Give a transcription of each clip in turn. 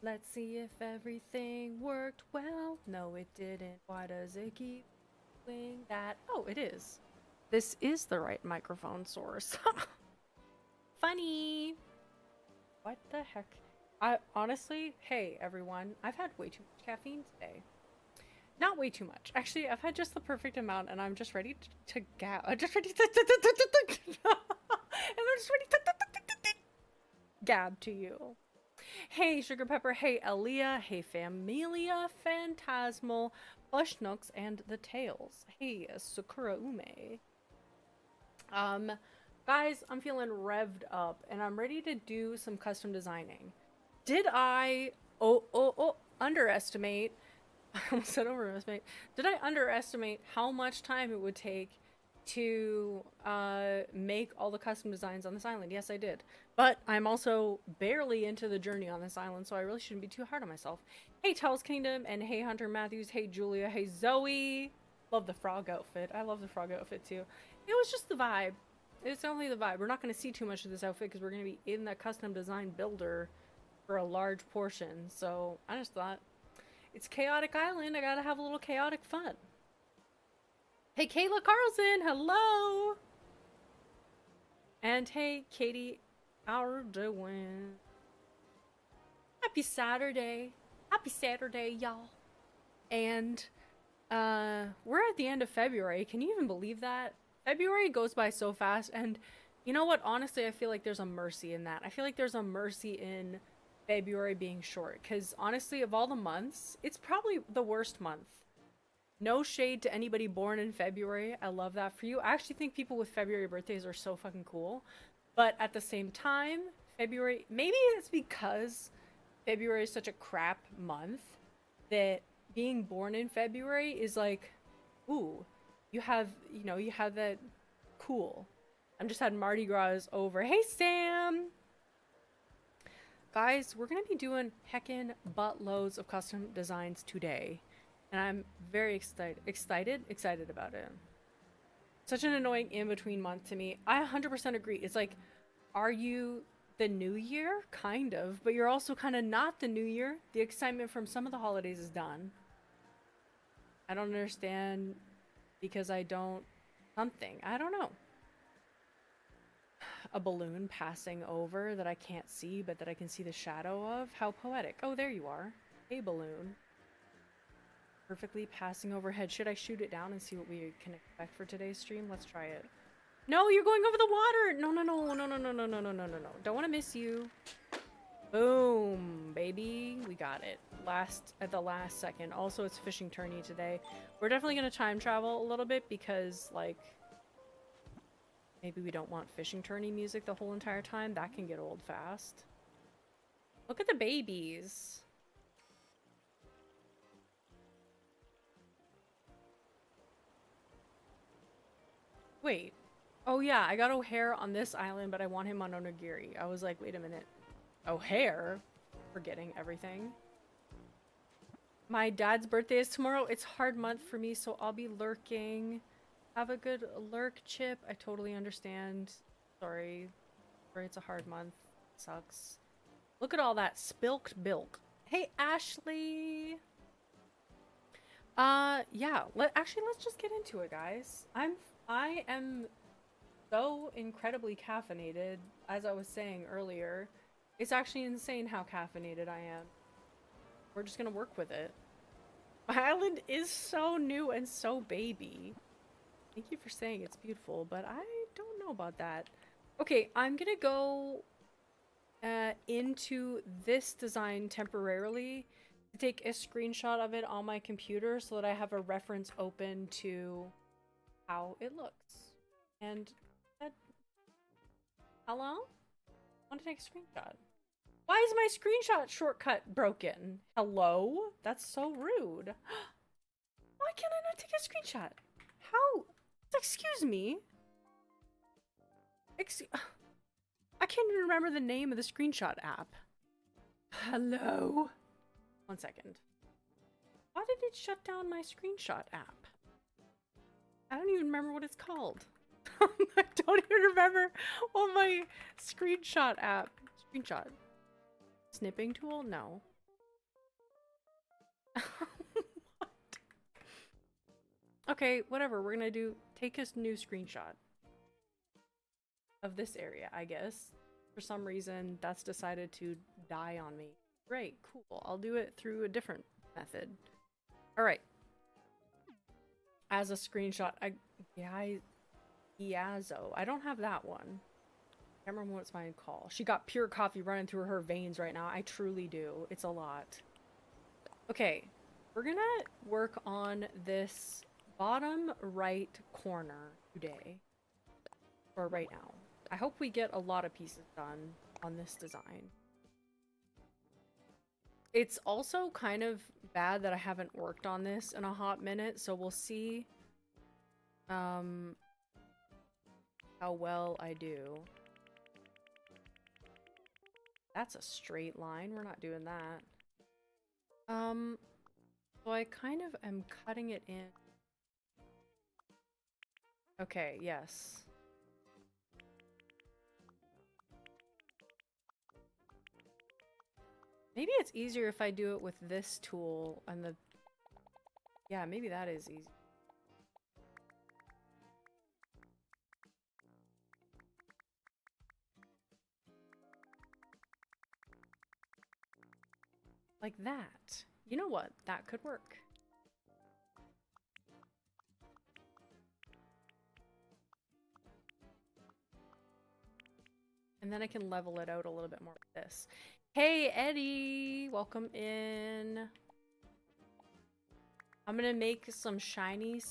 Let's see if everything worked well. No, it didn't. Why does it keep doing that? Oh, it is. This is the right microphone source. Funny. What the heck? I honestly, hey everyone, I've had way too much caffeine today. Not way too much. Actually, I've had just the perfect amount, and I'm just ready to gab. I'm just ready to, and I'm just ready to gab to you. Hey, Sugar Pepper. Hey, Aaliyah. Hey, Familia, Phantasmal, Plush Nooks, and the Tails. Hey, Sakura Ume. Um, guys, I'm feeling revved up, and I'm ready to do some custom designing. Did I underestimate? I almost said overestimate. Did I underestimate how much time it would take to make all the custom designs on this island? Yes, I did. But I'm also barely into the journey on this island, so I really shouldn't be too hard on myself. Hey, Tells Kingdom, and hey, Hunter Matthews. Hey, Julia. Hey, Zoe. Love the frog outfit. I love the frog outfit too. It was just the vibe. It's only the vibe. We're not going to see too much of this outfit because we're going to be in the custom design builder for a large portion. So I just thought, it's Chaotic Island. I gotta have a little chaotic fun. Hey, Kayla Carlson. Hello. And hey, Katie. How are you doing? Happy Saturday. Happy Saturday, y'all. And we're at the end of February. Can you even believe that? February goes by so fast, and you know what? Honestly, I feel like there's a mercy in that. I feel like there's a mercy in February being short, because honestly, of all the months, it's probably the worst month. No shade to anybody born in February. I love that for you. I actually think people with February birthdays are so fucking cool. But at the same time, February, maybe it's because February is such a crap month that being born in February is like, ooh, you have that cool. I'm just had Mardi Gras over. Hey, Sam! Guys, we're gonna be doing heckin' buttloads of custom designs today. And I'm very excited about it. Such an annoying in-between month to me. I 100% agree. It's like, are you the new year? Kind of, but you're also kind of not the new year. The excitement from some of the holidays is done. I don't understand because I don't something. I don't know. A balloon passing over that I can't see, but that I can see the shadow of. How poetic. Oh, there you are. A balloon. Perfectly passing overhead. Should I shoot it down and see what we can expect for today's stream? Let's try it. No, you're going over the water! No, no, no, no, no, no, no, no, no, no, no, no. Don't want to miss you. Boom, baby. We got it. At the last second. Also, it's fishing tourney today. We're definitely going to time travel a little bit because, like, maybe we don't want fishing tourney music the whole entire time. That can get old fast. Look at the babies. Wait. Oh yeah, I got O'Hare on this island, but I want him on Onigiri. I was like, wait a minute. O'Hare? Forgetting everything. My dad's birthday is tomorrow. It's hard month for me, so I'll be lurking. Have a good lurk, Chip. I totally understand. Sorry. Sorry, it's a hard month. Sucks. Look at all that Spilt Bilk. Hey, Ashley! Yeah. Actually, let's just get into it, guys. I am so incredibly caffeinated, as I was saying earlier. It's actually insane how caffeinated I am. We're just gonna work with it. My island is so new and so baby. Thank you for saying it's beautiful, but I don't know about that. Okay, I'm gonna go into this design temporarily to take a screenshot of it on my computer so that I have a reference open to how it looks. And hello? I want to take a screenshot. Why is my screenshot shortcut broken? Hello? That's so rude. Why can't I not take a screenshot? How? Excuse me? I can't even remember the name of the screenshot app. Hello? 1 second. Why did it shut down my screenshot app? I don't even remember what it's called. I don't even remember what my screenshot app... Screenshot. Snipping tool? No. Okay, whatever. We're gonna take a new screenshot of this area, I guess. For some reason, that's decided to die on me. Great, cool. I'll do it through a different method. Alright. As a screenshot, Iazo. I don't have that one. I can't remember what it's mine called. She got pure coffee running through her veins right now. I truly do. It's a lot. Okay. We're gonna work on this bottom right corner today. Or right now. I hope we get a lot of pieces done on this design. It's also kind of bad that I haven't worked on this in a hot minute, so we'll see how well I do. That's a straight line. We're not doing that. So I kind of am cutting it in. Okay, yes. Maybe it's easier if I do it with this tool and the... Yeah, maybe that is easy. Like that. You know what? That could work. And then I can level it out a little bit more with this. Hey, Eddie! Welcome in. I'm gonna make some shiny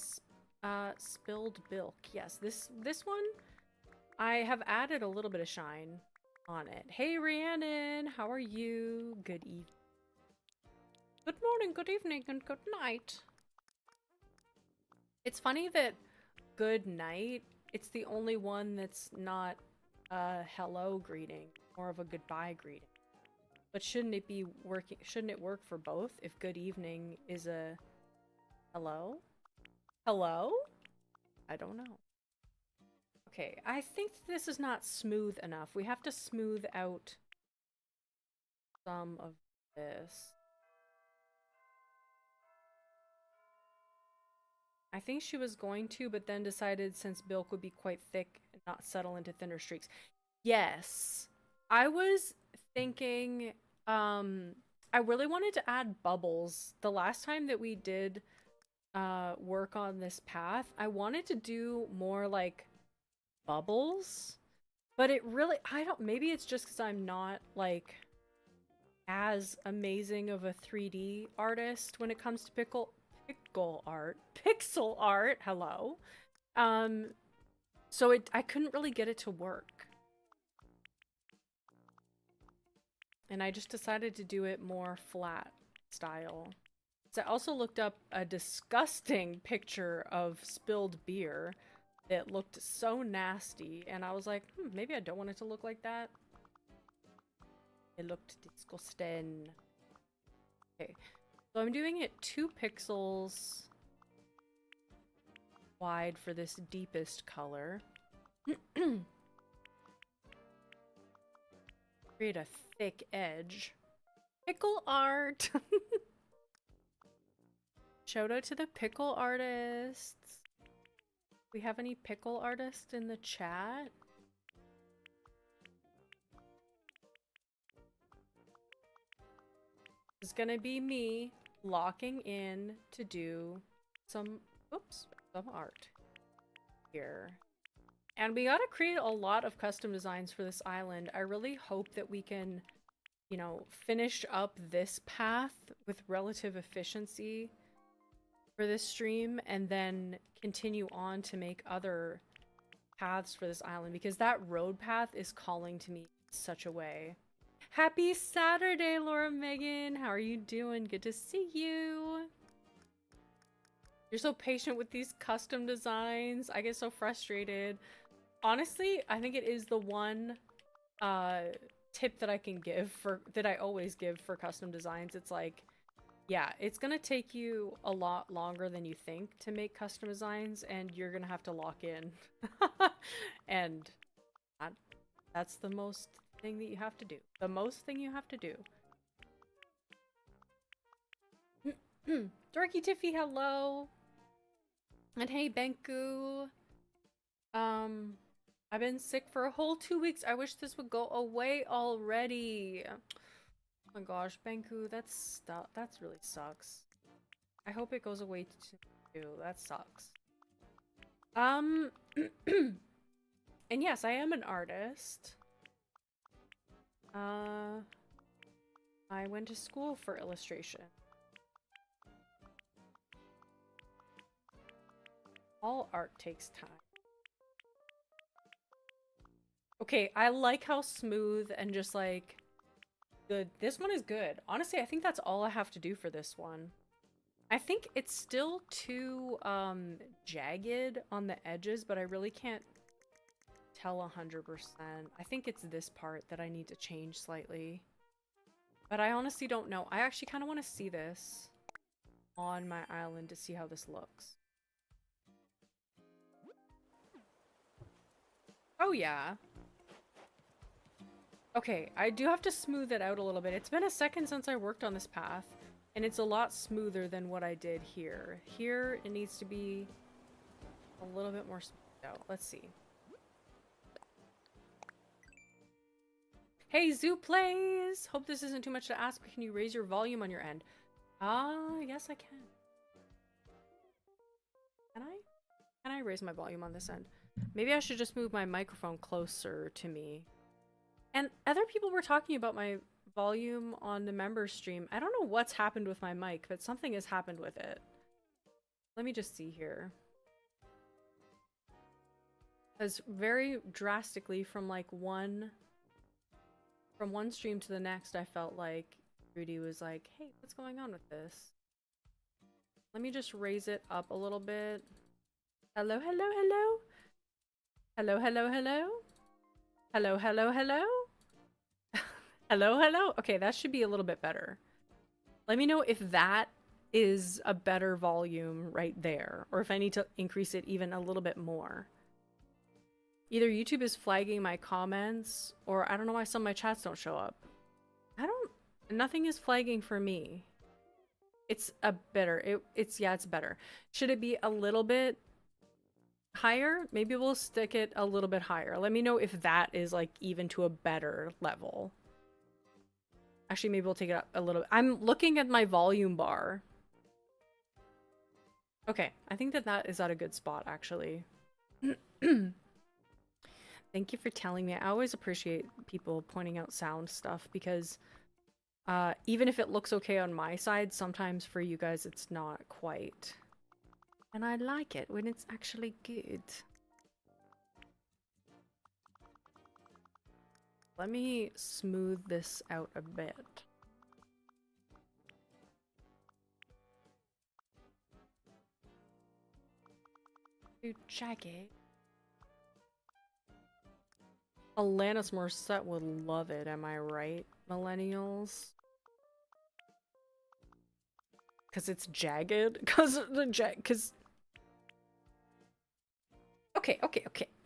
spilled bilk. Yes, this one, I have added a little bit of shine on it. Hey, Rhiannon! How are you? Good evening. Good morning, good evening, and good night. It's funny that good night, it's the only one that's not a hello greeting, more of a goodbye greeting. But shouldn't it work for both if good evening is a hello? Hello? I don't know. Okay, I think this is not smooth enough. We have to smooth out some of this. I think she was going to, but then decided since Bilk would be quite thick and not settle into thinner streaks. Yes. I was thinking, I really wanted to add bubbles. The last time that we did work on this path, I wanted to do more like bubbles, but it really, maybe it's just because I'm not like as amazing of a 3D artist when it comes to pixel art, hello. So I couldn't really get it to work. And I just decided to do it more flat style. So I also looked up a disgusting picture of spilled beer that looked so nasty, and I was like, maybe I don't want it to look like that. It looked disgusting. Okay, so I'm doing it 2 pixels wide for this deepest color. Create a thick edge. Pickle art! Shout out to the pickle artists. We have any pickle artists in the chat? This is gonna be me locking in to do some art here. And we gotta create a lot of custom designs for this island. I really hope that we can, you know, finish up this path with relative efficiency for this stream and then continue on to make other paths for this island, because that road path is calling to me in such a way. Happy Saturday, Laura Megan! How are you doing? Good to see you! You're so patient with these custom designs. I get so frustrated. Honestly, I think it is the one tip that I can give that I always give for custom designs. It's like, yeah, it's gonna take you a lot longer than you think to make custom designs, and you're gonna have to lock in. And that's the most thing that you have to do. The most thing you have to do. Dorky Tiffy, hello! And hey, Benku. I've been sick for a whole 2 weeks. I wish this would go away already. Oh my gosh, Benku, that's really sucks. I hope it goes away too. That sucks. And yes, I am an artist. I went to school for illustration. All art takes time. Okay, I like how smooth and just like good. This one is good. Honestly, I think that's all I have to do for this one. I think it's still too jagged on the edges, but I really can't tell 100%. I think it's this part that I need to change slightly. But I honestly don't know. I actually kind of want to see this on my island to see how this looks. Oh yeah. Okay, I do have to smooth it out a little bit. It's been a second since I worked on this path, and it's a lot smoother than what I did here. Here, it needs to be a little bit more smoothed out. Let's see. Hey, Zoo Plays! Hope this isn't too much to ask, but can you raise your volume on your end? Yes I can. Can I raise my volume on this end? Maybe I should just move my microphone closer to me. And other people were talking about my volume on the member stream. I don't know what's happened with my mic, but something has happened with it. Let me just see here. Because very drastically from like one stream to the next, I felt like Rudy was like, hey, what's going on with this? Let me just raise it up a little bit. Hello, hello, hello? Hello, hello, hello? Hello, hello, hello? Hello, hello? Okay, that should be a little bit better. Let me know if that is a better volume right there, or if I need to increase it even a little bit more. Either YouTube is flagging my comments, or I don't know why some of my chats don't show up. Nothing is flagging for me. It's a better, it's better. Should it be a little bit higher? Maybe we'll stick it a little bit higher. Let me know if that is like even to a better level. Actually, maybe we'll take it up a little bit. I'm looking at my volume bar. Okay, I think that is at a good spot, actually. Thank you for telling me. I always appreciate people pointing out sound stuff because even if it looks okay on my side, sometimes for you guys it's not quite. And I like it when it's actually good. Let me smooth this out a bit. Too jagged. Alanis Morissette would love it, am I right, millennials? Because it's jagged? Because Okay.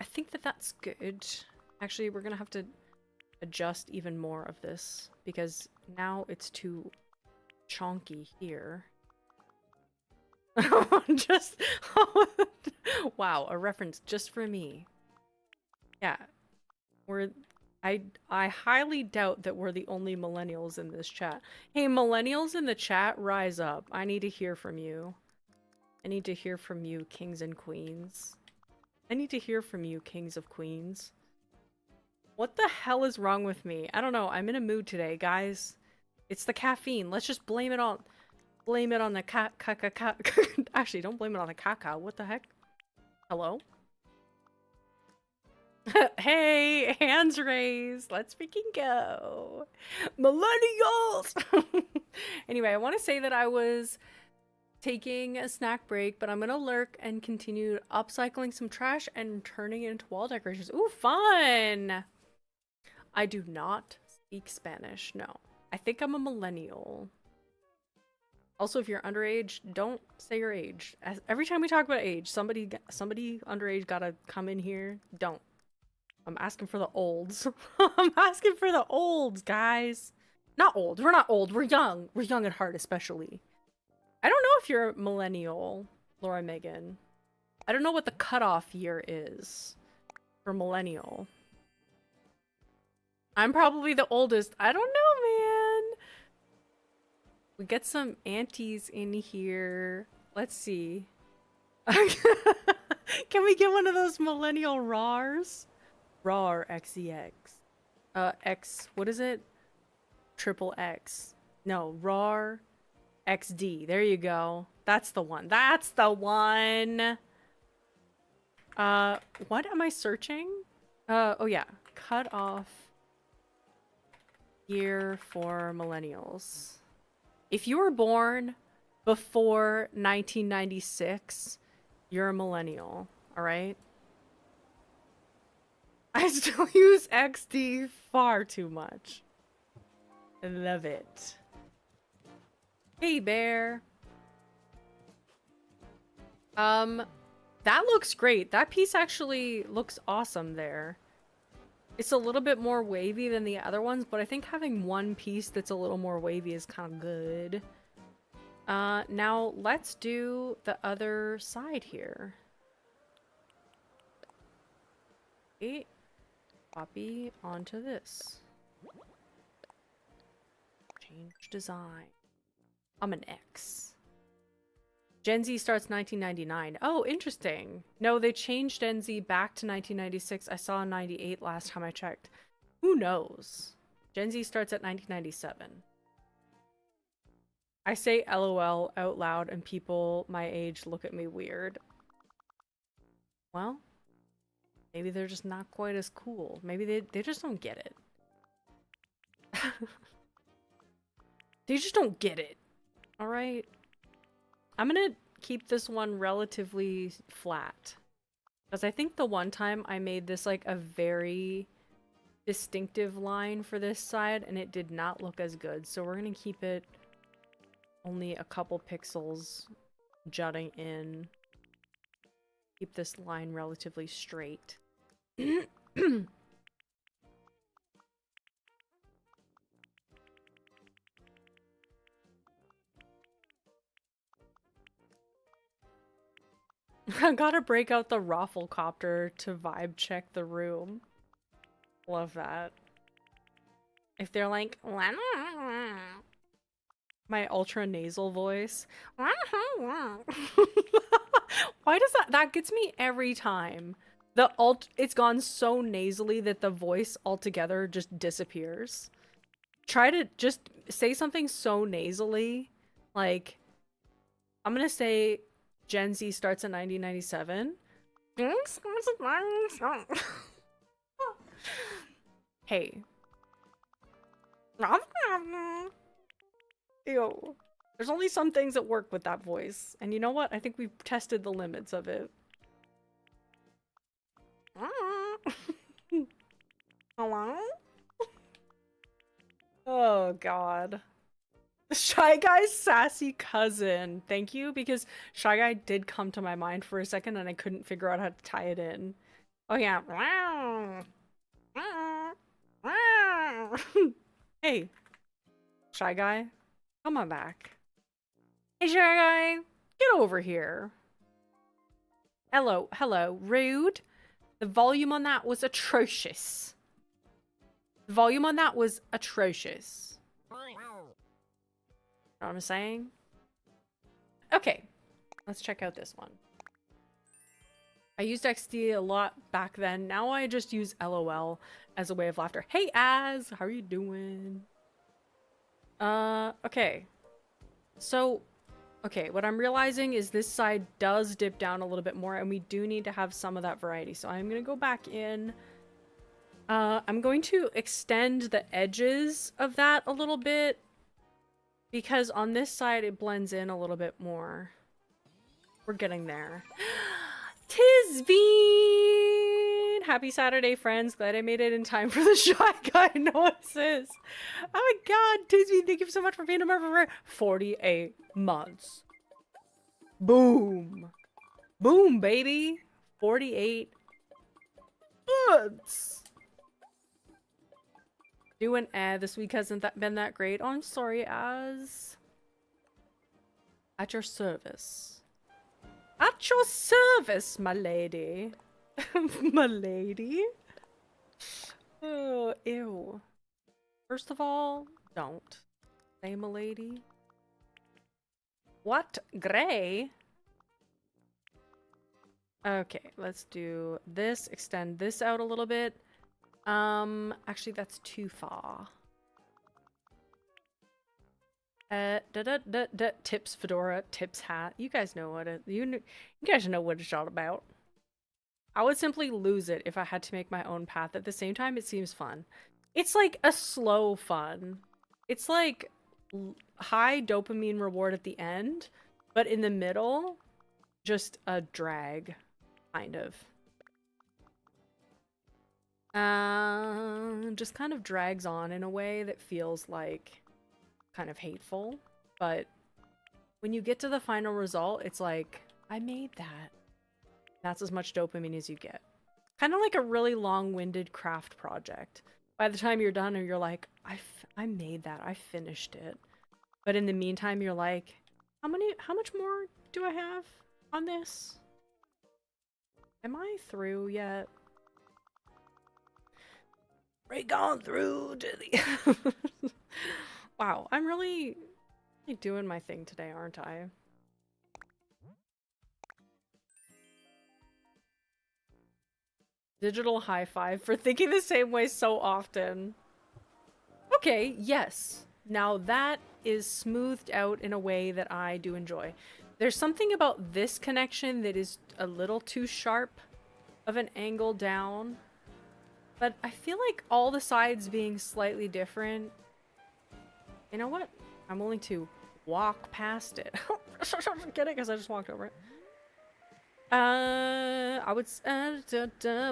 I think that's good. Actually, we're gonna have to adjust even more of this because now it's too chonky here. Wow, a reference just for me. Yeah. I highly doubt that we're the only millennials in this chat. Hey, millennials in the chat, rise up. I need to hear from you. I need to hear from you, kings and queens. I need to hear from you, kings of queens. What the hell is wrong with me? I don't know. I'm in a mood today, guys. It's the caffeine. Let's just blame it on the Actually, don't blame it on the caca. What the heck? Hello? Hey, hands raised. Let's freaking go. Millennials! Anyway, I want to say that I was taking a snack break, but I'm gonna lurk and continue upcycling some trash and turning it into wall decorations. Ooh, fun! I do not speak Spanish, no. I think I'm a millennial. Also, if you're underage, don't say your age. Every time we talk about age, somebody underage gotta come in here. Don't. I'm asking for the olds. I'm asking for the olds, guys. Not old. We're not old. We're young. We're young at heart, especially. I don't know if you're a millennial, Laura Megan. I don't know what the cutoff year is for millennial. I'm probably the oldest. I don't know, man. We get some aunties in here. Let's see. Can we get one of those millennial RARs? RAR XEX. X, what is it? Triple X. No, RAR XD. There you go. That's the one. That's the one. What am I searching? Oh yeah. Cut off year for millennials. If you were born before 1996, you're a millennial, all right? I still use XD far too much. I love it. Hey, bear. That looks great. That piece actually looks awesome there. It's a little bit more wavy than the other ones, but I think having one piece that's a little more wavy is kind of good. Now let's do the other side here. Okay. Copy onto this. Change design. I'm an X. Gen Z starts 1999. Oh, interesting. No, they changed Gen Z back to 1996. I saw 98 last time I checked. Who knows? Gen Z starts at 1997. I say LOL out loud and people my age look at me weird. Well, maybe they're just not quite as cool. Maybe they just don't get it. They just don't get it. All right. I'm gonna keep this one relatively flat. Because I think the one time I made this like a very distinctive line for this side and it did not look as good. So we're gonna keep it only a couple pixels jutting in. Keep this line relatively straight. I gotta break out the Rafflecopter to vibe check the room. Love that. If they're like, my ultra nasal voice. Why does that gets me every time. It's gone so nasally that the voice altogether just disappears. Try to just say something so nasally. Like, I'm gonna say Gen Z starts in 1997. Hey. Ew. There's only some things that work with that voice. And you know what? I think we've tested the limits of it. Hello? Oh, God. Shy Guy's sassy cousin. Thank you, because Shy Guy did come to my mind for a second and I couldn't figure out how to tie it in. Oh yeah. Hey. Shy Guy, come on back. Hey, Shy Guy, get over here. Hello, rude. The volume on that was atrocious. The volume on that was atrocious. Know what I'm saying? Okay, let's check out this one. I used XD a lot back then. Now I just use LOL as a way of laughter. Hey, Az, how are you doing? Okay. So, okay, what I'm realizing is this side does dip down a little bit more, and we do need to have some of that variety. So I'm gonna go back in. I'm going to extend the edges of that a little bit, because on this side it blends in a little bit more. We're getting there. Tisbean! Happy Saturday, friends. Glad I made it in time for the Shy Guy noises. Oh my god, Tisbean, thank you so much for being a member for 48 months. Boom. Boom, baby. 48 months. Doing this week hasn't been that great. Oh, I'm sorry, Az. At your service. At At your service, my lady. My lady? Oh, ew. First of all, don't say my lady. What? Gray? Okay, let's do this. Extend this out a little bit. Actually, that's too far. Tips fedora, tips hat. You guys know what it. You guys know what it's all about. I would simply lose it if I had to make my own path. At the same time, it seems fun. It's like a slow fun. It's like high dopamine reward at the end, but in the middle, just a drag, kind of. Just kind of drags on in a way that feels like kind of hateful, but when you get to the final result, it's like, I made that. That's as much dopamine as you get. Kind of like a really long-winded craft project. By the time you're done, you're like, I made that. I finished it. But in the meantime, you're like, how much more do I have on this? Am I through yet? Right gone through to the... Wow, I'm really doing my thing today, aren't I? Digital high five for thinking the same way so often. Okay, yes. Now that is smoothed out in a way that I do enjoy. There's something about this connection that is a little too sharp of an angle down. But I feel like all the sides being slightly different. You know what? I'm willing to walk past it. Get it? Because I just walked over it. I would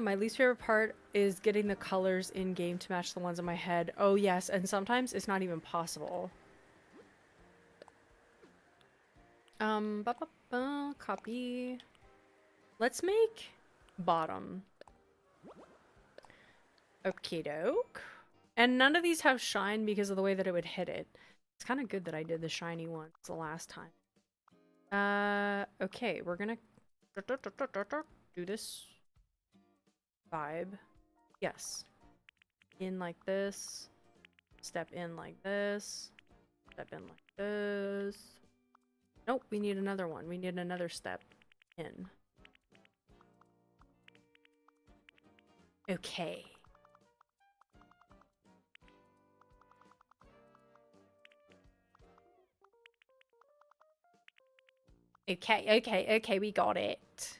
my least favorite part is getting the colors in game to match the ones in my head. Oh yes, and sometimes it's not even possible. Copy. Let's make bottom. Okie doke. And none of these have shine because of the way that it would hit it. It's kind of good that I did the shiny ones the last time. Okay, we're gonna do this vibe. Yes. In like this. Step in like this. Step in like this. Nope, we need another one. We need another step in. Okay. Okay, we got it.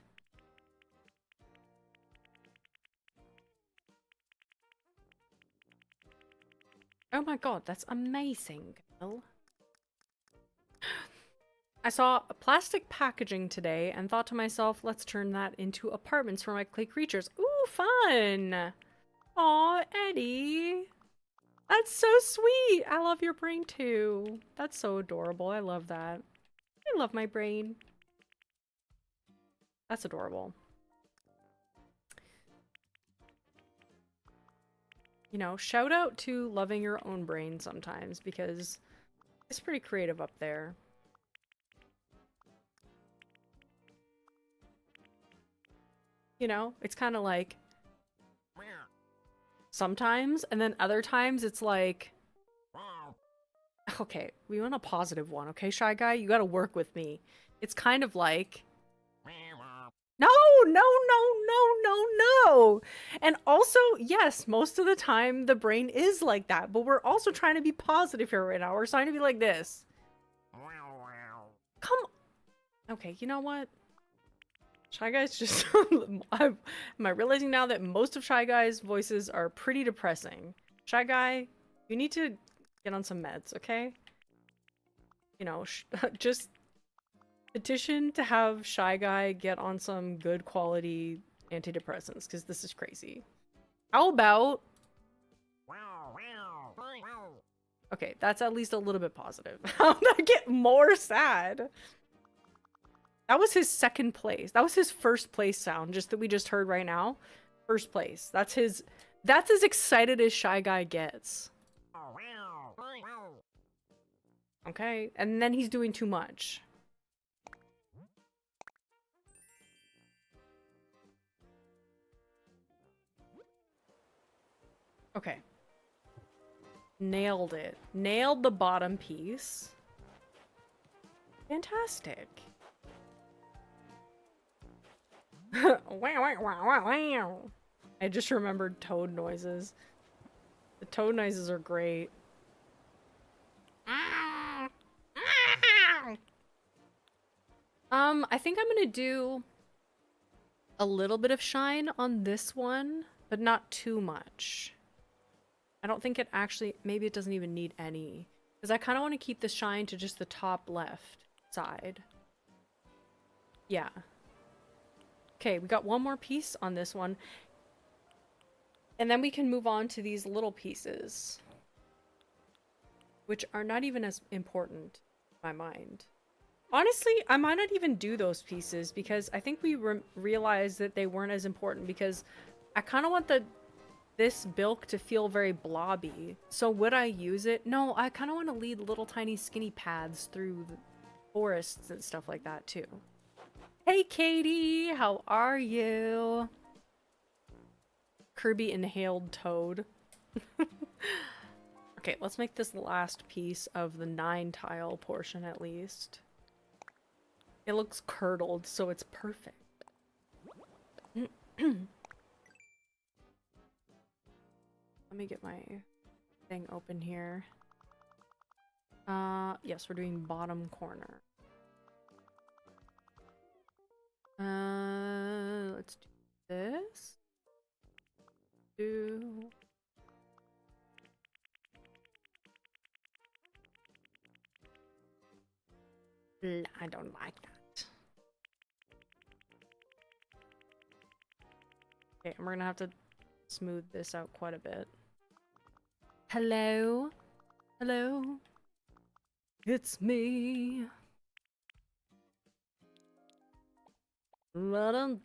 Oh my god, that's amazing, girl. I saw a plastic packaging today and thought to myself, let's turn that into apartments for my clay creatures. Ooh, fun! Aw, Eddie. That's so sweet! I love your brain too. That's so adorable. I love that. I love my brain. That's adorable. You know, shout out to loving your own brain sometimes because it's pretty creative up there. You know, it's kind of like sometimes, and then other times it's like, okay, we want a positive one, okay, Shy Guy? You gotta work with me. It's kind of like, no, no, no, no, no, no. And also, yes, most of the time the brain is like that, but we're also trying to be positive here right now. We're trying to be like this. Come on. Okay, you know what? Shy Guy's just... am I realizing now that most of Shy Guy's voices are pretty depressing. Shy Guy, you need to get on some meds, okay? You know, just petition to have Shy Guy get on some good quality antidepressants, because this is crazy. How about... Okay, that's at least a little bit positive. How did I get more sad? That was his second place. That was his first place sound, just that we just heard right now. First place. That's as excited as Shy Guy gets. Okay, and then he's doing too much. Okay. Nailed it. Nailed the bottom piece. Fantastic. Wow, wow, wow, wow, wow. I just remembered toad noises. The toad noises are great. I think I'm gonna do a little bit of shine on this one, but not too much. I don't think it actually, maybe it doesn't even need any. Because I kind of want to keep the shine to just the top left side. Yeah. Okay, we got one more piece on this one. And then we can move on to these little pieces. Which are not even as important in my mind. Honestly, I might not even do those pieces because I think we realized that they weren't as important because I kind of want this bilk to feel very blobby. So would I use it? No, I kind of want to lead little tiny skinny paths through the forests and stuff like that too. Hey Katie, how are you? Kirby inhaled toad. Okay, let's make this last piece of the 9 tile portion at least. It looks curdled, so it's perfect. Let me get my thing open here. Yes, we're doing bottom corner. Let's do this. I don't like that. Okay, and we're gonna have to smooth this out quite a bit. Hello? Hello? It's me. From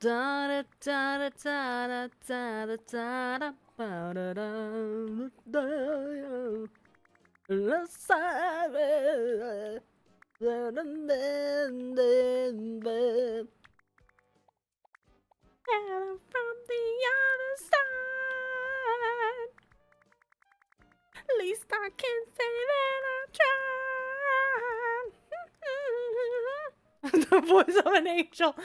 the other side, at least I can say that I tried. The voice of an angel.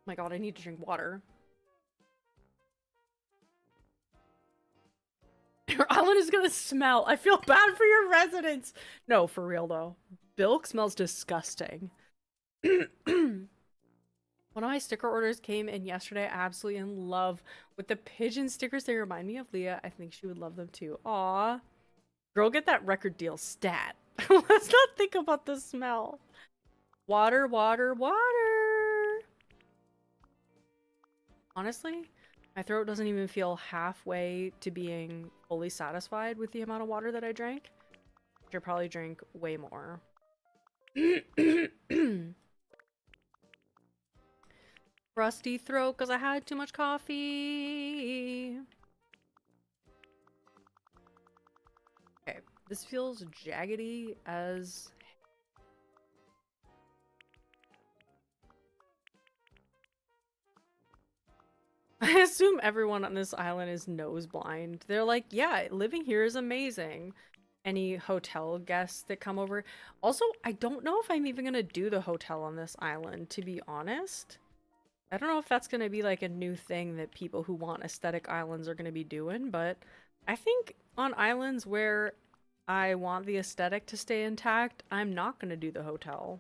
My god, I need to drink water. Your island is gonna smell. I feel bad for your residents. No, for real though. Bilk smells disgusting. One of my sticker orders came in yesterday. Absolutely in love with the pigeon stickers. They remind me of Leah. I think she would love them too. Aw. Girl, get that record deal stat. Let's not think about the smell. Water, water, water. Honestly, my throat doesn't even feel halfway to being fully satisfied with the amount of water that I drank. I should probably drink way more. Rusty throat because I had too much coffee. Okay, this feels jaggedy as... I assume everyone on this island is nose blind. They're like, yeah, living here is amazing. Any hotel guests that come over. Also, I don't know if I'm even gonna do the hotel on this island, to be honest. I don't know if that's gonna be like a new thing that people who want aesthetic islands are gonna be doing, but I think on islands where I want the aesthetic to stay intact, I'm not gonna do the hotel.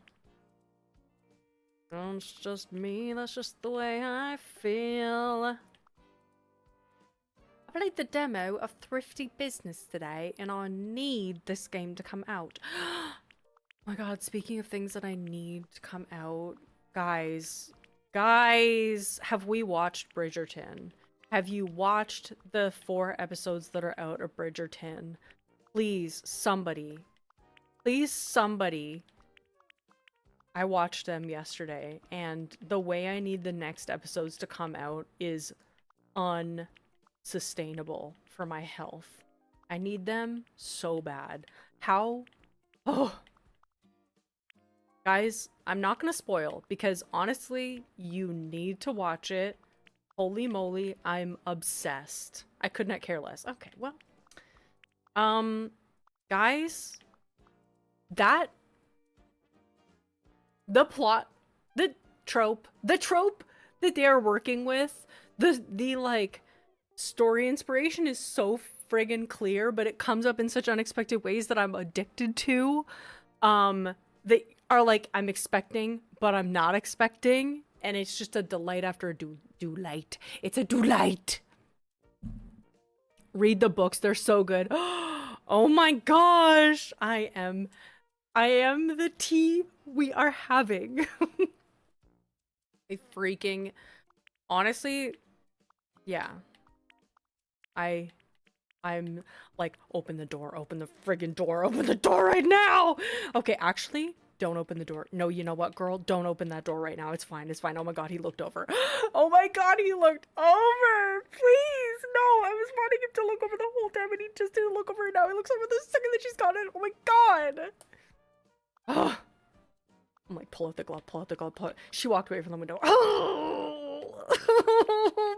It's just me, that's just the way I feel. I played the demo of Thrifty Business today, and I need this game to come out. Oh my god, speaking of things that I need to come out, guys, have we watched Bridgerton? Have you watched the 4 episodes that are out of Bridgerton? Please, somebody. Please, somebody. I watched them yesterday, and the way I need the next episodes to come out is unsustainable for my health. I need them so bad. How? Oh. Guys, I'm not gonna spoil because honestly, you need to watch it. Holy moly, I'm obsessed. I could not care less. Okay, well. Guys, that the plot, the trope that they are working with, the like story inspiration is so friggin' clear, but it comes up in such unexpected ways that I'm addicted to. They are like I'm expecting, but I'm not expecting, and it's just a delight after a delight. It's a delight. Read the books, they're so good. Oh my gosh, I am the tea we are having. I freaking honestly, yeah. I'm like, open the door, open the friggin' door, open the door right now! Okay, actually, don't open the door. No, you know what, girl? Don't open that door right now. It's fine, it's fine. Oh my god, he looked over. Oh my god, he looked over! Please! No, I was wanting him to look over the whole time and he just didn't look over now. He looks over the second that she's got it. Oh my god! Ugh. I'm like, pull out the glove, pull out the glove, pull it. She walked away from the window. Oh!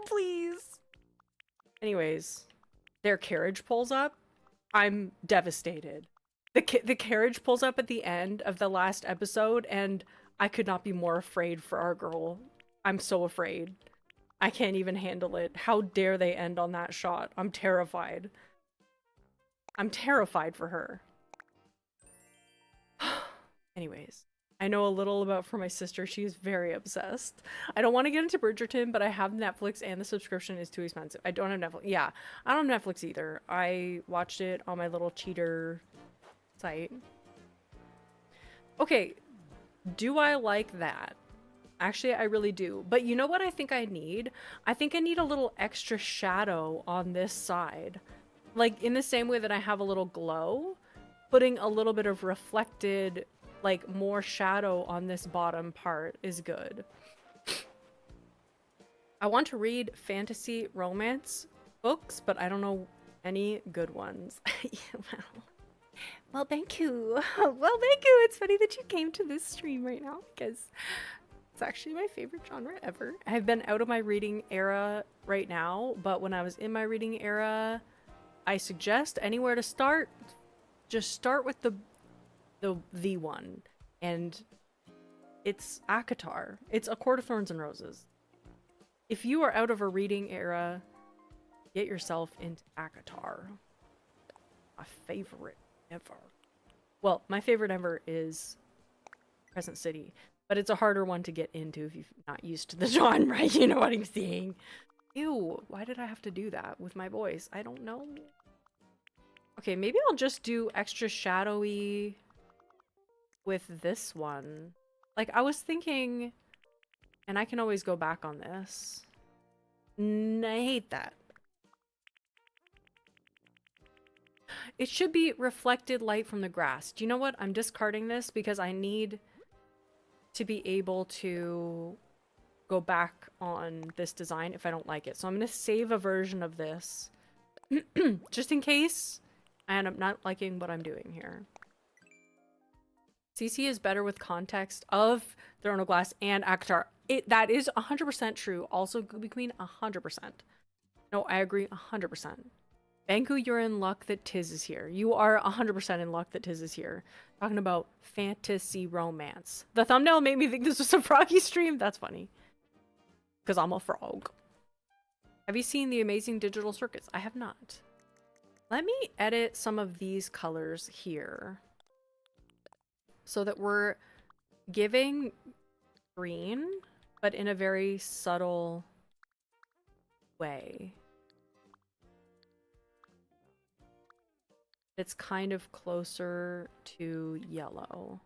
Please. Anyways. Their carriage pulls up. I'm devastated. The carriage pulls up at the end of the last episode, and I could not be more afraid for our girl. I'm so afraid. I can't even handle it. How dare they end on that shot? I'm terrified. I'm terrified for her. Anyways. I know a little about for my sister. She is very obsessed. I don't want to get into Bridgerton, but I have Netflix and the subscription is too expensive. I don't have Netflix. Yeah, I don't have Netflix either. I watched it on my little cheater site. Okay, do I like that? Actually, I really do. But you know what I think I need? I think I need a little extra shadow on this side. Like, in the same way that I have a little glow, putting a little bit of reflected, like, more shadow on this bottom part is good. I want to read fantasy romance books, but I don't know any good ones. Well, thank you. Well, thank you. It's funny that you came to this stream right now because it's actually my favorite genre ever. I've been out of my reading era right now, but when I was in my reading era, I suggest anywhere to start, just start with the one, and it's ACOTAR. It's A Court of Thorns and Roses. If you are out of a reading era, get yourself into ACOTAR. My favorite ever. Well, my favorite ever is Crescent City, but it's a harder one to get into if you're not used to the genre. You know what I'm saying? Ew, why did I have to do that with my voice? I don't know. Okay, maybe I'll just do extra shadowy with this one. Like, I was thinking, and I can always go back on this. I hate that. It should be reflected light from the grass. Do you know what? I'm discarding this because I need to be able to go back on this design if I don't like it. So I'm going to save a version of this just in case I end up not liking what I'm doing here. CC is better with context of Throne of Glass and ACOTAR. That is 100% true. Also, Gooby Queen, 100%. No, I agree 100%. Banku, you're in luck that Tiz is here. You are 100% in luck that Tiz is here. Talking about fantasy romance. The thumbnail made me think this was a Froggy stream. That's funny. Because I'm a frog. Have you seen The Amazing Digital Circus? I have not. Let me edit some of these colors here, so that we're giving green, but in a very subtle way. It's kind of closer to yellow.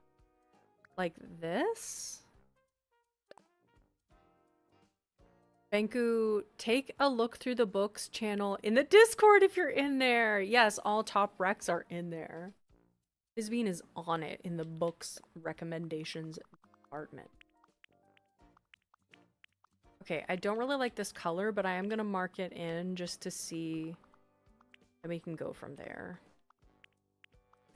Like this. Banku, take a look through the books channel in the Discord if you're in there. Yes, all top recs are in there. Isbeen is on it in the books recommendations department. Okay, I don't really like this color, but I am gonna mark it in just to see and we can go from there.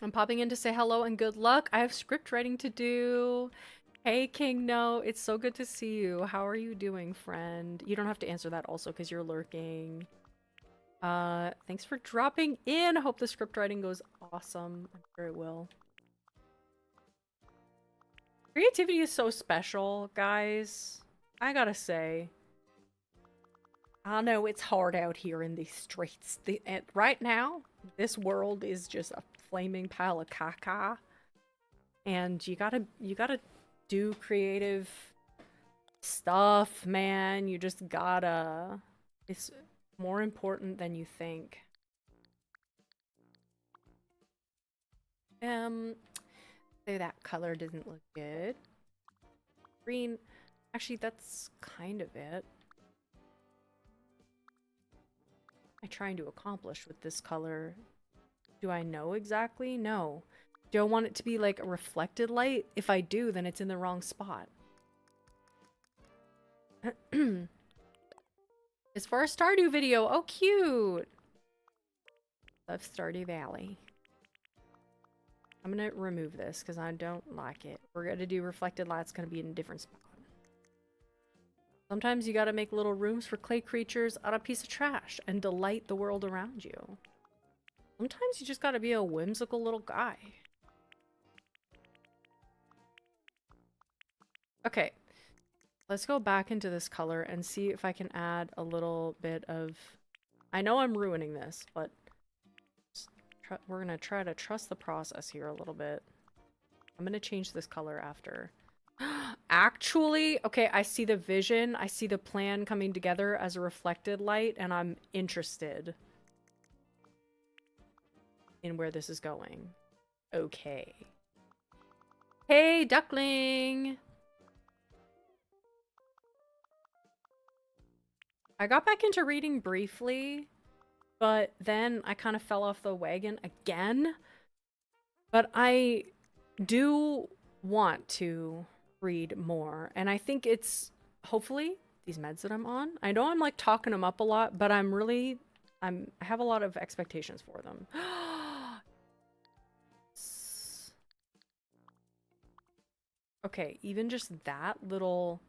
I'm popping in to say hello and good luck. I have script writing to do. Hey, King No, it's so good to see you. How are you doing, friend? You don't have to answer that also because you're lurking. Thanks for dropping in. I hope the script writing goes awesome. I'm sure it will. Creativity is so special, guys. I gotta say. I know it's hard out here in these streets. Right now, this world is just a flaming pile of caca. And you gotta do creative stuff, man. You just gotta. It's more important than you think. So that color doesn't look good. Green. Actually, that's kind of it. I'm trying to accomplish with this color. Do I know exactly? No. Do I want it to be like a reflected light? If I do, then it's in the wrong spot. It's for a Stardew video. Oh, cute. Love Stardew Valley. I'm gonna remove this because I don't like it. We're gonna do reflected light. It's gonna be in a different spot. Sometimes you gotta make little rooms for clay creatures out of a piece of trash and delight the world around you. Sometimes you just gotta be a whimsical little guy. Okay. Let's go back into this color and see if I can add a little bit of... I know I'm ruining this, but we're gonna try to trust the process here a little bit. I'm gonna change this color after. Actually, okay, I see the vision. I see the plan coming together as a reflected light, and I'm interested in where this is going. Okay. Hey, duckling! I got back into reading briefly, but then I kind of fell off the wagon again. But I do want to read more, and I think it's hopefully these meds that I'm on. I know I'm like talking them up a lot, but I have a lot of expectations for them. Okay, even just that little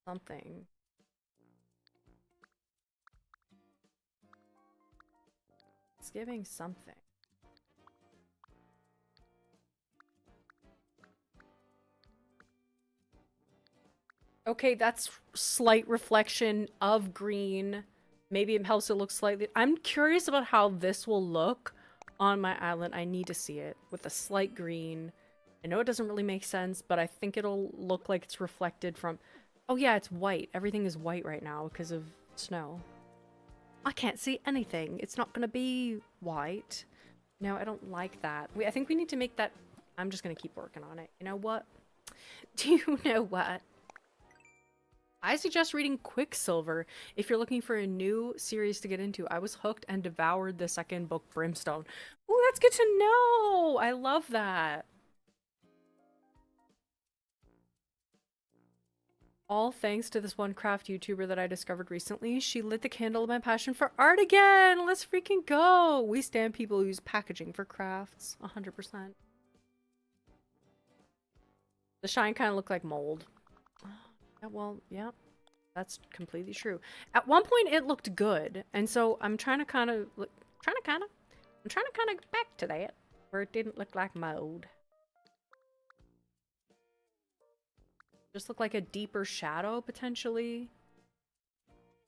something. It's giving something. Okay, that's slight reflection of green. Maybe it helps it look slightly... I'm curious about how this will look on my island. I need to see it with a slight green. I know it doesn't really make sense, but I think it'll look like it's reflected from... Oh yeah, it's white. Everything is white right now because of snow. I can't see anything. It's not gonna be white. No, I don't like that. I think we need to make that... I'm just gonna keep working on it. You know what? Do you know what? I suggest reading Quicksilver if you're looking for a new series to get into. I was hooked and devoured the second book, Brimstone. Ooh, that's good to know! I love that. All thanks to this one craft YouTuber that I discovered recently. She lit the candle of my passion for art again! Let's freaking go! We stand people who use packaging for crafts. 100%. The shine kind of looked like mold. Yeah, well, yeah, that's completely true. At one point, it looked good, and so I'm trying to kind of get back to that, where it didn't look like mold. Just look like a deeper shadow, potentially.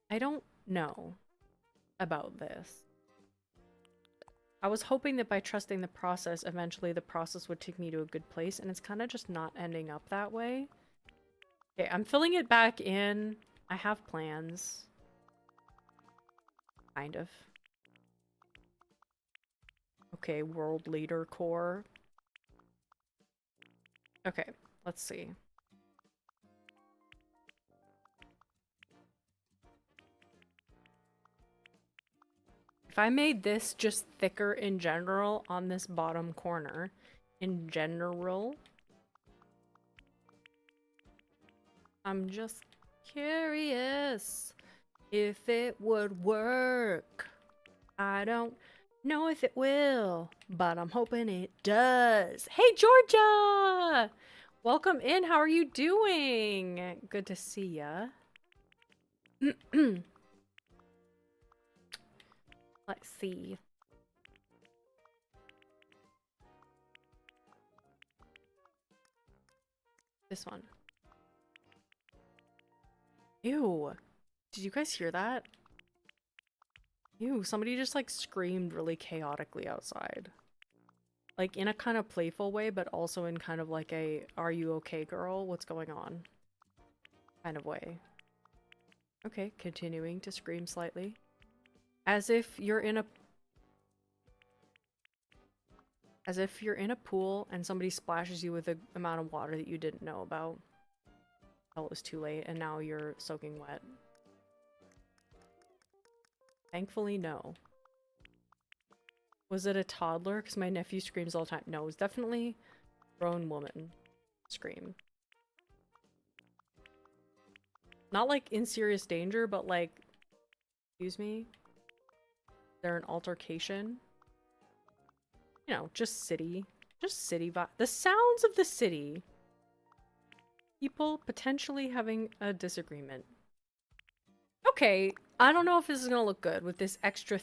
I don't know about this. I was hoping that by trusting the process, eventually the process would take me to a good place, and it's kind of just not ending up that way. Okay, I'm filling it back in. I have plans. Kind of. Okay, world leader core. Okay, let's see. If I made this just thicker in general on this bottom corner, in general, I'm just curious if it would work. I don't know if it will, but I'm hoping it does. Hey, Georgia! Welcome in. How are you doing? Good to see ya. Let's see. This one. Ew. Did you guys hear that? Ew, somebody just like screamed really chaotically outside. Like in a kind of playful way, but also in kind of like a, are you okay, girl? What's going on? Kind of way. Okay, continuing to scream slightly. As if you're in a pool and somebody splashes you with an amount of water that you didn't know about. Oh, it was too late and now you're soaking wet. Thankfully, no. Was it a toddler? Because my nephew screams all the time. No, it was definitely a grown woman scream. Not like in serious danger, but like, excuse me? Is there an altercation? You know, just city vibe. The sounds of the city. People potentially having a disagreement. Okay, I don't know if this is gonna look good with this extra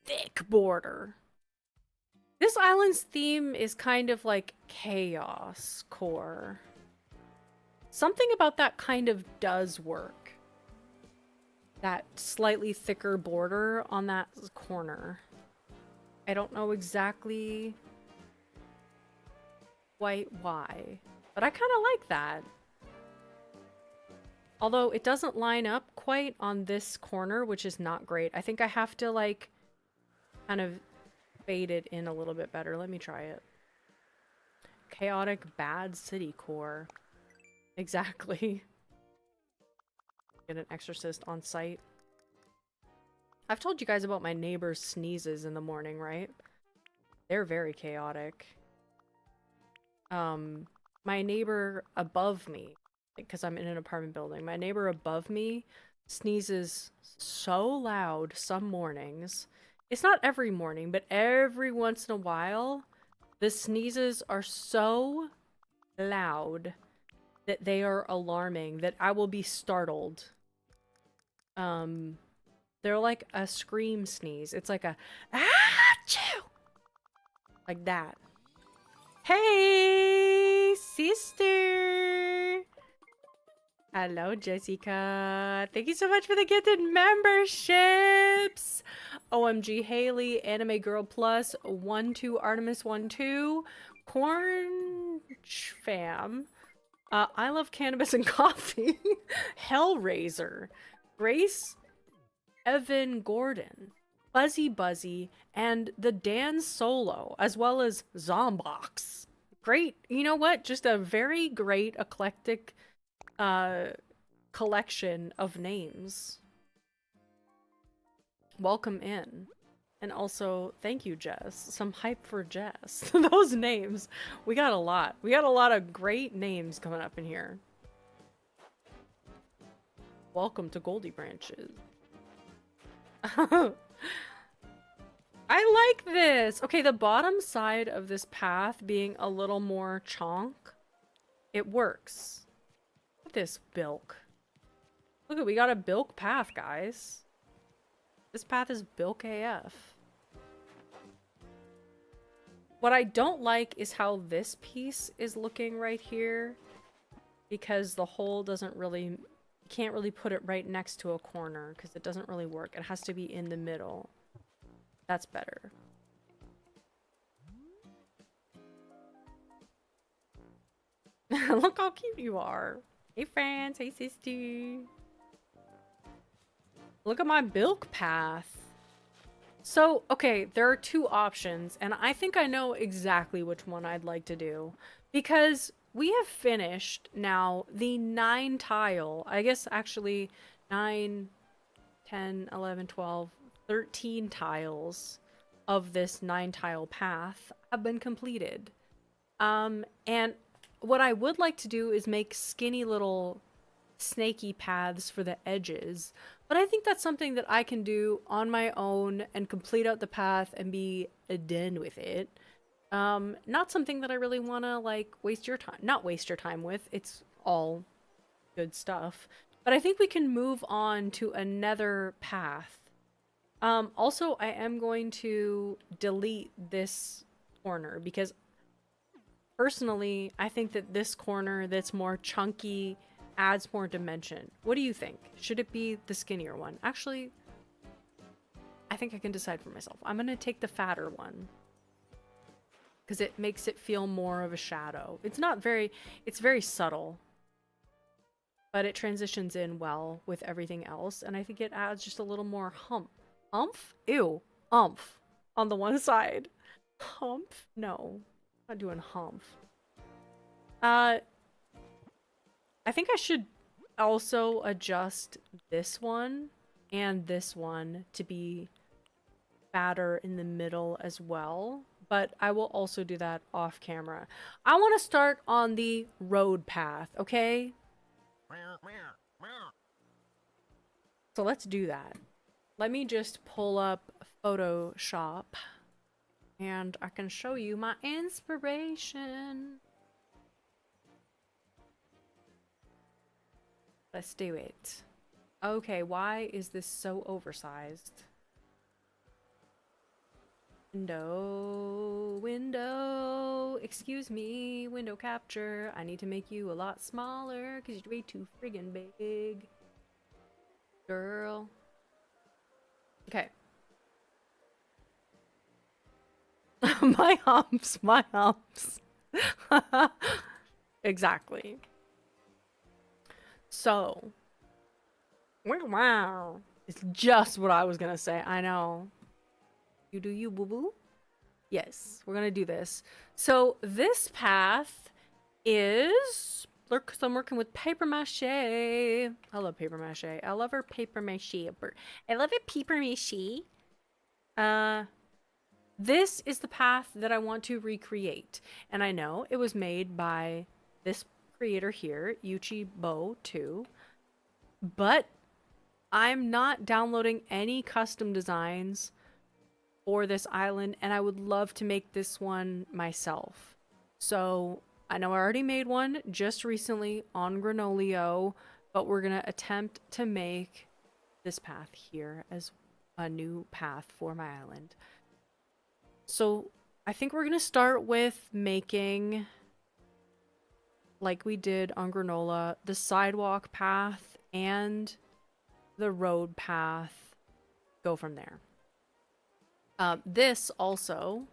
thick border. This island's theme is kind of like chaos core. Something about that kind of does work. That slightly thicker border on that corner. I don't know exactly quite why, but I kind of like that. Although it doesn't line up quite on this corner, which is not great. I think I have to like kind of fade it in a little bit better. Let me try it. Chaotic bad city core. Exactly. Get an exorcist on site. I've told you guys about my neighbor's sneezes in the morning, right? They're very chaotic. My neighbor above me, because I'm in an apartment building, my neighbor above me sneezes so loud some mornings. It's not every morning, but every once in a while, the sneezes are so loud that they are alarming, that I will be startled. They're like a scream sneeze. It's like a achoo! Like that. Hey, sister! Hello, Jessica. Thank you so much for the gifted memberships. OMG Haley, Anime Girl Plus, 12 Artemis 12, Corn Fam. I love cannabis and coffee. Hellraiser, Grace, Evan Gordon, Buzzy Buzzy, and the Dan Solo, as well as Zombox. Great, you know what? Just a very great eclectic collection of names. Welcome in. And also, thank you, Jess. Some hype for Jess. Those names. We got a lot. We got a lot of great names coming up in here. Welcome to Goldie Branches. I like this. Okay, the bottom side of this path being a little more chonk. It works. Look at this bilk. Look at, we got a bilk path, guys. This path is bilk AF. What I don't like is how this piece is looking right here, because the hole doesn't really, you can't really put it right next to a corner because it doesn't really work. It has to be in the middle. That's better. Look how cute you are. Hey friends, hey sister. Look at my bilk path. So, okay, there are two options, and I think I know exactly which one I'd like to do. Because we have finished now the 9 tile, I guess actually 9, 10, 11, 12, 13 tiles of this 9 tile path have been completed. And what I would like to do is make skinny little snaky paths for the edges. But I think that's something that I can do on my own and complete out the path and be done with it. Not something that I really want to like waste your time, not waste your time with. It's all good stuff. But I think we can move on to another path. Also, I am going to delete this corner because personally, I think that this corner that's more chunky adds more dimension. What do you think? Should it be the skinnier one? Actually, I think I can decide for myself. I'm gonna take the fatter one because it makes it feel more of a shadow. It's not very, it's very subtle, but it transitions in well with everything else. And I think it adds just a little more umph? Ew. Umph. On the one side. Humph? No. I'm not doing humph. I think I should also adjust this one and this one to be fatter in the middle as well. But I will also do that off camera. I want to start on the road path, okay? So let's do that. Let me just pull up Photoshop and I can show you my inspiration. Let's do it. Okay, why is this so oversized? Window, excuse me, window capture. I need to make you a lot smaller because you're way too friggin' big. Girl. Okay. My humps, my humps. Exactly. So. Wow. It's just what I was gonna say. I know. You do you, boo-boo? Yes, we're gonna do this. So this path is... Look, so I'm working with paper mache. I love paper mache. I love her paper mache. I love it paper mache. This is the path that I want to recreate. And I know it was made by this creator here, Uchibo2. But I'm not downloading any custom designs for this island, and I would love to make this one myself. So I know I already made one just recently on Granolio, but we're gonna attempt to make this path here as a new path for my island. So I think we're gonna start with making, like we did on Granola, the sidewalk path and the road path. Go from there. This also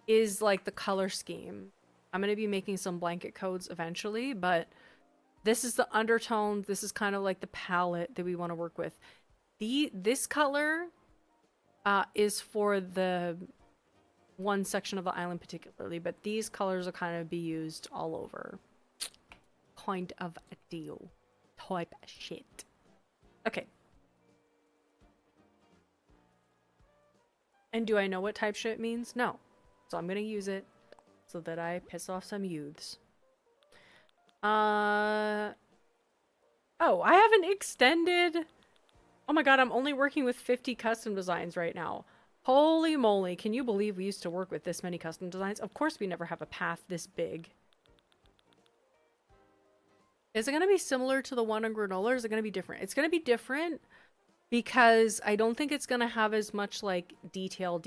is like the color scheme. I'm going to be making some blanket codes eventually, but this is the undertone. This is kind of like the palette that we want to work with. This color is for the one section of the island particularly, but these colors will kind of be used all over. Kind of a deal. Type shit. Okay. And do I know what type shit means? No. So I'm gonna use it so that I piss off some youths. Oh, I haven't extended. Oh my god, I'm only working with 50 custom designs right now. Holy moly, can you believe we used to work with this many custom designs? Of course we never have a path this big. Is it gonna be similar to the one on Granola, or is it gonna be different? It's gonna be different because I don't think it's gonna have as much like detail.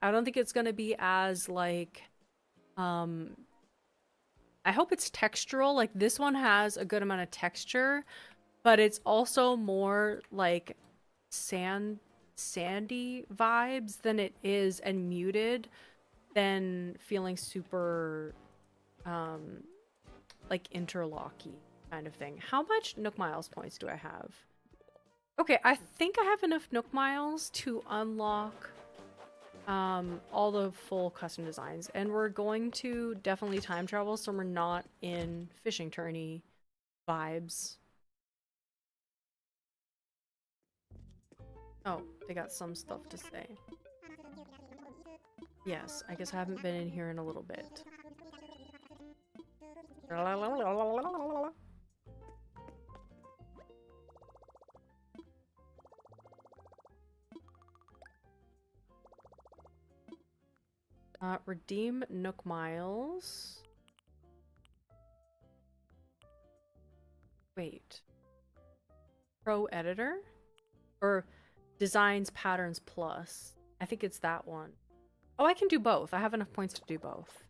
I don't think it's gonna be as like, I hope it's textural. Like this one has a good amount of texture, but it's also more like sandy vibes than it is, and muted than feeling super, like interlocky kind of thing. How much Nook Miles points do I have? Okay, I think I have enough Nook Miles to unlock all the full custom designs. And we're going to definitely time travel, so we're not in fishing tourney vibes. Oh, they got some stuff to say. Yes, I guess I haven't been in here in a little bit. Redeem Nook Miles. Wait. Pro Editor? Or Designs Patterns Plus. I think it's that one. Oh, I can do both. I have enough points to do both.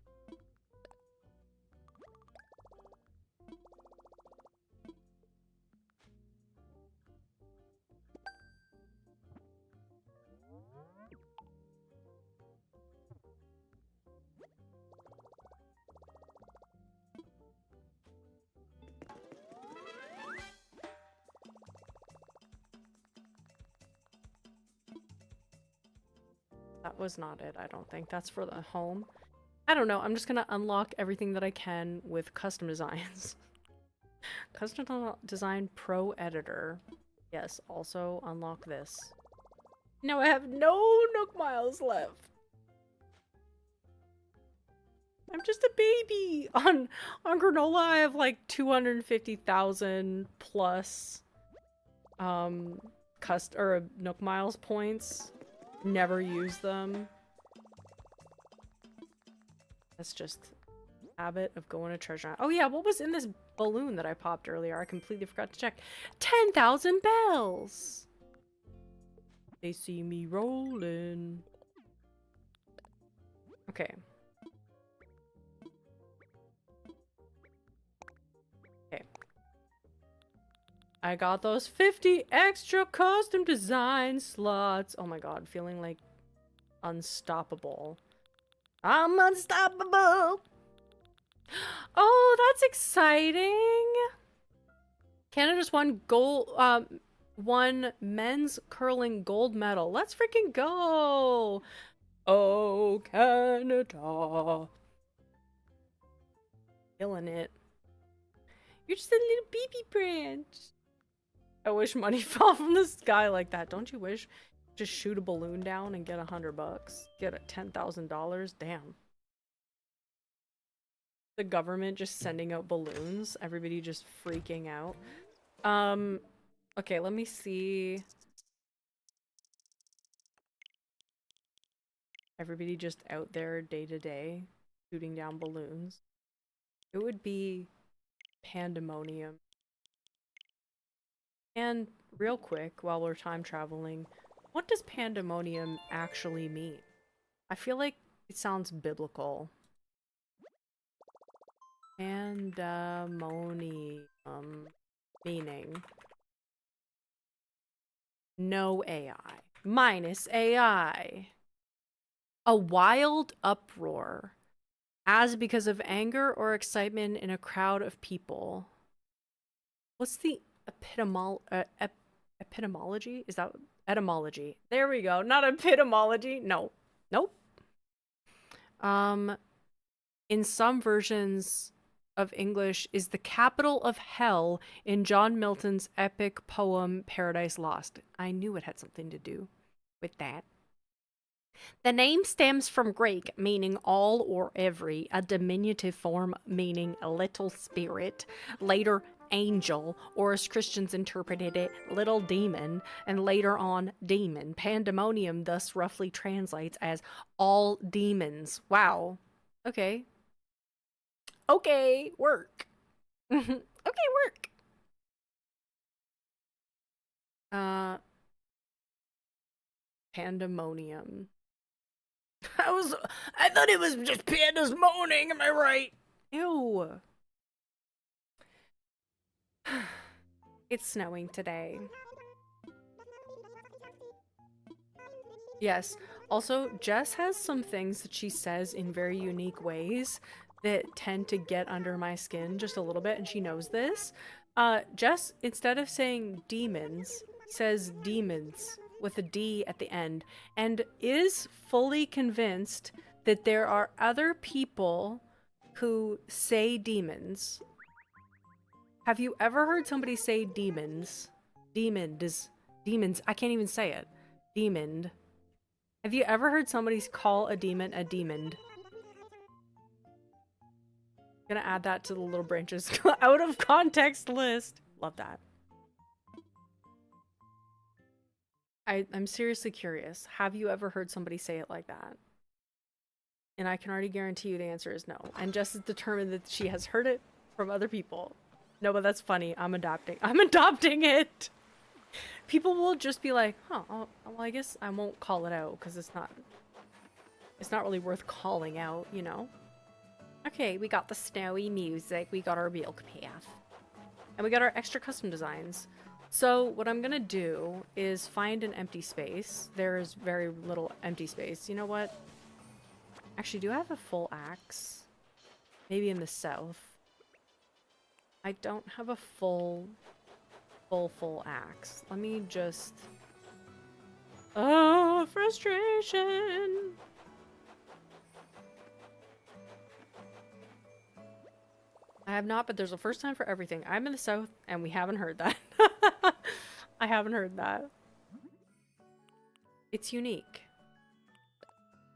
That was not it, I don't think. That's for the home. I don't know. I'm just gonna unlock everything that I can with custom designs. Custom Design Pro Editor. Yes, also unlock this. Now I have no Nook Miles left. I'm just a baby. On Granola, I have like 250,000 plus Nook Miles points. Never use them. That's just habit of going to treasure hunt. Oh yeah, what was in this balloon that I popped earlier? I completely forgot to check. 10,000 bells! They see me rolling. Okay. Okay. I got those 50 extra custom design slots. Oh my god, feeling like unstoppable. I'm unstoppable! Oh, that's exciting! Canada's won men's curling gold medal. Let's freaking go! Oh, Canada. Killing it. You're just a little baby branch. I wish money fell from the sky like that. Don't you wish? Just shoot a balloon down and get $100. Get a $10,000. Damn. The government just sending out balloons. Everybody just freaking out. Okay, let me see. Everybody just out there day to day shooting down balloons. It would be pandemonium. And real quick, while we're time traveling, what does pandemonium actually mean? I feel like it sounds biblical. Pandemonium meaning no AI. Minus AI. A wild uproar, as because of anger or excitement in a crowd of people. What's the epitomology? Is that etymology? There we go. Not epitomology. No. Nope. In some versions of English is the capital of hell in John Milton's epic poem Paradise Lost. I knew it had something to do with that. The name stems from Greek, meaning all or every, a diminutive form meaning a little spirit, later angel, or as Christians interpreted it, little demon, and later on demon. Pandemonium thus roughly translates as all demons. Wow. Okay. Okay, work. Okay, work. Pandemonium. I thought it was just pandas moaning, am I right? Ew. It's snowing today. Yes. Also, Jess has some things that she says in very unique ways that tend to get under my skin just a little bit, and she knows this. Jess, instead of saying demons, says demons with a D at the end, and is fully convinced that there are other people who say demons. Have you ever heard somebody say demons? Demons. I can't even say it. Demon. Have you ever heard somebody call a demon a demon? Gonna add that to the little branches out of context list. Love that. I'm seriously curious. Have you ever heard somebody say it like that? And I can already guarantee you the answer is no. And Jess is determined that she has heard it from other people. No, but that's funny. I'm adopting it. People will just be like, huh, well, I guess I won't call it out because it's not really worth calling out, you know? Okay, we got the snowy music. We got our Bilk path. And we got our extra custom designs. So what I'm gonna do is find an empty space. There's very little empty space. You know what? Actually, do I have a full axe? Maybe in the south. I don't have a full axe. Let me just... Oh, frustration! I have not, but there's a first time for everything. I'm in the south, and we haven't heard that. I haven't heard that. It's unique.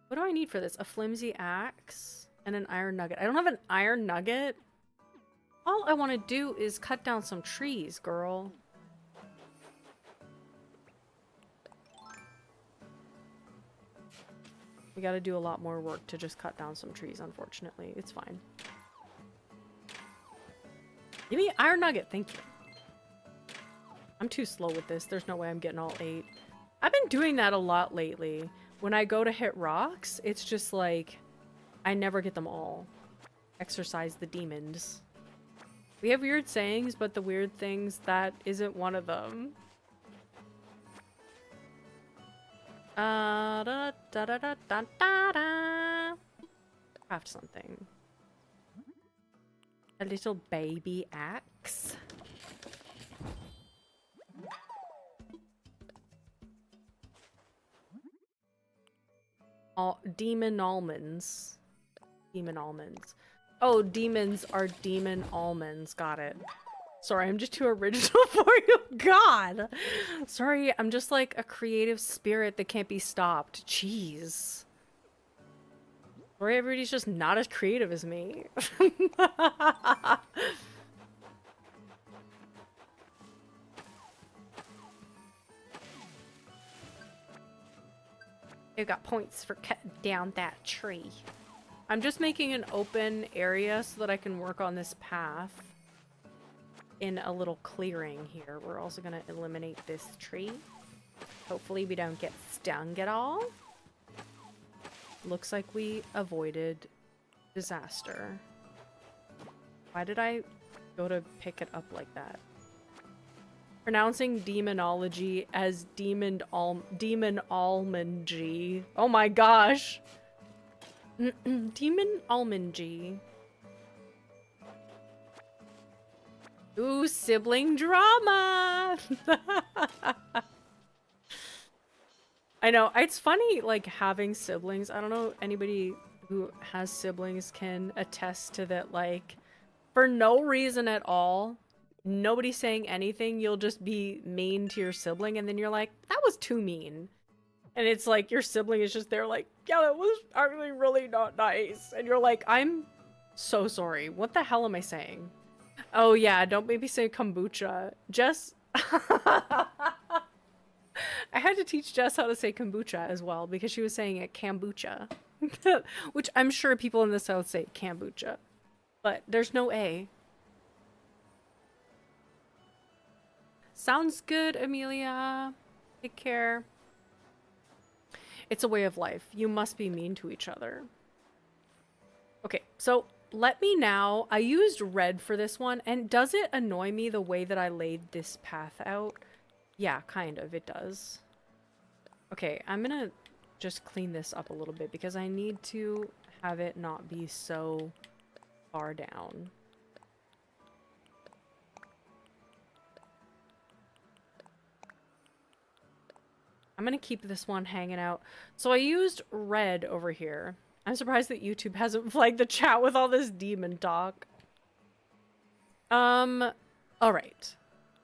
What do I need for this? A flimsy axe and an iron nugget. I don't have an iron nugget. All I want to do is cut down some trees, girl. We gotta do a lot more work to just cut down some trees, unfortunately. It's fine. Give me iron nugget, thank you. I'm too slow with this. There's no way I'm getting all 8. I've been doing that a lot lately. When I go to hit rocks, it's just like, I never get them all. Exercise the demons. We have weird sayings, but the weird things, that isn't one of them. Da da da da da da da. Craft something. A little baby axe. Demon almonds. Demon almonds. Oh, demons are demon almonds. Got it. Sorry, I'm just too original for you. God! Sorry, I'm just like a creative spirit that can't be stopped. Jeez. Sorry, everybody's just not as creative as me. You got points for cutting down that tree. I'm just making an open area so that I can work on this path in a little clearing here. We're also going to eliminate this tree. Hopefully we don't get stung at all. Looks like we avoided disaster. Why did I go to pick it up like that? Pronouncing demonology as demon almondgy. Oh my gosh. Demon almondgy. Ooh, sibling drama. I know, it's funny like having siblings. I don't know anybody who has siblings can attest to that, like for no reason at all. Nobody's saying anything, you'll just be mean to your sibling, and then you're like, that was too mean. And it's like, your sibling is just there like, yeah, that was actually really not nice. And you're like, I'm so sorry. What the hell am I saying? Oh yeah, don't maybe say kombucha. Jess... I had to teach Jess how to say kombucha as well, because she was saying it kombucha. Which I'm sure people in the South say kombucha. But there's no A. Sounds good, Amelia. Take care. It's a way of life. You must be mean to each other. Okay, so let me now... I used red for this one, and does it annoy me the way that I laid this path out? Yeah, kind of. It does. Okay, I'm gonna just clean this up a little bit because I need to have it not be so far down. I'm gonna keep this one hanging out. So I used red over here. I'm surprised that YouTube hasn't flagged the chat with all this demon talk. Alright.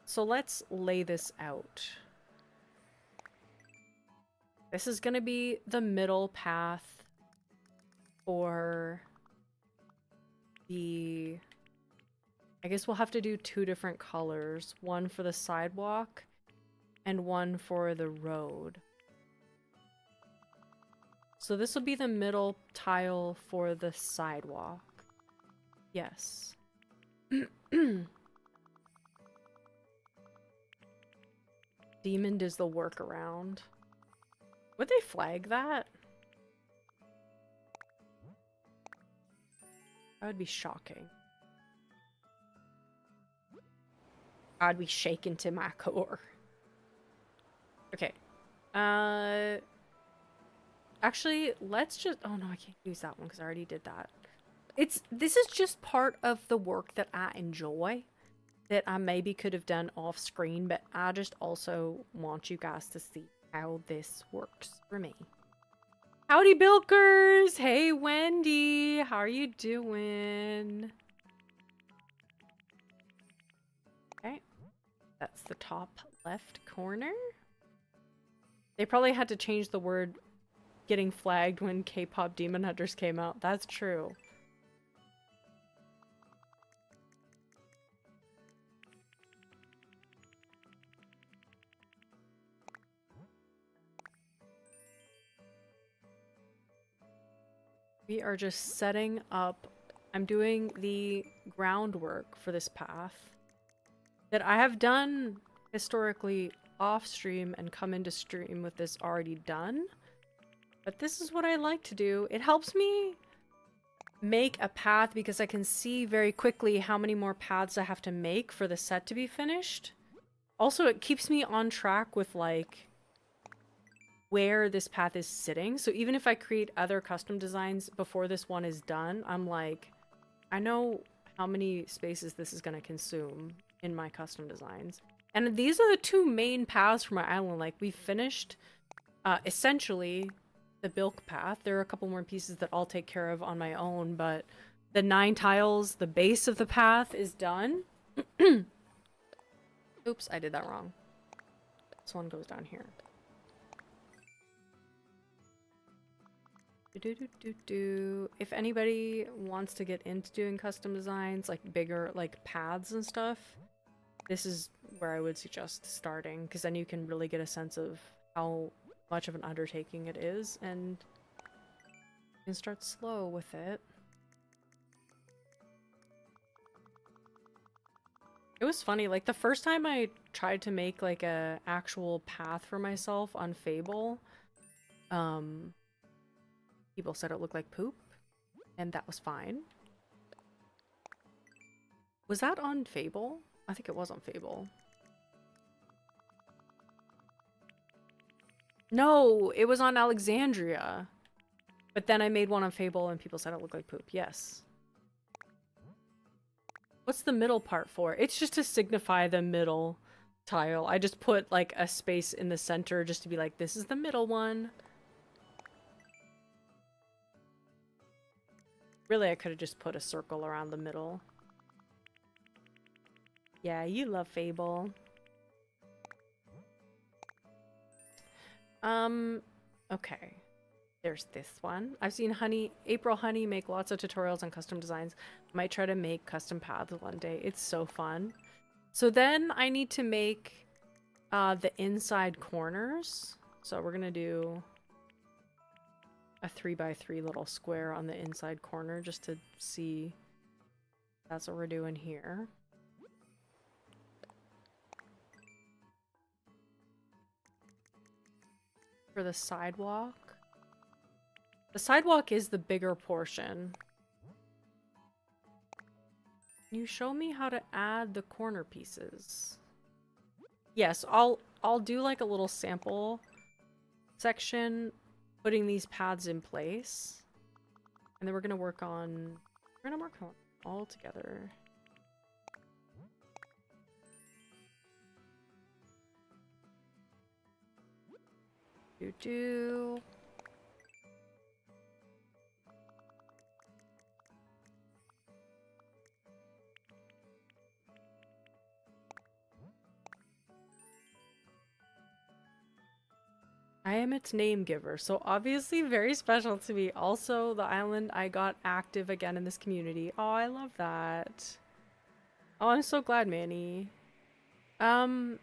So let's lay this out. This is gonna be the middle path for the... I guess we'll have to do 2 different colors. One for the sidewalk and one for the road. So this will be the middle tile for the sidewalk. Yes. Demon is the workaround. Would they flag that? That would be shocking. I'd be shaken to my core. Okay. Actually, let's just... Oh no, I can't use that one because I already did that. This is just part of the work that I enjoy that I maybe could have done off screen, but I just also want you guys to see how this works for me. Howdy, Bilkers! Hey, Wendy! How are you doing? Okay. That's the top left corner. They probably had to change the word getting flagged when K-pop Demon Hunters came out. That's true. We are just setting up. I'm doing the groundwork for this path that I have done historically off stream and come into stream with this already done. But this is what I like to do. It helps me make a path because I can see very quickly how many more paths I have to make for the set to be finished. Also, it keeps me on track with like where this path is sitting. So even if I create other custom designs before this one is done, I'm like, I know how many spaces this is going to consume in my custom designs. And these are the two main paths for my island. Like, we finished essentially the Bilk path. There are a couple more pieces that I'll take care of on my own, but the 9 tiles, the base of the path is done. Oops, I did that wrong. This one goes down here. If anybody wants to get into doing custom designs, like bigger, like paths and stuff, this is where I would suggest starting, because then you can really get a sense of how much of an undertaking it is, and you can start slow with it. It was funny, like the first time I tried to make like a actual path for myself on Fable, people said it looked like poop, and that was fine. Was that on Fable? I think it was on Fable. No, it was on Alexandria. But then I made one on Fable and people said it looked like poop. Yes. What's the middle part for? It's just to signify the middle tile. I just put like a space in the center just to be like, this is the middle one. Really, I could have just put a circle around the middle. Yeah, you love Fable. Okay. There's this one. I've seen April Honey make lots of tutorials on custom designs. Might try to make custom paths one day. It's so fun. So then I need to make the inside corners. So we're gonna do a 3x3 little square on the inside corner just to see. That's what we're doing here. For the sidewalk. The sidewalk is the bigger portion. Can you show me how to add the corner pieces? Yes, I'll do like a little sample section putting these paths in place. And then we're gonna work on all together. Do. I am its name giver, so obviously very special to me. Also, the island, I got active again in this community. Oh, I love that. Oh, I'm so glad, Manny. On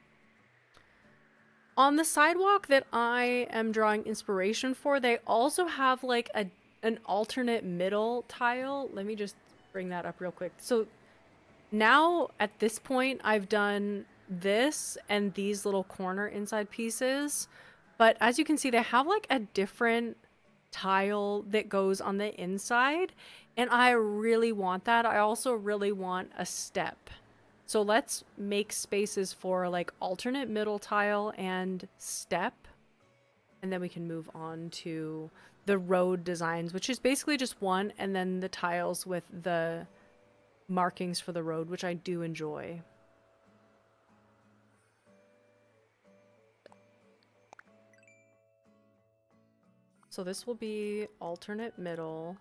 On the sidewalk that I am drawing inspiration for, they also have like an alternate middle tile. Let me just bring that up real quick. So now at this point, I've done this and these little corner inside pieces. But as you can see, they have like a different tile that goes on the inside. And I really want that. I also really want a step. So let's make spaces for like alternate middle tile and step. And then we can move on to the road designs, which is basically just one, and then the tiles with the markings for the road, which I do enjoy. So this will be alternate middle.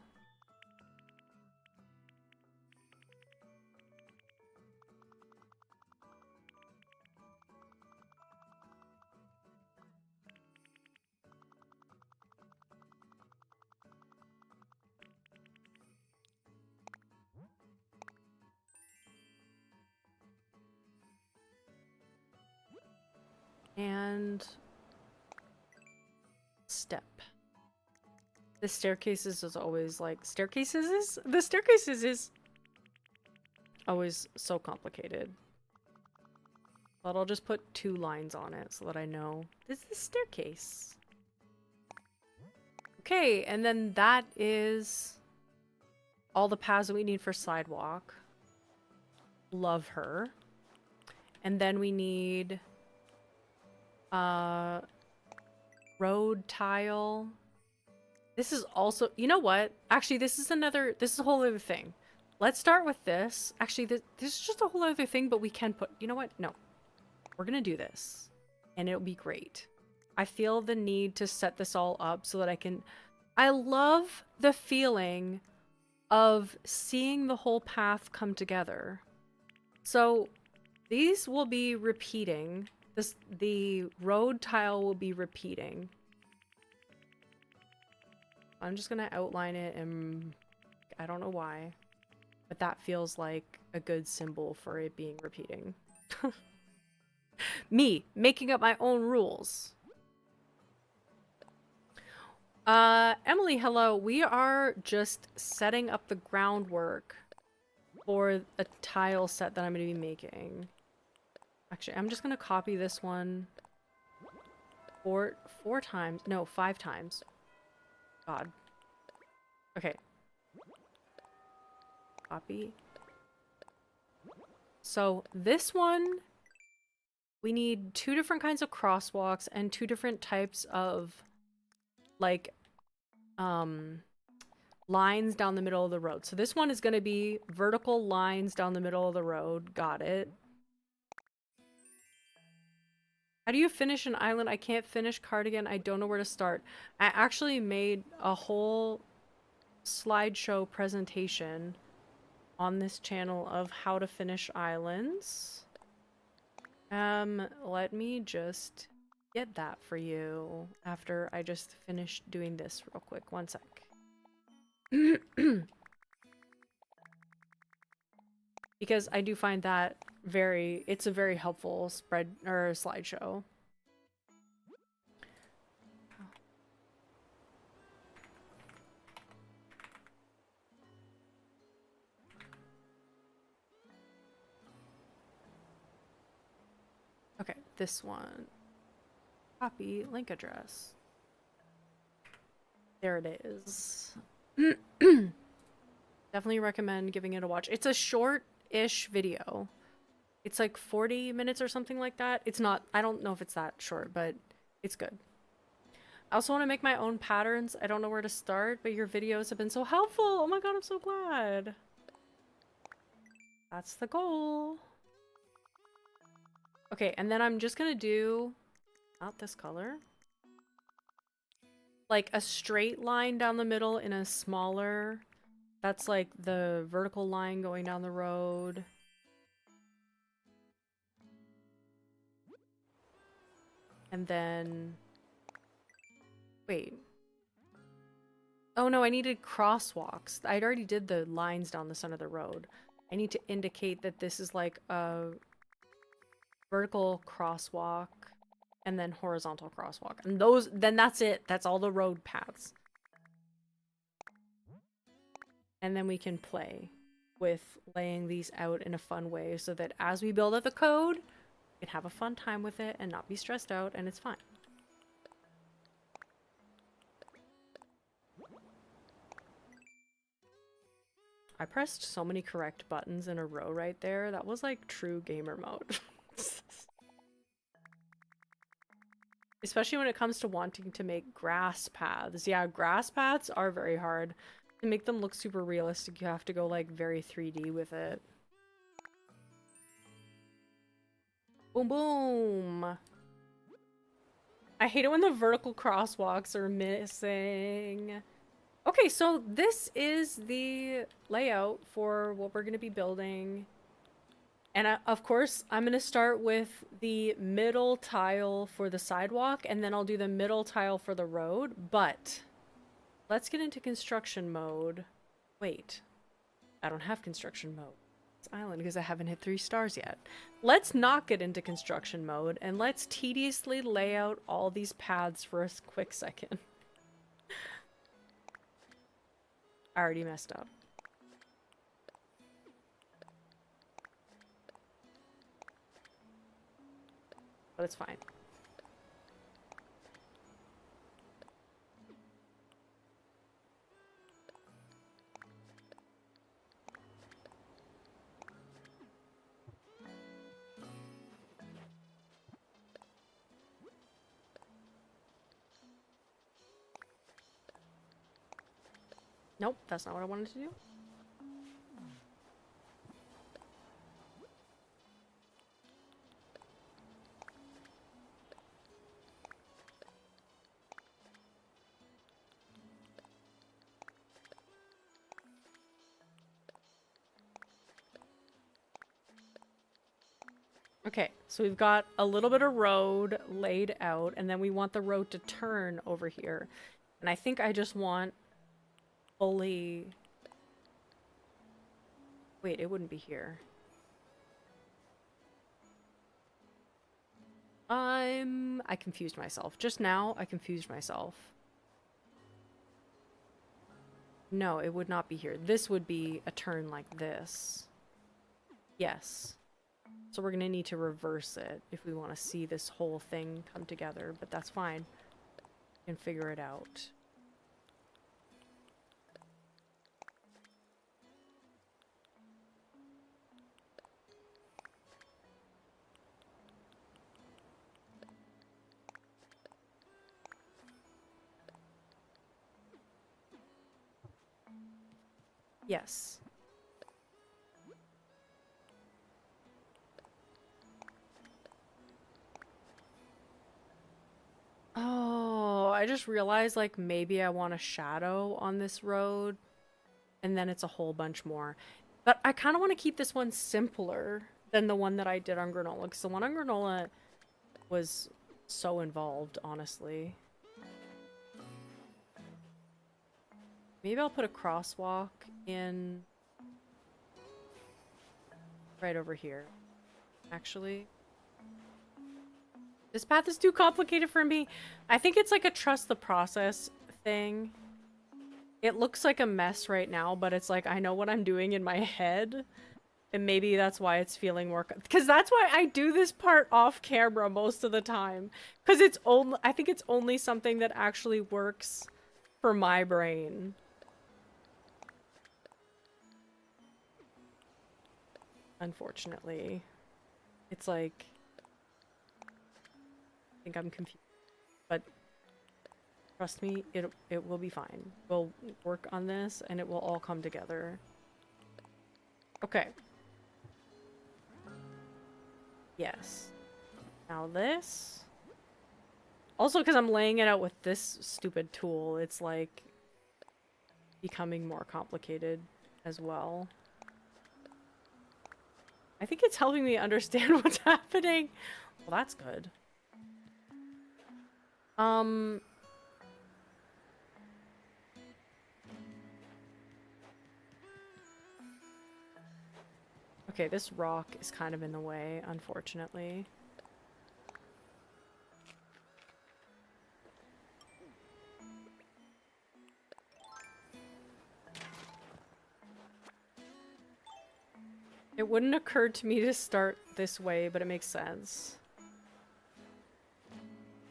And step. The staircases is always like the staircases is always so complicated. But I'll just put 2 lines on it so that I know this is the staircase. Okay, and then that is all the paths that we need for sidewalk. Love her. And then we need road tile. This is also, you know what? Actually, this is a whole other thing. Let's start with this. Actually, this is just a whole other thing, but we can put, you know what? No. We're gonna do this. And it'll be great. I feel the need to set this all up so that I love the feeling of seeing the whole path come together. So these will be repeating. The road tile will be repeating. I'm just gonna outline it, and I don't know why, but that feels like a good symbol for it being repeating. Me making up my own rules. Emily, hello. We are just setting up the groundwork for a tile set that I'm going to be making. Actually, I'm just going to copy this one 4 times. No, 5 times. God. Okay. Copy. So this one, we need 2 different kinds of crosswalks and 2 different types of like lines down the middle of the road. So this one is going to be vertical lines down the middle of the road. Got it. How do you finish an island? I can't finish Cardigan. I don't know where to start. I actually made a whole slideshow presentation on this channel of how to finish islands. Let me just get that for you after I just finish doing this real quick. One sec. Because I do find that it's a very helpful spread or slideshow. Okay, this one. Copy link address. There it is. Definitely recommend giving it a watch. It's a short-ish video. It's like 40 minutes or something like that. It's not, I don't know if it's that short, but it's good. I also want to make my own patterns. I don't know where to start, but your videos have been so helpful. Oh my god, I'm so glad. That's the goal. Okay, and then I'm just gonna do, not this color, like a straight line down the middle in a smaller, that's like the vertical line going down the road. And then, wait. Oh no, I needed crosswalks. I already did the lines down the center of the road. I need to indicate that this is like a vertical crosswalk and then horizontal crosswalk. And those, then that's it. That's all the road paths. And then we can play with laying these out in a fun way so that as we build out the code, we can have a fun time with it and not be stressed out, and it's fine. I pressed so many correct buttons in a row right there. That was like true gamer mode. Especially when it comes to wanting to make grass paths. Yeah, grass paths are very hard. To make them look super realistic, you have to go like very 3D with it. Boom boom! I hate it when the vertical crosswalks are missing. Okay, so this is the layout for what we're going to be building. And of course, I'm going to start with the middle tile for the sidewalk, and then I'll do the middle tile for the road. But let's get into construction mode. Wait, I don't have construction mode. It's island because I haven't hit 3 stars yet. Let's not get into construction mode, and let's tediously lay out all these paths for a quick second. I already messed up. But it's fine. Nope, that's not what I wanted to do. Okay, so we've got a little bit of road laid out, and then we want the road to turn over here. And I think I just want fully... Wait, it wouldn't be here. I confused myself. Just now, I confused myself. No, it would not be here. This would be a turn like this. Yes. So we're gonna need to reverse it if we want to see this whole thing come together, but that's fine. We can figure it out. Yes. Oh, I just realized, like, maybe I want a shadow on this road, and then it's a whole bunch more. But I kind of want to keep this one simpler than the one that I did on Granola, because the one on Granola was so involved, honestly. Maybe I'll put a crosswalk in right over here, actually. This path is too complicated for me. I think it's like a trust the process thing. It looks like a mess right now, but it's like I know what I'm doing in my head. And maybe that's why it's feeling more... Because that's why I do this part off camera most of the time. Because it's only... I think it's only something that actually works for my brain. Unfortunately. It's like... I think I'm confused, but trust me, it will be fine. We'll work on this and it will all come together. Okay. Yes. Now this. Also, because I'm laying it out with this stupid tool, it's like becoming more complicated as well. I think it's helping me understand what's happening. Well, that's good. Okay, this rock is kind of in the way, unfortunately. It wouldn't occur to me to start this way, but it makes sense.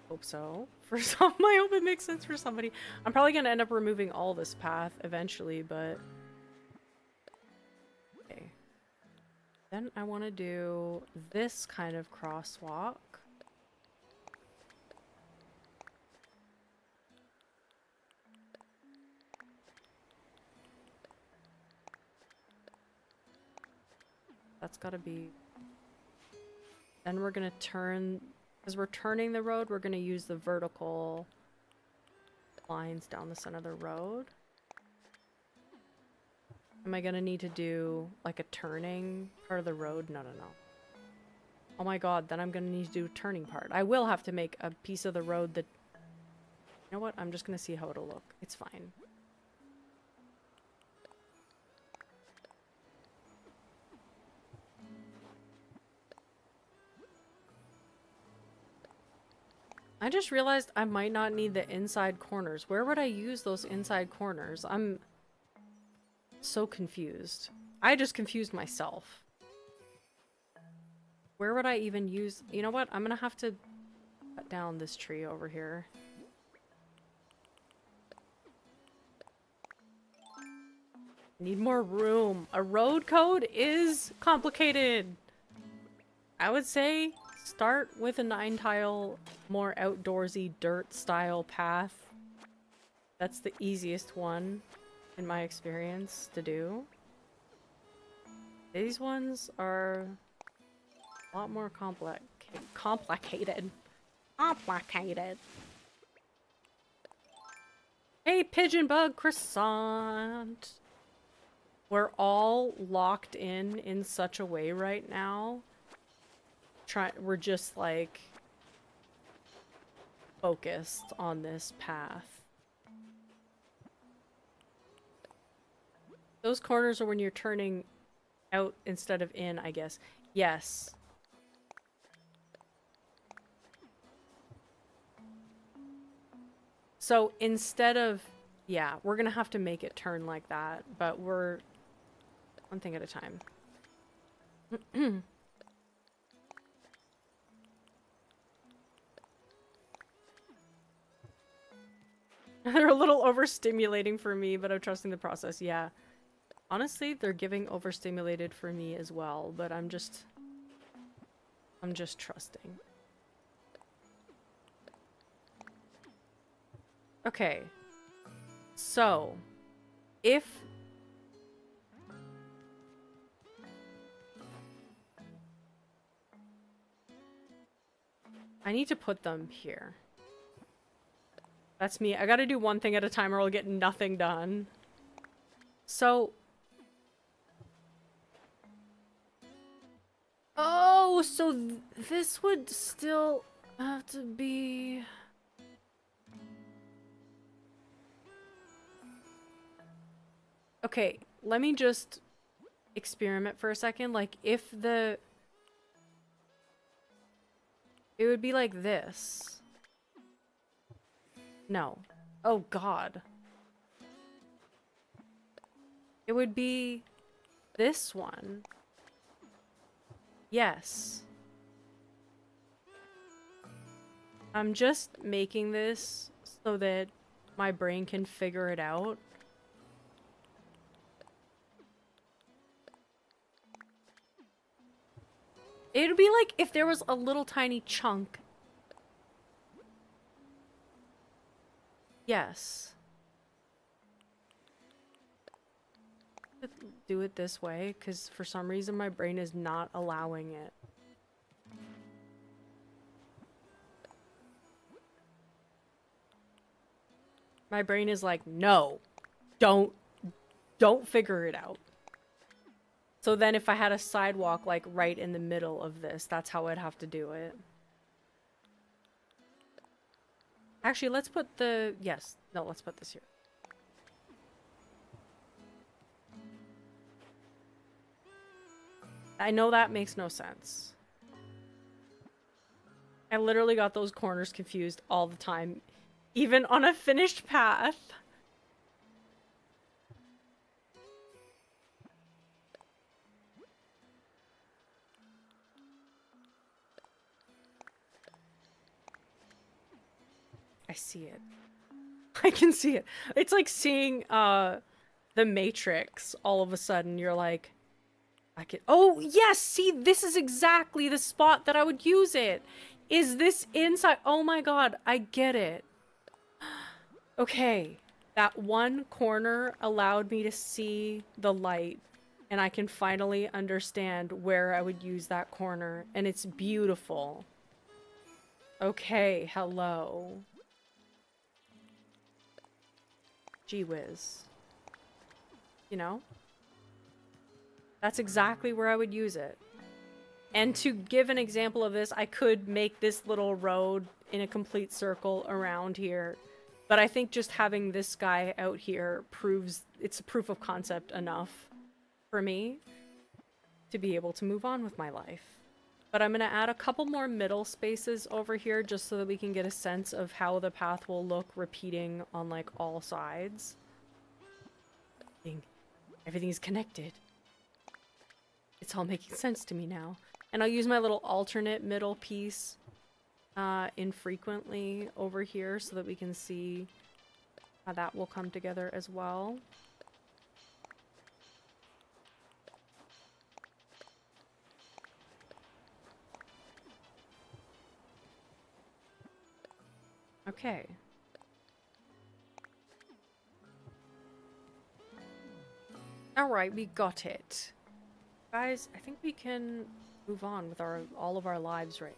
Hope so. For some, I hope it makes sense for somebody. I'm probably gonna end up removing all this path eventually, but... Okay. Then I want to do this kind of crosswalk. That's gotta be... Then we're gonna turn... As we're turning the road, we're gonna use the vertical lines down the center of the road. Am I gonna need to do, like, a turning part of the road? No, no, no. Oh my god, then I'm gonna need to do a turning part. I will have to make a piece of the road that... You know what? I'm just gonna see how it'll look. It's fine. I just realized I might not need the inside corners. Where would I use those inside corners? I'm so confused. I just confused myself. Where would I even use... You know what? I'm gonna have to cut down this tree over here. Need more room. A road code is complicated. I would say start with a 9-tile, more outdoorsy dirt style path. That's the easiest one, in my experience, to do. These ones are a lot more complicated. Hey, pigeon bug croissant. We're all locked in such a way right now. We're just like focused on this path. Those corners are when you're turning out instead of in, I guess. Yes. So instead of, yeah, we're gonna have to make it turn like that, but we're one thing at a time. They're a little overstimulating for me, but I'm trusting the process. Yeah. Honestly, they're giving overstimulated for me as well, but I'm just trusting. Okay. So, if I need to put them here. That's me. I gotta do one thing at a time or I'll get nothing done. So... Oh, so this would still have to be... Okay, let me just experiment for a second. Like, if the... It would be like this. No. Oh, God. It would be this one. Yes. I'm just making this so that my brain can figure it out. It'd be like if there was a little tiny chunk. Yes. Do it this way, because for some reason my brain is not allowing it. My brain is like, no, don't figure it out. So then if I had a sidewalk like right in the middle of this, that's how I'd have to do it. Actually, let's put the, yes, no, let's put this here. I know that makes no sense. I literally got those corners confused all the time, even on a finished path. I see it. I can see it. It's like seeing the Matrix. All of a sudden, you're like, I can. Oh yes, see, this is exactly the spot that I would use it. Is this inside? Oh my god, I get it. Okay, that one corner allowed me to see the light, and I can finally understand where I would use that corner, and it's beautiful. Okay, hello. Gee whiz. You know? That's exactly where I would use it. And to give an example of this, I could make this little road in a complete circle around here. But I think just having this guy out here proves it's a proof of concept enough for me to be able to move on with my life. But I'm going to add a couple more middle spaces over here just so that we can get a sense of how the path will look repeating on like all sides. Everything's connected. It's all making sense to me now. And I'll use my little alternate middle piece infrequently over here so that we can see how that will come together as well. Okay. Alright, we got it. Guys, I think we can move on with all of our lives right.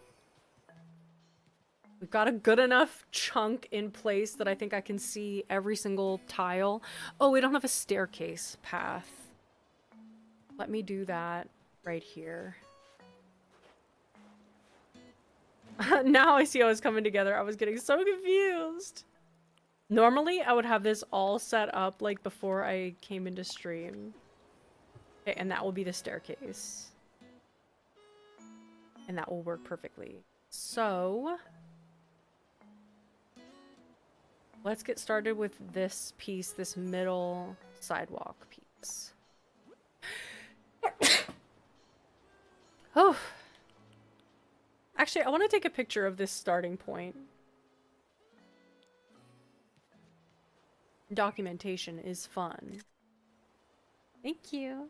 We've got a good enough chunk in place that I think I can see every single tile. Oh, we don't have a staircase path. Let me do that right here. Now I see how it's coming together. I was getting so confused. Normally, I would have this all set up like before I came into stream. Okay, and that will be the staircase. And that will work perfectly. So let's get started with this piece, this middle sidewalk piece. Oh. Actually, I want to take a picture of this starting point. Documentation is fun. Thank you.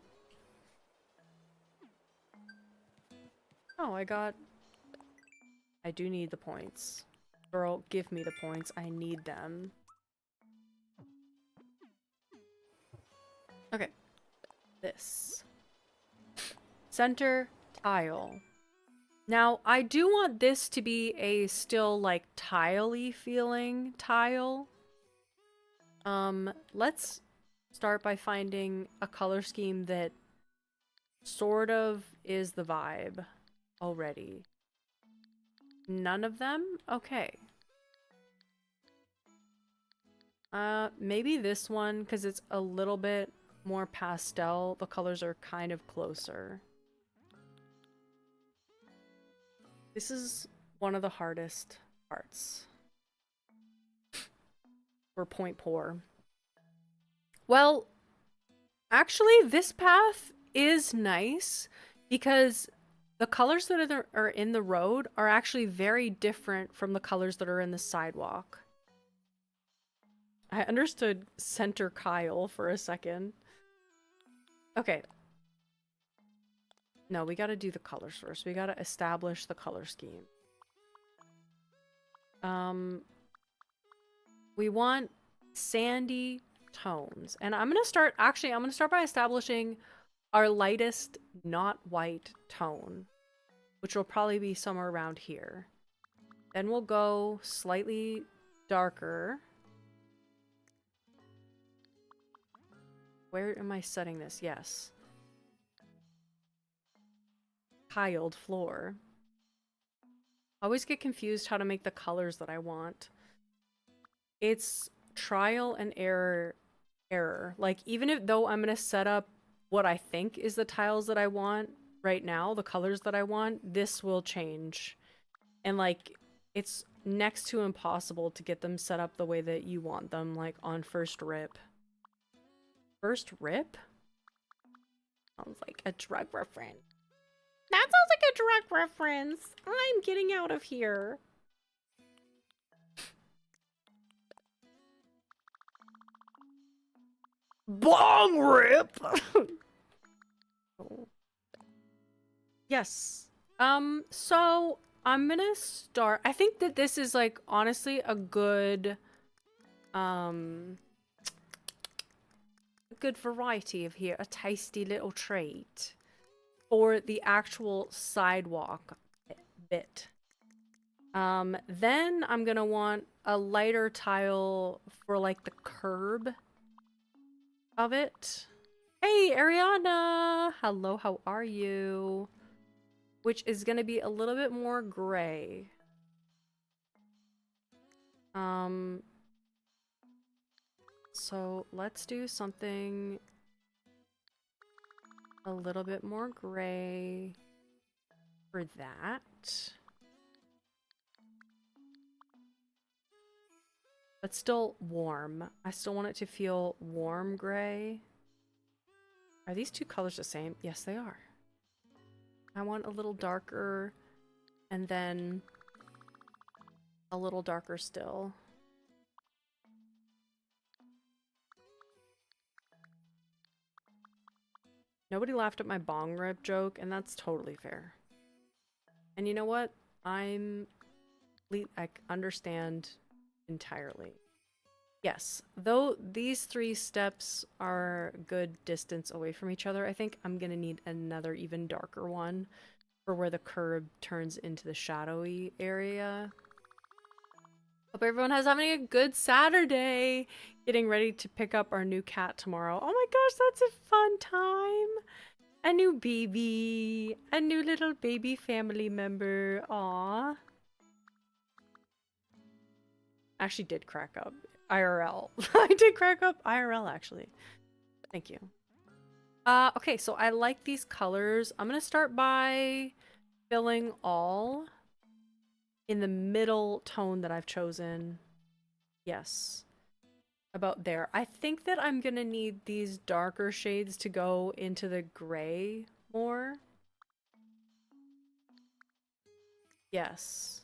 Oh, I do need the points. Girl, give me the points. I need them. Okay. This. Center tile. Now, I do want this to be a still, like, tile-y feeling tile. Let's start by finding a color scheme that sort of is the vibe already. None of them? Okay. Maybe this one, because it's a little bit more pastel. The colors are kind of closer. This is one of the hardest parts. For point pour. Well, actually, this path is nice because the colors that are in the road are actually very different from the colors that are in the sidewalk. I understood center Kyle for a second. Okay. No, we gotta do the colors first. We gotta establish the color scheme. We want sandy tones. And I'm gonna start by establishing our lightest not white tone, which will probably be somewhere around here. Then we'll go slightly darker. Where am I setting this? Yes. Tiled floor. I always get confused how to make the colors that I want. It's trial and error. Like, even though I'm gonna set up what I think is the tiles that I want right now, the colors that I want, this will change. And like, it's next to impossible to get them set up the way that you want them, like on first rip. First rip? Sounds like a drug reference. That sounds like a drug reference. I'm getting out of here. Bong rip! Yes. So I'm gonna start. I think that this is like honestly a good variety of here, a tasty little treat for the actual sidewalk bit. Then I'm gonna want a lighter tile for like the curb of it. Hey, Ariana! Hello, how are you? Which is gonna be a little bit more gray. So let's do something a little bit more gray for that. But still warm. I still want it to feel warm gray. Are these two colors the same? Yes, they are. I want a little darker and then a little darker still. Nobody laughed at my bong rip joke, and that's totally fair. And you know what? I understand entirely. Yes, though these 3 steps are a good distance away from each other, I think I'm gonna need another even darker one for where the curb turns into the shadowy area. Hope everyone has having a good Saturday. Getting ready to pick up our new cat tomorrow. Oh my gosh, that's a fun time. A new baby. A new little baby family member. Aww. Actually did crack up. IRL. I did crack up IRL actually. Thank you. Okay, so I like these colors. I'm gonna start by filling all in the middle tone that I've chosen. Yes. About there. I think that I'm gonna need these darker shades to go into the gray more. Yes.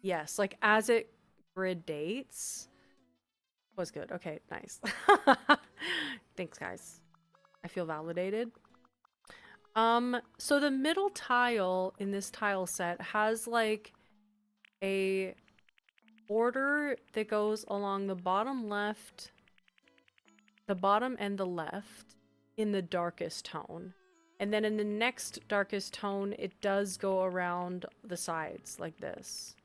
Yes, like as it gradates. Was good. Okay, nice. Thanks, guys. I feel validated. So the middle tile in this tile set has like a border that goes along the bottom left, the bottom and the left in the darkest tone. And then in the next darkest tone, it does go around the sides like this.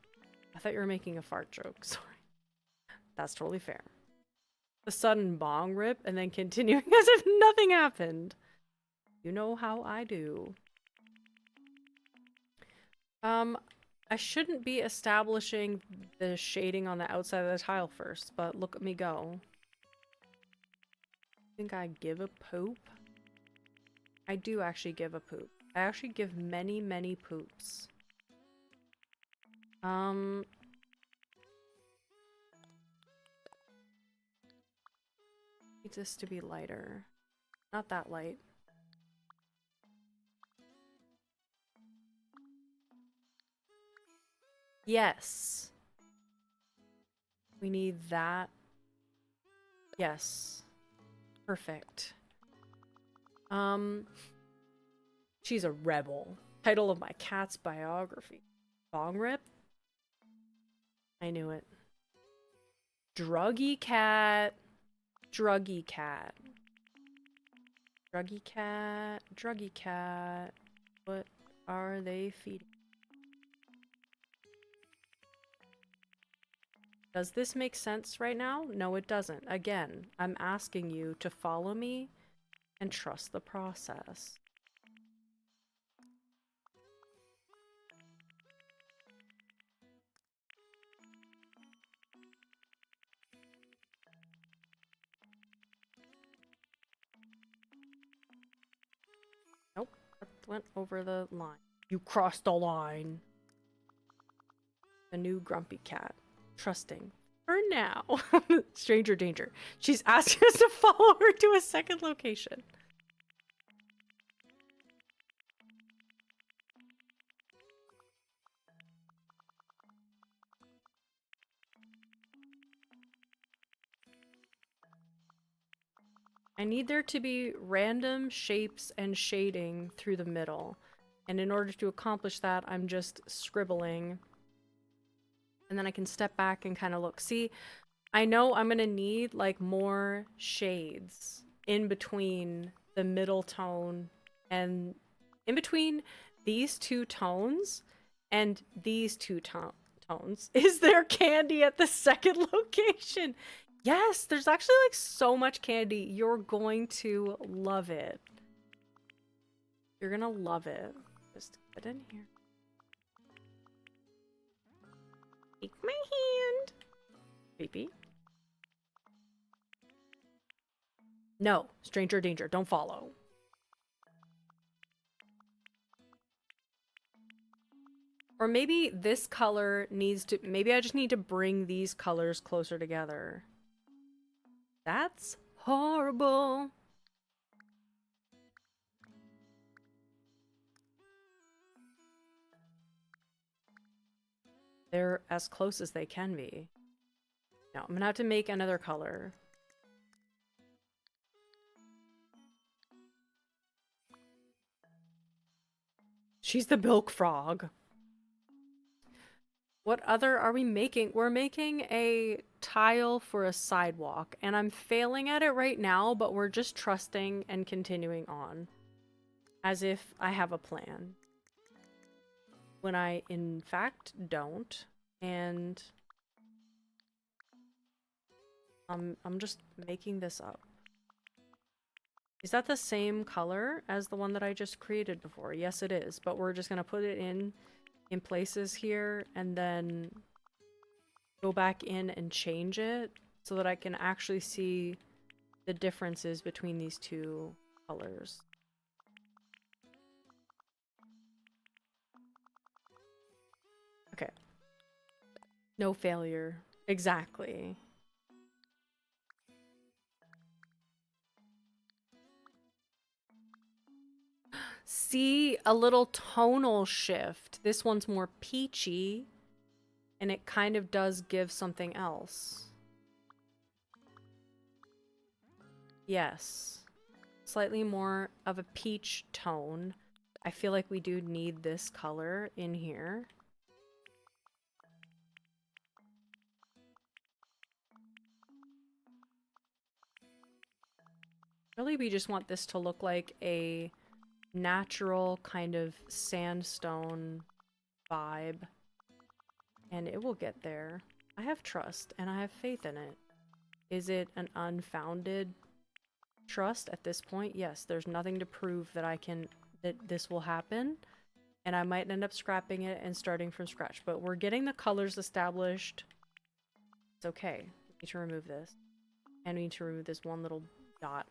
I thought you were making a fart joke. Sorry. That's totally fair. The sudden bong rip and then continuing as if nothing happened. You know how I do. I shouldn't be establishing the shading on the outside of the tile first, but look at me go. Think I give a poop? I do actually give a poop. I actually give many, many poops. Need this to be lighter. Not that light. Yes. We need that. Yes. Perfect. She's a rebel. Title of my cat's biography. Bong rip? I knew it. Druggy cat. Druggy cat. Druggy cat. Druggy cat. What are they feeding? Does this make sense right now? No, it doesn't. Again, I'm asking you to follow me and trust the process. Nope, that went over the line. You crossed the line. The new grumpy cat. Trusting. For now. Stranger danger. She's asking us to follow her to a second location. I need there to be random shapes and shading through the middle. And in order to accomplish that, I'm just scribbling. And then I can step back and kind of look. See, I know I'm gonna need like more shades in between the middle tone and in between these two tones and these two tones. Is there candy at the second location? Yes, there's actually like so much candy. You're going to love it. You're gonna love it. Just get in here. Take my hand. Creepy. No, stranger danger, don't follow. Or maybe this color needs to, maybe I just need to bring these colors closer together. That's horrible. They're as close as they can be. Now, I'm gonna have to make another color. She's the bilk frog. What other are we making? We're making a tile for a sidewalk, and I'm failing at it right now, but we're just trusting and continuing on. As if I have a plan. When I, in fact, don't. And I'm just making this up. Is that the same color as the one that I just created before? Yes, it is. But we're just gonna put it in places here and then go back in and change it so that I can actually see the differences between these two colors. Okay. No failure. Exactly. See, a little tonal shift. This one's more peachy, and it kind of does give something else. Yes. Slightly more of a peach tone. I feel like we do need this color in here. Really, we just want this to look like a natural kind of sandstone vibe. And it will get there. I have trust and I have faith in it. Is it an unfounded trust at this point? Yes, there's nothing to prove that this will happen. And I might end up scrapping it and starting from scratch. But we're getting the colors established. It's okay. We need to remove this. And we need to remove this one little dot.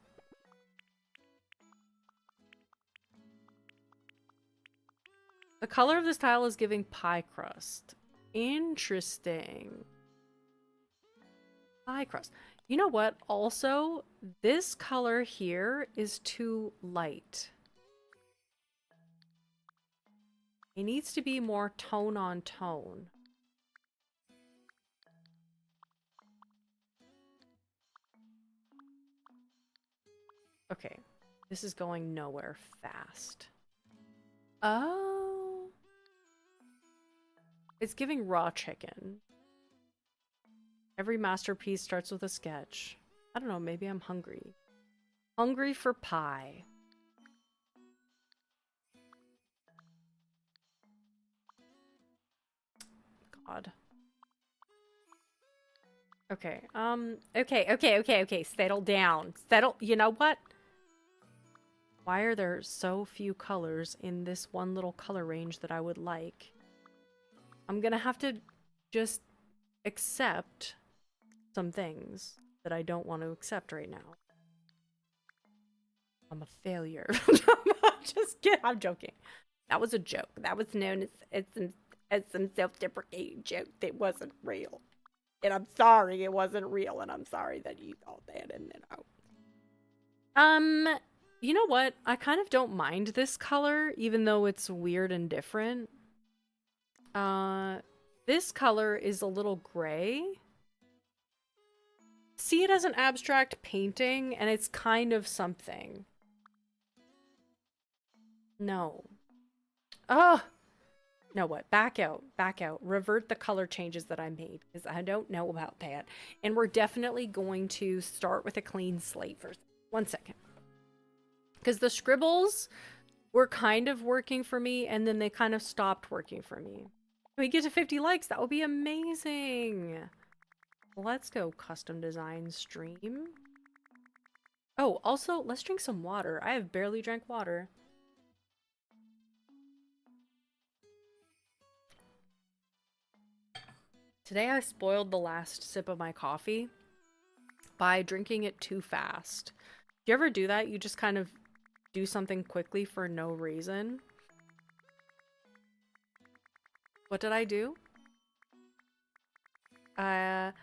The color of this tile is giving pie crust. Interesting. Pie crust. You know what? Also, this color here is too light. It needs to be more tone on tone. Okay. This is going nowhere fast. Oh. It's giving raw chicken. Every masterpiece starts with a sketch. I don't know, maybe I'm hungry. Hungry for pie. God. Okay, okay. Settle down. Settle. You know what? Why are there so few colors in this one little color range that I would like? I'm gonna have to just accept some things that I don't want to accept right now. I'm a failure. Just kidding. I'm joking. That was a joke. That was known as some self-deprecating joke that wasn't real. And I'm sorry it wasn't real, and I'm sorry that you thought that, and you know what? I kind of don't mind this color, even though it's weird and different. This color is a little gray. see it as an abstract painting, and it's kind of something. No. Oh! No, what? Back out. Back out. Revert the color changes that I made, because I don't know about that. And we're definitely going to start with a clean slate first. 1 second. Because the scribbles were kind of working for me, and then they kind of stopped working for me. When we get to 50 likes, that would be amazing. Let's go custom design stream. Oh, also, let's drink some water. I have barely drank water. Today I spoiled the last sip of my coffee by drinking it too fast. Do you ever do that? You just kind of do something quickly for no reason. What did I do? I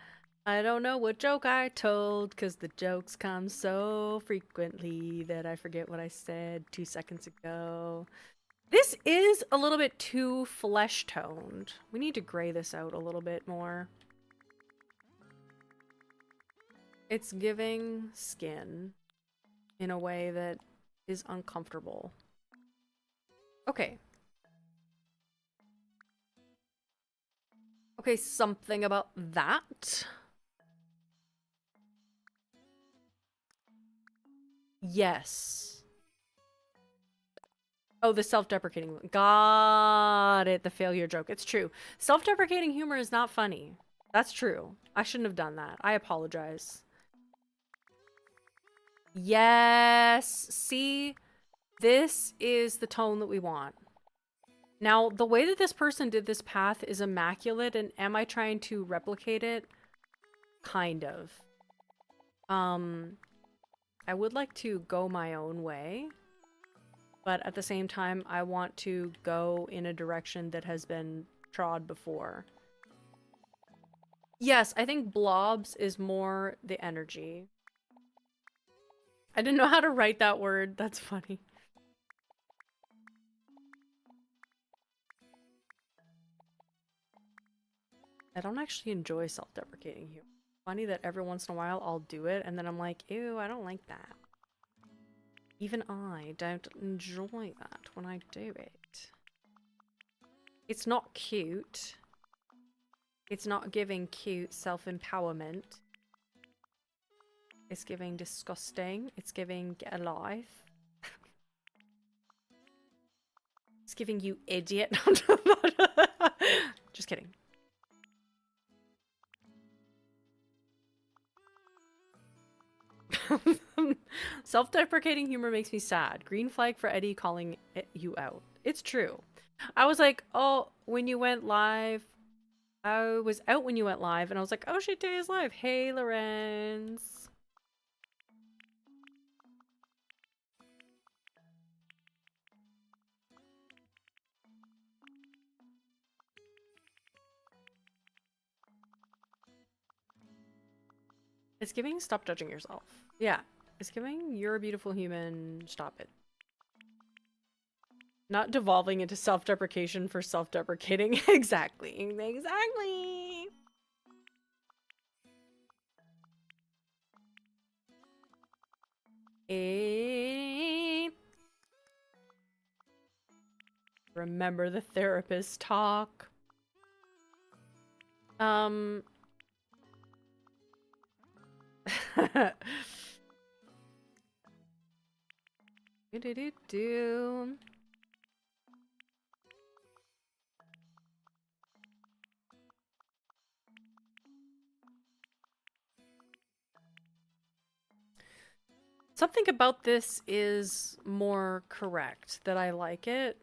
don't know what joke I told, because the jokes come so frequently that I forget what I said 2 seconds ago. This is a little bit too flesh-toned. We need to gray this out a little bit more. It's giving skin in a way that is uncomfortable. Okay. Okay, something about that. Yes. Oh, the self-deprecating one. Got it. The failure joke. It's true. Self-deprecating humor is not funny. That's true. I shouldn't have done that. I apologize. Yes. See? This is the tone that we want. Now, the way that this person did this path is immaculate, and am I trying to replicate it? Kind of. I would like to go my own way, but at the same time, I want to go in a direction that has been trod before. Yes, I think blobs is more the energy. I didn't know how to write that word. That's funny. I don't actually enjoy self-deprecating humor. Funny that every once in a while I'll do it, and then I'm like, ew, I don't like that. Even I don't enjoy that when I do it. It's not cute. It's not giving cute self-empowerment. It's giving disgusting. It's giving get a life. It's giving you idiot. Just kidding. Self-deprecating humor makes me sad. Green flag for Eddie calling you out. It's true. I was like, oh, when you went live, I was out when you went live, and I was like, oh shit, Day is live. Hey, Lorenz. It's giving stop judging yourself. Yeah. It's giving you're a beautiful human. Stop it. Not devolving into self-deprecation for self-deprecating. Exactly. Exactly. Remember the therapist talk. Do. Something about this is more correct, that I like it.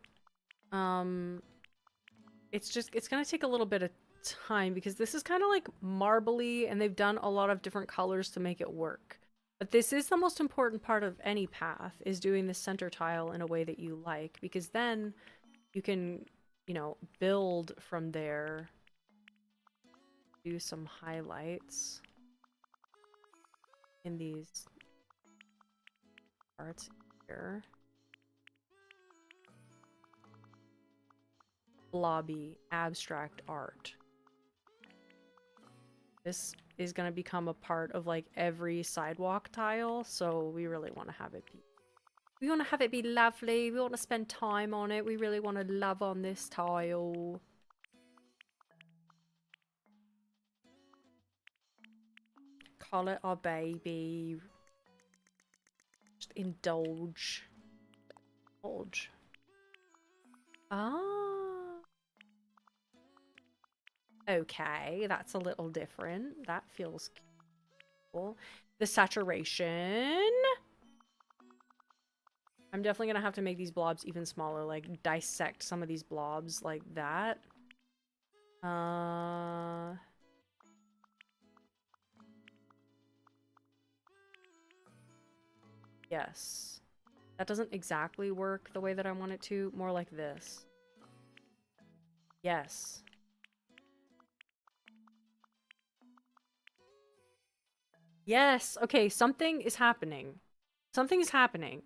It's gonna take a little bit of time because this is kind of like marbly, and they've done a lot of different colors to make it work. But this is the most important part of any path, is doing the center tile in a way that you like, because then you can, you know, build from there. Do some highlights in these parts here. Blobby abstract art. This is going to become a part of like every sidewalk tile, so we really want to have it be. We want to have it be lovely. We want to spend time on it. We really want to love on this tile. Call it our baby. Just indulge. Indulge. Ah. Okay, that's a little different. That feels cool. The saturation. I'm definitely gonna have to make these blobs even smaller, like dissect some of these blobs like that. Yes. That doesn't exactly work the way that I want it to. More like this. Yes. Yes. Okay, something is happening. Something is happening.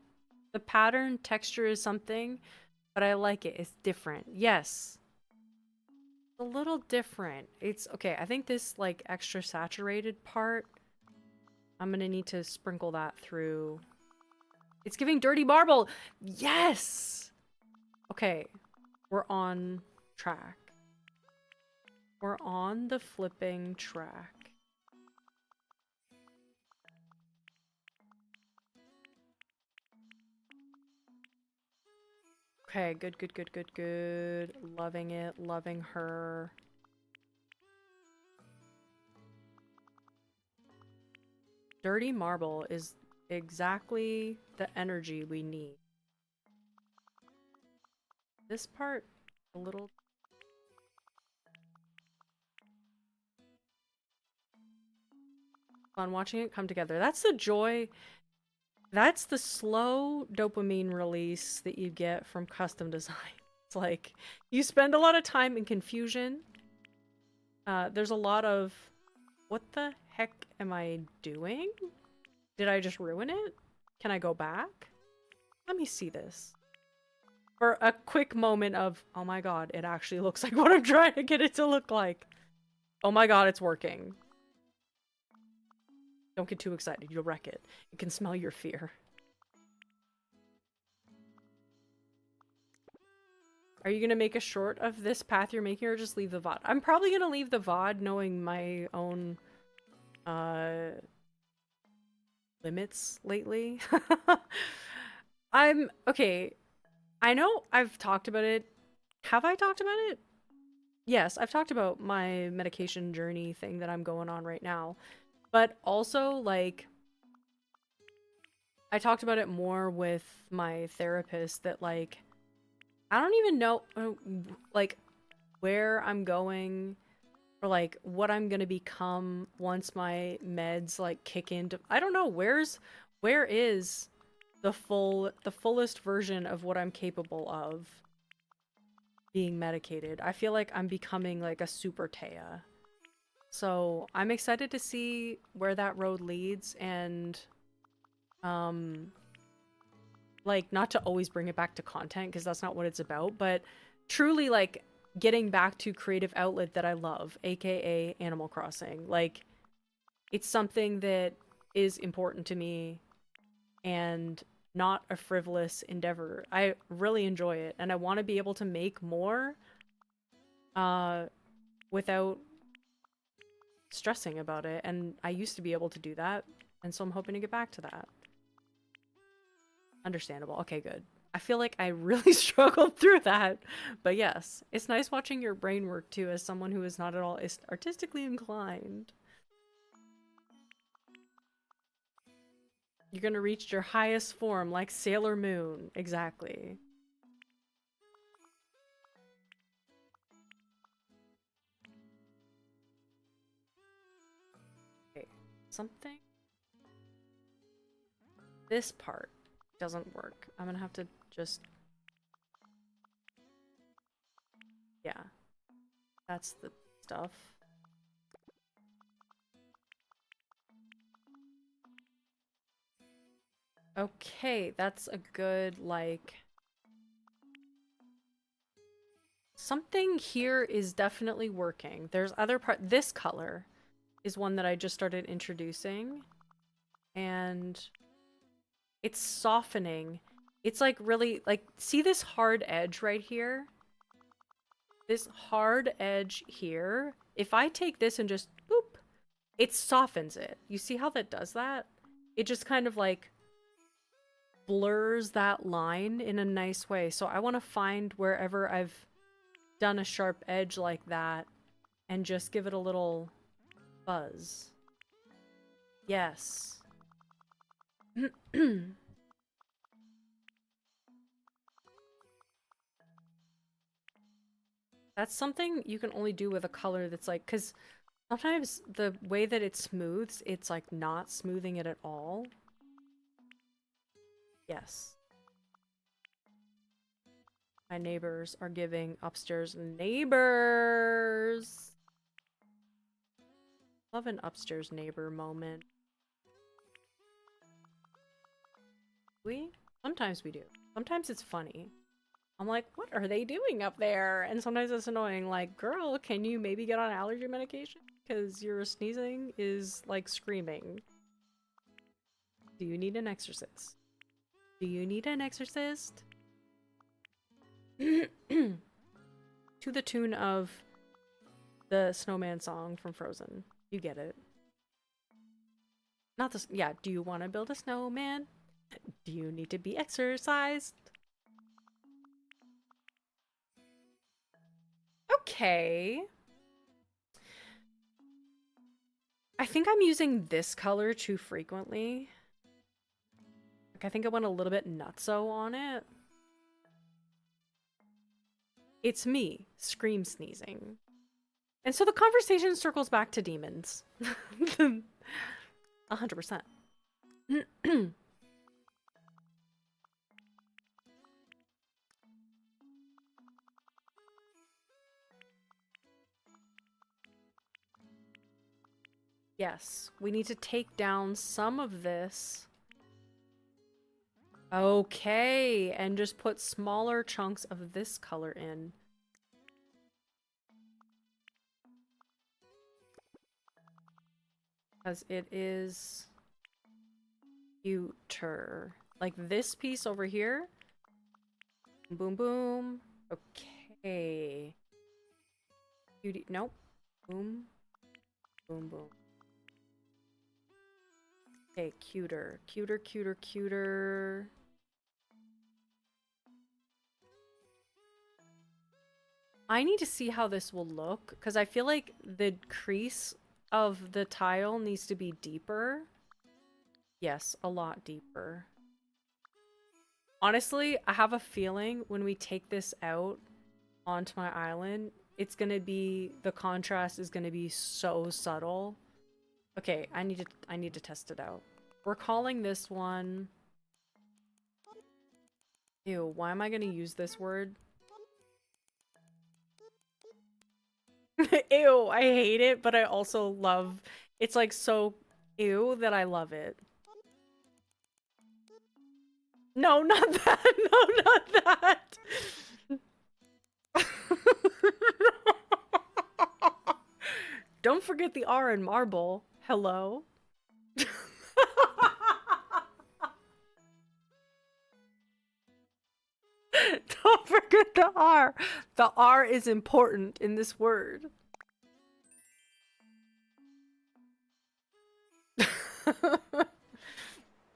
The pattern, texture is something, but I like it. It's different. Yes. A little different. It's okay. I think this like extra saturated part, I'm gonna need to sprinkle that through. It's giving dirty marble. Yes. Okay. We're on track. We're on the flipping track. Okay, good, good, good, good, good. Loving it, loving her. Dirty marble is exactly the energy we need. This part, a little... fun watching it come together. That's the joy. That's the slow dopamine release that you get from custom design. It's like, you spend a lot of time in confusion. There's a lot of, what the heck am I doing? Did I just ruin it? Can I go back? Let me see this. For a quick moment of, oh my god, it actually looks like what I'm trying to get it to look like. Oh my god, it's working. Don't get too excited, you'll wreck it. You can smell your fear. Are you gonna make a short of this path you're making or just leave the VOD? I'm probably gonna leave the VOD knowing my own limits lately. Okay. I know I've talked about it. Have I talked about it? Yes, I've talked about my medication journey thing that I'm going on right now. But also, like, I talked about it more with my therapist that, like, I don't even know, like, where I'm going or, like, what I'm gonna become once my meds, like, kick into... I don't know, where is the fullest version of what I'm capable of being medicated? I feel like I'm becoming, like, a super Taya. So, I'm excited to see where that road leads, and, like, not to always bring it back to content, because that's not what it's about, but truly, like, getting back to creative outlet that I love, aka Animal Crossing. Like, it's something that is important to me, and not a frivolous endeavor. I really enjoy it, and I want to be able to make more, without stressing about it, and I used to be able to do that, and so I'm hoping to get back to that. Understandable. Okay, good. I feel like I really struggled through that, but yes, it's nice watching your brain work too as someone who is not at all artistically inclined. You're gonna reach your highest form like Sailor Moon. Exactly. Okay, something. This part doesn't work. I'm gonna have to just... yeah. That's the stuff. Okay, that's a good, like... something here is definitely working. There's other part... this color. is one that I just started introducing. And it's softening. It's like really, like, see this hard edge right here? This hard edge here. If I take this and just boop, it softens it. You see how that does that? It just kind of like blurs that line in a nice way. So I want to find wherever I've done a sharp edge like that and just give it a little buzz. Yes. That's something you can only do with a color that's like, because sometimes the way that it smooths, it's like not smoothing it at all. Yes. My neighbors are giving upstairs neighbors. Love an upstairs neighbor moment. Sometimes we do. Sometimes it's funny. I'm like, what are they doing up there? And sometimes it's annoying. Like, girl, can you maybe get on allergy medication? Because your sneezing is like screaming. Do you need an exorcist? Do you need an exorcist? To the tune of the snowman song from Frozen. You get it. Not this. Yeah, do you want to build a snowman? Do you need to be exercised? Okay. I think I'm using this color too frequently. Like, I think I went a little bit nutso on it. It's me, scream sneezing. And so the conversation circles back to demons. 100%. Yes, we need to take down some of this. Okay, and just put smaller chunks of this color in. Because it is cuter. Like this piece over here. Boom, boom. Okay. Cutie. Nope. Boom. Boom, boom. Okay, cuter. Cuter, cuter, cuter. I need to see how this will look, because I feel like the crease of the tile needs to be deeper. Yes, a lot deeper. Honestly, I have a feeling when we take this out onto my island, it's gonna be, the contrast is gonna be so subtle. Okay, I need to test it out. We're calling this one... Ew, why am I gonna use this word? Ew, I hate it, but I also love... It's like so ew that I love it. No, not that! No, not that! Don't forget the R in marble. Hello? Don't forget the R. The R is important in this word.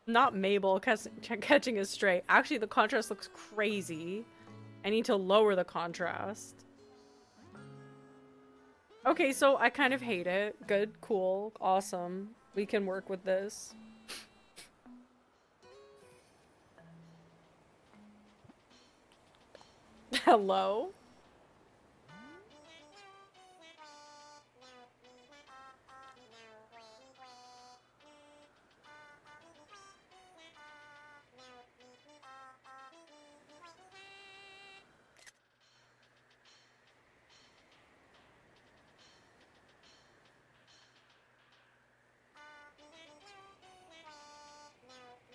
Not Mabel catching a stray. Actually, the contrast looks crazy. I need to lower the contrast. Okay, so I kind of hate it. Good, cool, awesome. We can work with this. Hello?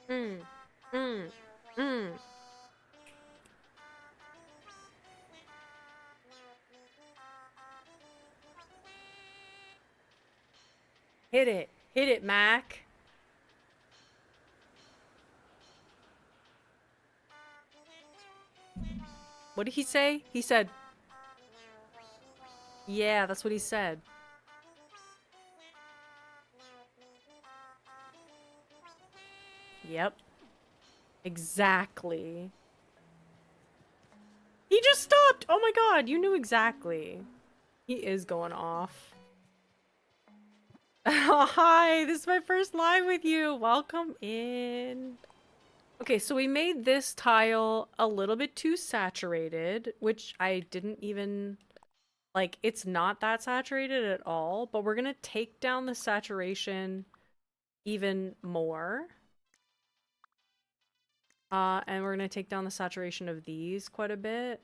Mm. Mm. Mm. Hit it. Hit it, Mac. What did he say? He said, yeah, that's what he said. Yep. Exactly. He just stopped! Oh my god, you knew exactly. He is going off. Oh, hi, this is my first live with you. Welcome in. Okay, so we made this tile a little bit too saturated, which I didn't even... Like, it's not that saturated at all, but we're gonna take down the saturation even more. And we're gonna take down the saturation of these quite a bit.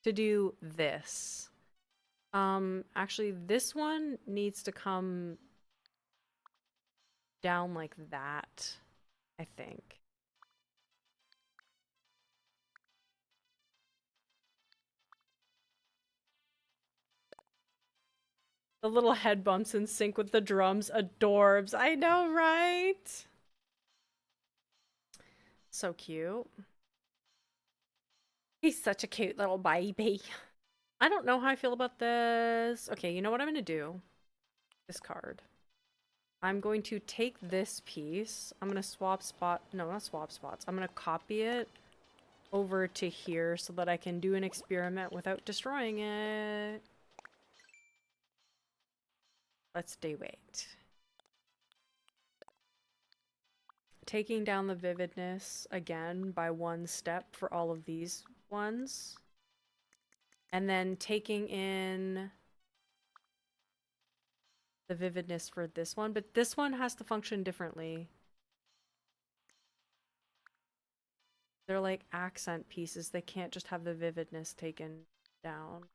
To do this. Actually, this one needs to come down like that, I think. The little head bumps in sync with the drums. Adorbs. I know, right? So cute. He's such a cute little baby. I don't know how I feel about this. Okay, you know what I'm gonna do? Discard. I'm going to take this piece. I'm gonna swap spot. No, not swap spots. I'm gonna copy it over to here so that I can do an experiment without destroying it. Let's do it. Taking down the vividness again by one step for all of these ones. And then taking in the vividness for this one, but this one has to function differently. They're like accent pieces. They can't just have the vividness taken down.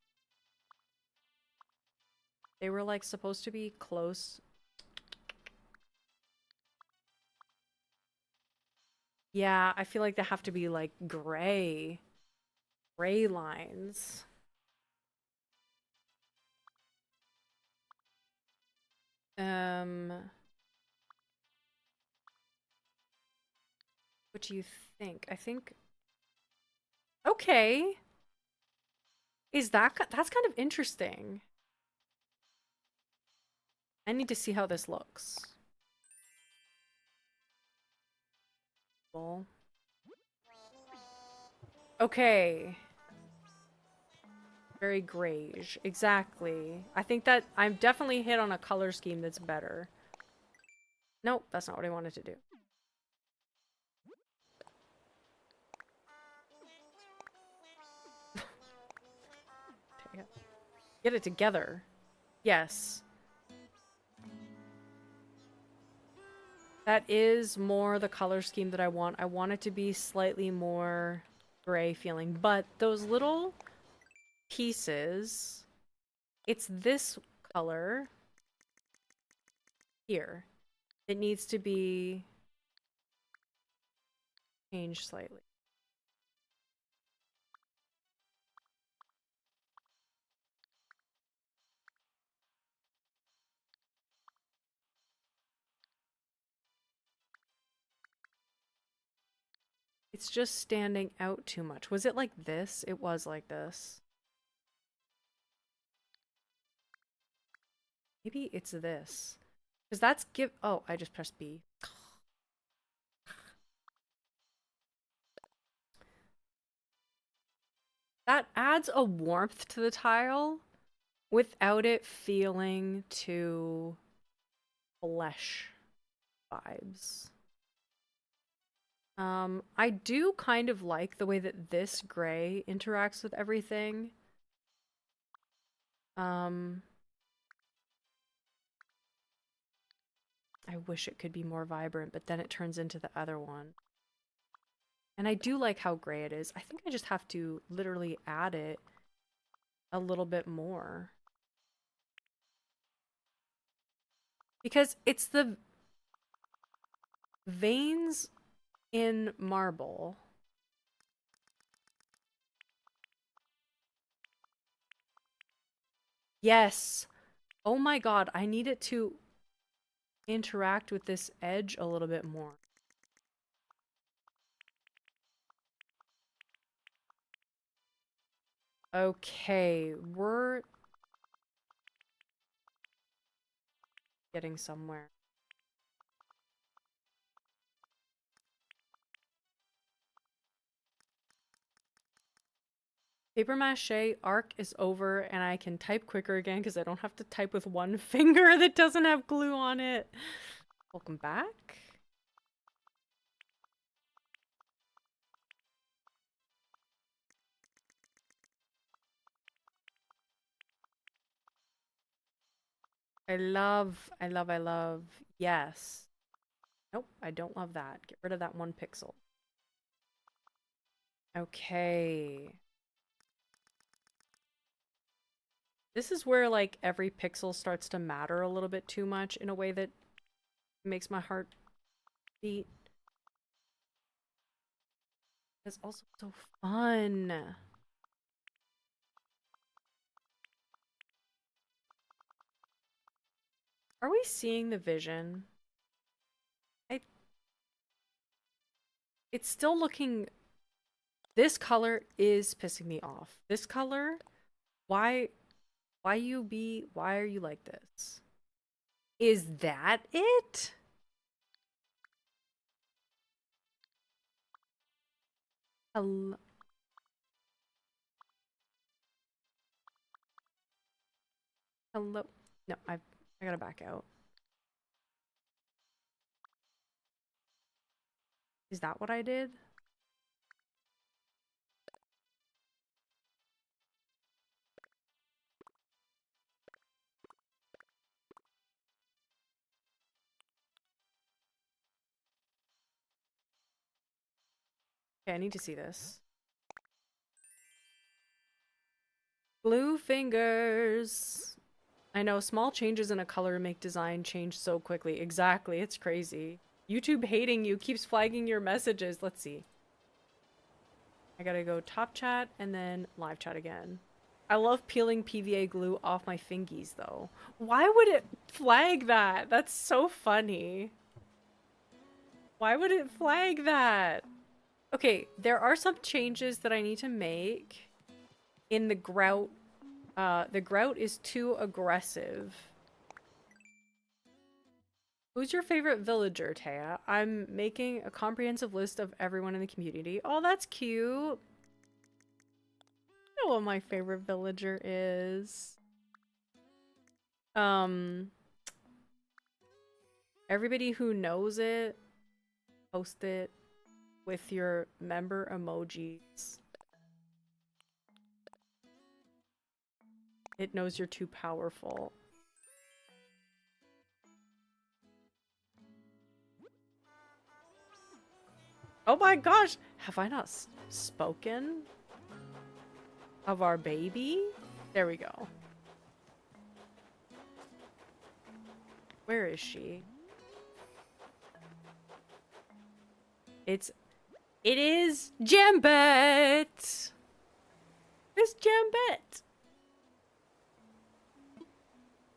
They were like supposed to be close. Yeah, I feel like they have to be like gray. Gray lines. What do you think? I think... Okay. Is that... That's kind of interesting. I need to see how this looks. Okay. Very grayish. Exactly. I think that I'm definitely hit on a color scheme that's better. Nope, that's not what I wanted to do. Get it together. Yes. That is more the color scheme that I want. I want it to be slightly more gray feeling, but those little pieces, it's this color here. It needs to be changed slightly. It's just standing out too much. Was it like this? It was like this. Maybe it's this. Because that's give... Oh, I just pressed B. That adds a warmth to the tile without it feeling too flesh vibes. I do kind of like the way that this gray interacts with everything. I wish it could be more vibrant, but then it turns into the other one. And I do like how gray it is. I think I just have to literally add it a little bit more. Because it's the veins in marble. Yes. Oh my god, I need it to interact with this edge a little bit more. Okay, we're getting somewhere. Paper mache arc is over and I can type quicker again because I don't have to type with one finger that doesn't have glue on it. Welcome back. I love. Yes. Nope, I don't love that. Get rid of that one pixel. Okay. This is where, like, every pixel starts to matter a little bit too much in a way that makes my heart beat. It's also so fun. Are we seeing the vision? It's still looking... This color is pissing me off. This color? Why are you like this? Is that it? Hello? Hello? No, I gotta back out. Is that what I did? Okay, I need to see this. Blue fingers. I know, small changes in a color make design change so quickly. Exactly, it's crazy. YouTube hating you keeps flagging your messages. Let's see. I gotta go top chat and then live chat again. I love peeling PVA glue off my fingies though. Why would it flag that? That's so funny. Why would it flag that? Okay, there are some changes that I need to make in the grout. The grout is too aggressive. Who's your favorite villager, Taya? I'm making a comprehensive list of everyone in the community. Oh, that's cute. I know what my favorite villager is. Everybody who knows it, post it with your member emojis. It knows you're too powerful. Oh my gosh! Have I not spoken of our baby? There we go. Where is she? It is Jambet! It's Jambet!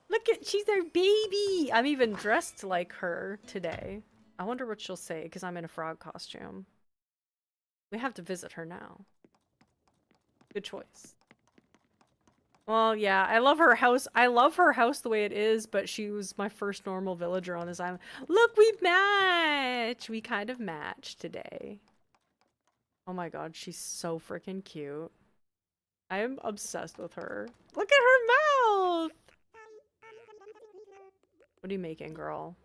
Look at, she's our baby! I'm even dressed like her today. I wonder what she'll say, because I'm in a frog costume. We have to visit her now. Good choice. Well, yeah, I love her house. I love her house the way it is, but she was my first normal villager on this island. Look, we match! We kind of match today. Oh my god, she's so freaking cute. I am obsessed with her. Look at her mouth! What are you making, girl?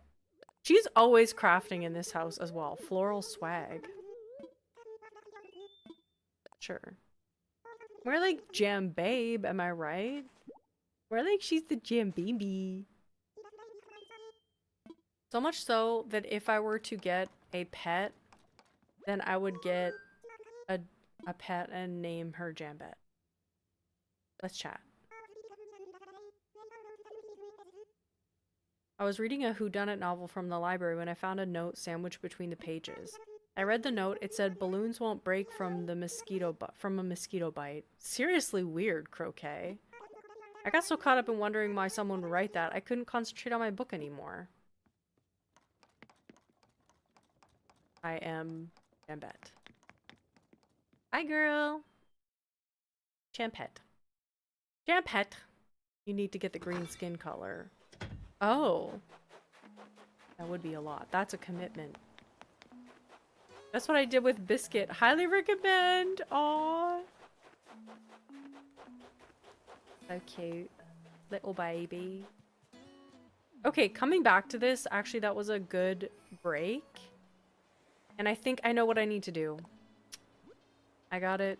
She's always crafting in this house as well. Floral swag. Sure. We're like Jam Babe, am I right? We're like, she's the Jam Baby. So much so that if I were to get a pet, then I would get a pet and name her Jambet. Let's chat. I was reading a whodunit novel from the library when I found a note sandwiched between the pages. I read the note. It said balloons won't break from a mosquito bite. Seriously weird, Croquet. I got so caught up in wondering why someone would write that, I couldn't concentrate on my book anymore. I am Jambette. Hi, girl. Champette. Champette. You need to get the green skin color. Oh. That would be a lot. That's a commitment. That's what I did with Biscuit. Highly recommend. Aww. So cute. Little baby. Okay, coming back to this, actually that was a good break. And I think I know what I need to do. I got it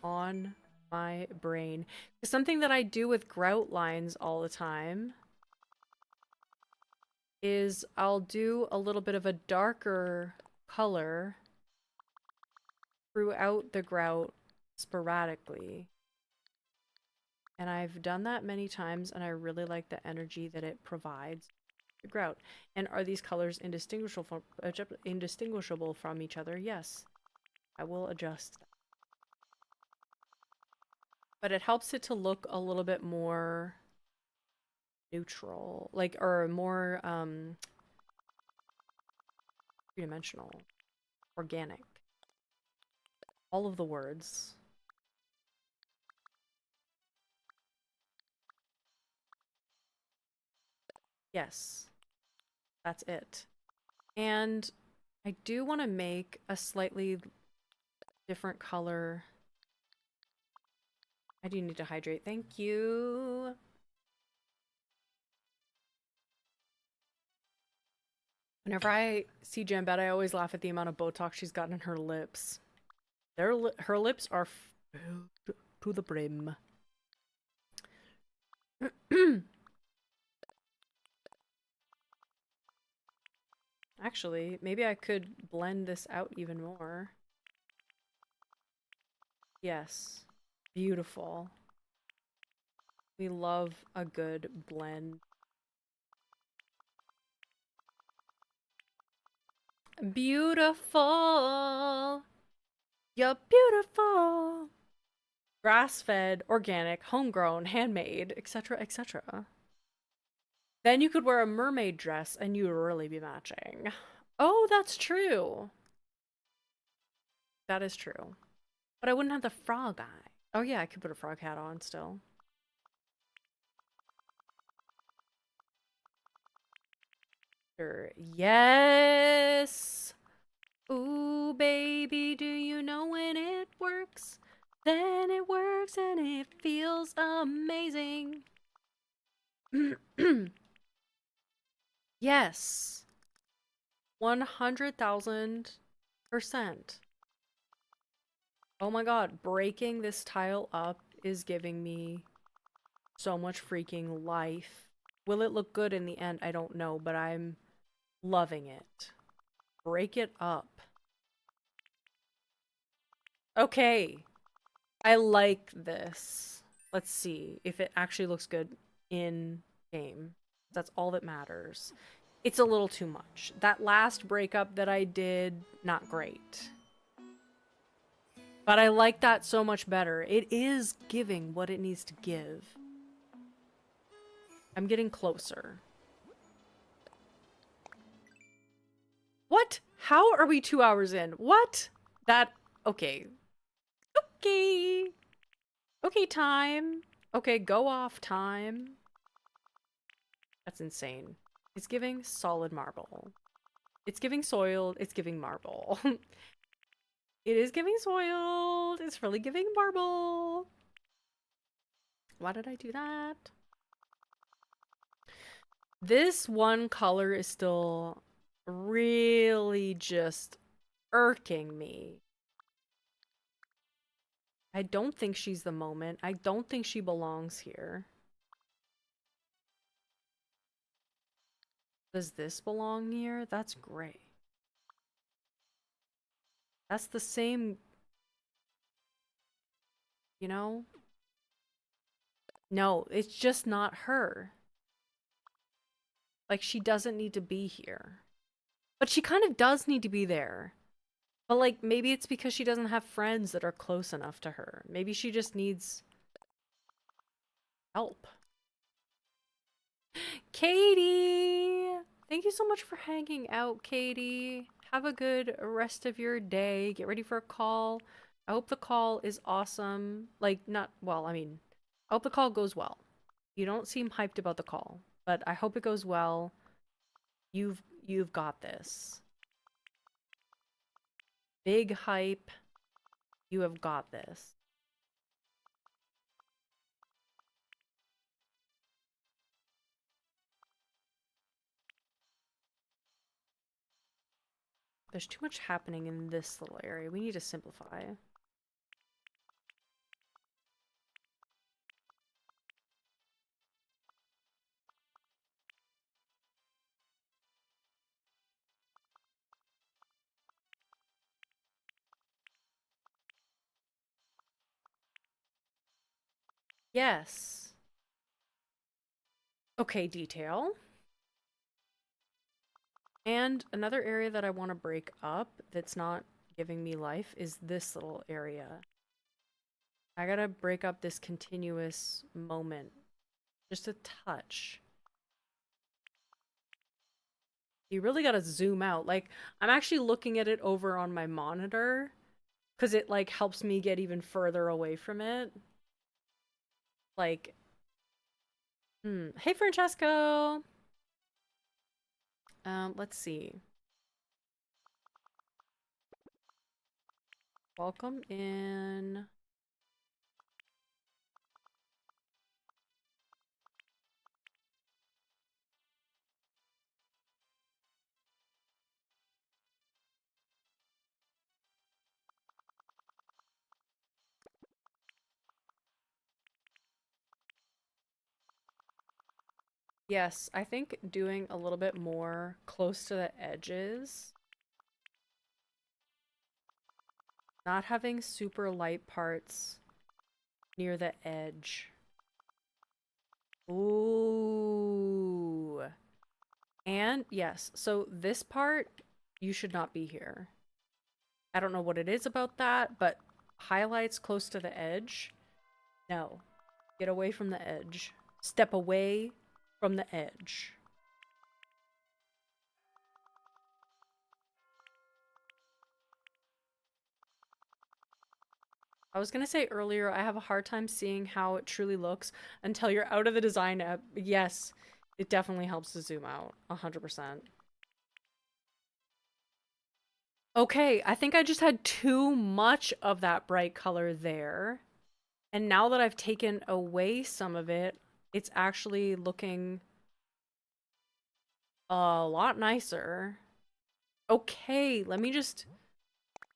on my brain. Something that I do with grout lines all the time is I'll do a little bit of a darker color throughout the grout sporadically. And I've done that many times, and I really like the energy that it provides to grout. And are these colors indistinguishable from each other? Yes. I will adjust that. But it helps it to look a little bit more neutral, like, or more three-dimensional, organic. All of the words. Yes, that's it. And I do want to make a slightly different color. I do need to hydrate. Thank you. Whenever I see Jambette, I always laugh at the amount of Botox she's gotten in her lips. Her lips are filled to the brim. Actually, maybe I could blend this out even more. Yes. Beautiful. We love a good blend. Beautiful. You're beautiful. Grass-fed, organic, homegrown, handmade, etc., etc. Then you could wear a mermaid dress and you'd really be matching. Oh, that's true. That is true. But I wouldn't have the frog eye. Oh yeah, I could put a frog hat on still. Sure. Yes! Ooh, baby, do you know when it works? Then it works and it feels amazing. Yes. 100,000%. Oh my god, breaking this tile up is giving me so much freaking life. Will it look good in the end? I don't know, but I'm loving it. Break it up. Okay. I like this. Let's see if it actually looks good in game. That's all that matters. It's a little too much. That last breakup that I did, not great. But I like that so much better. It is giving what it needs to give. I'm getting closer. What? How are we 2 hours in? What? That... Okay. Okay. Okay, time. Okay, go off time. That's insane. It's giving solid marble. It's giving soiled. It's giving marble. It is giving soiled. It's really giving marble. Why did I do that? This one color is still really just irking me. I don't think she's the moment. I don't think she belongs here. Does this belong here? That's great. That's the same, you know? No, it's just not her. Like, she doesn't need to be here. But she kind of does need to be there. But, like, maybe it's because she doesn't have friends that are close enough to her. Maybe she just needs Help. Katie! Thank you so much for hanging out, Katie. Have a good rest of your day. Get ready for a call. I hope the call is awesome. Like, not, well, I mean, I hope the call goes well. You don't seem hyped about the call, but I hope it goes well. You've got this. Big hype. You have got this. There's too much happening in this little area. We need to simplify. Yes. Okay, detail. And another area that I want to break up that's not giving me life is this little area. I gotta break up this continuous moment. Just a touch. You really gotta zoom out. Like, I'm actually looking at it over on my monitor because it, like, helps me get even further away from it. Like, Hey, Francesco! Let's see. Welcome in. Yes, I think doing a little bit more close to the edges. Not having super light parts near the edge. Ooh. And yes, so this part, you should not be here. I don't know what it is about that, but highlights close to the edge, no. Get away from the edge. Step away from the edge. I was gonna say earlier, I have a hard time seeing how it truly looks until you're out of the design app. Yes, it definitely helps to zoom out, 100%. Okay, I think I just had too much of that bright color there. And now that I've taken away some of it, it's actually looking a lot nicer. Okay, let me just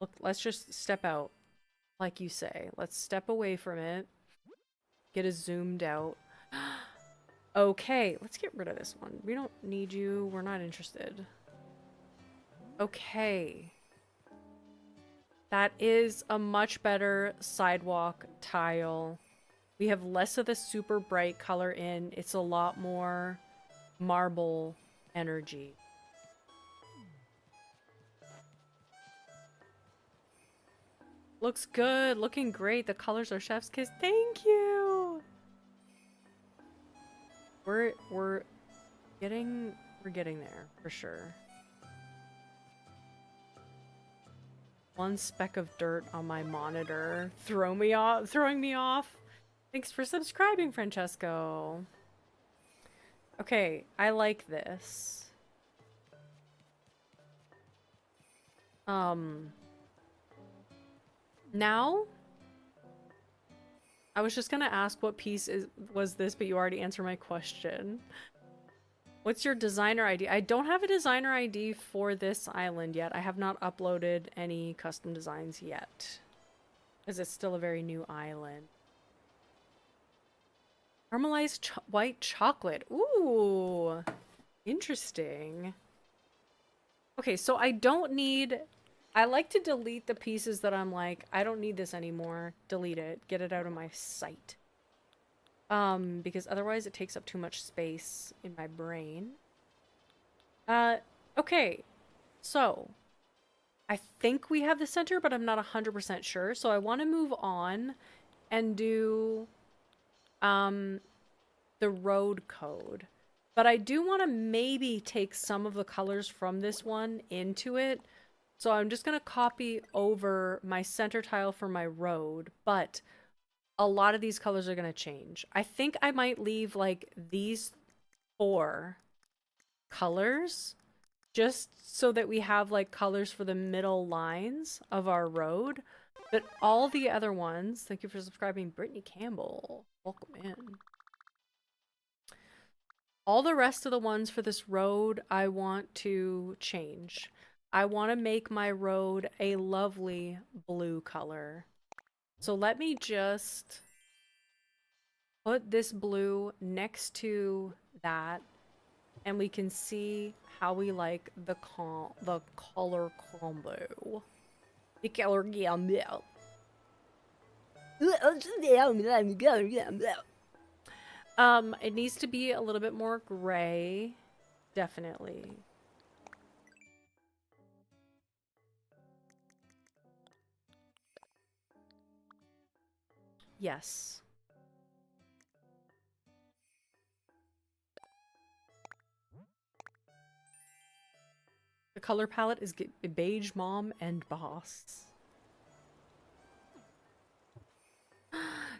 look, let's just step out, like you say. Let's step away from it. Get it zoomed out. Okay, let's get rid of this one. We don't need you. We're not interested. Okay. That is a much better sidewalk tile. We have less of the super bright color in. It's a lot more marble energy. Looks good. Looking great. The colors are chef's kiss. Thank you. We're getting there for sure. One speck of dirt on my monitor throwing me off. Thanks for subscribing, Francesco. Okay, I like this. Now I was just gonna ask what piece was this, but you already answered my question. What's your designer ID? I don't have a designer ID for this island yet. I have not uploaded any custom designs yet, because it's still a very new island. Caramelized white chocolate. Ooh, interesting. Okay, so I don't need... I like to delete the pieces that I'm like, I don't need this anymore. Delete it. Get it out of my sight. Because otherwise it takes up too much space in my brain. Okay. So, I think we have the center, but I'm not 100% sure. So I want to move on and do, the road code. But I do want to maybe take some of the colors from this one into it. So I'm just going to copy over my center tile for my road, but a lot of these colors are going to change. I think I might leave like these 4 colors just so that we have like colors for the middle lines of our road. But all the other ones, thank you for subscribing, Brittany Campbell. Welcome in. All the rest of the ones for this road, I want to change. I want to make my road a lovely blue color. So let me just put this blue next to that, and we can see how we like the color combo. The color combo. It needs to be a little bit more gray, definitely. Yes. The color palette is beige, mom, and boss.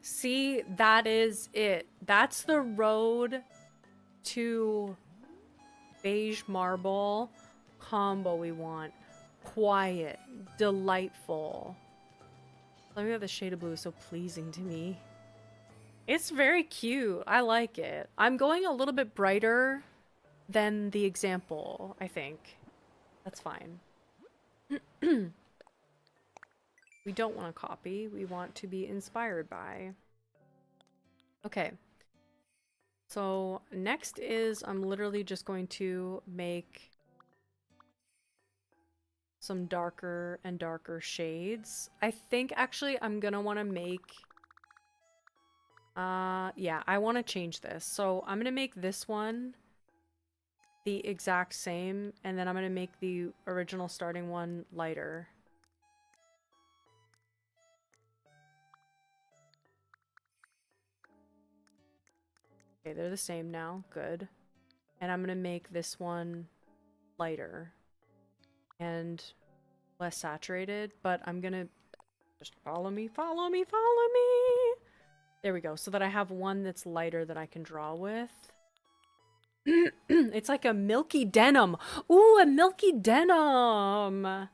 See, that is it. That's the road to beige marble combo we want. Quiet, delightful. Let me have the shade of blue is so pleasing to me. It's very cute. I like it. I'm going a little bit brighter than the example, I think. That's fine. We don't want to copy. We want to be inspired by. Okay. So next is I'm literally just going to make some darker and darker shades. I think actually I'm gonna want to make yeah, I want to change this. So I'm gonna make this one the exact same, and then I'm gonna make the original starting one lighter. Okay, they're the same now. Good. And I'm gonna make this one lighter and less saturated, but I'm gonna just follow me, follow me, follow me. There we go. So that I have one that's lighter that I can draw with. It's like a milky denim. Ooh, a milky denim.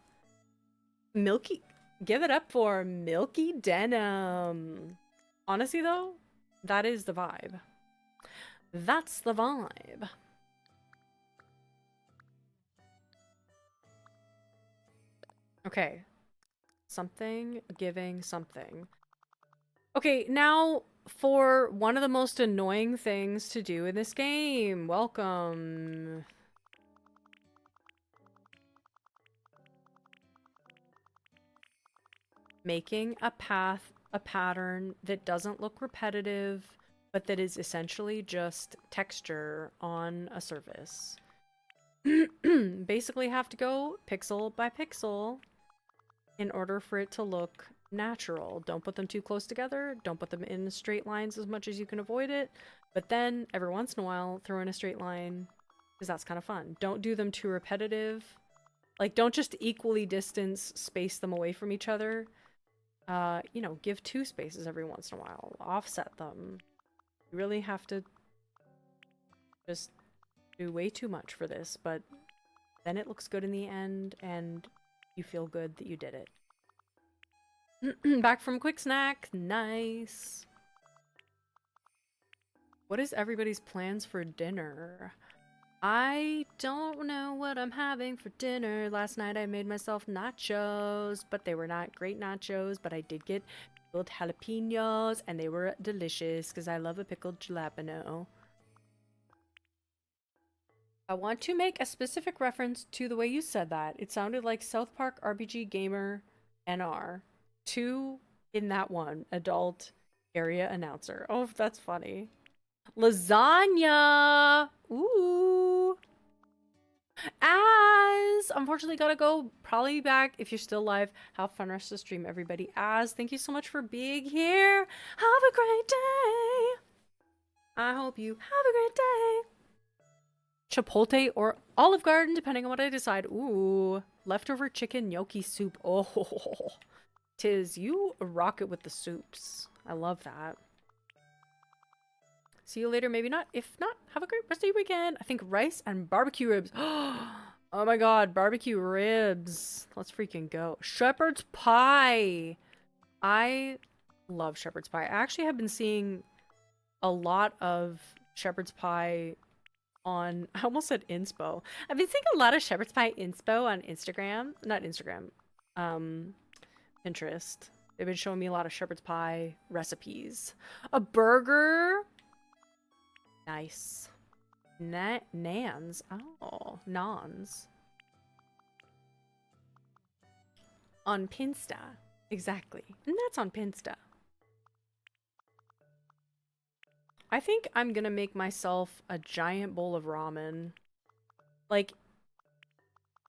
Milky. Give it up for milky denim. Honestly, though, that is the vibe. That's the vibe. Okay. Something giving something. Okay, now for one of the most annoying things to do in this game. Welcome. Making a path, a pattern that doesn't look repetitive, but that is essentially just texture on a surface. Basically have to go pixel by pixel in order for it to look natural. Don't put them too close together. Don't put them in straight lines as much as you can avoid it. But then every once in a while, throw in a straight line because that's kind of fun. Don't do them too repetitive. Like, don't just equally space them away from each other. You know, give 2 spaces every once in a while. Offset them. You really have to just do way too much for this, but then it looks good in the end and you feel good that you did it. Back from quick snack. Nice. What is everybody's plans for dinner? I don't know what I'm having for dinner. Last night I made myself nachos, but they were not great nachos, but I did get pickled jalapenos, and they were delicious because I love a pickled jalapeno. I want to make a specific reference to the way you said that. It sounded like South Park RPG Gamer NR. 2 in that one. Adult area announcer. Oh, that's funny. Lasagna! Ooh! As unfortunately gotta go. Probably be back if you're still live. Have fun rest of the stream, everybody. As thank you so much for being here. Have a great day. I hope you have a great day. Chipotle or Olive Garden, depending on what I decide. Ooh, leftover chicken gnocchi soup. Oh, Tiz, you rock it with the soups. I love that. See you later, maybe not. If not, have a great rest of your weekend. I think rice and barbecue ribs. Oh my god, barbecue ribs. Let's freaking go. Shepherd's pie. I love shepherd's pie. I actually have been seeing a lot of shepherd's pie on, I almost said inspo. I've been seeing a lot of shepherd's pie inspo on Instagram. Not Instagram. Pinterest. They've been showing me a lot of shepherd's pie recipes. A burger. Nice. Nans. Oh, nons. On Pinsta. Exactly. And that's on Pinsta. I think I'm gonna make myself a giant bowl of ramen. Like,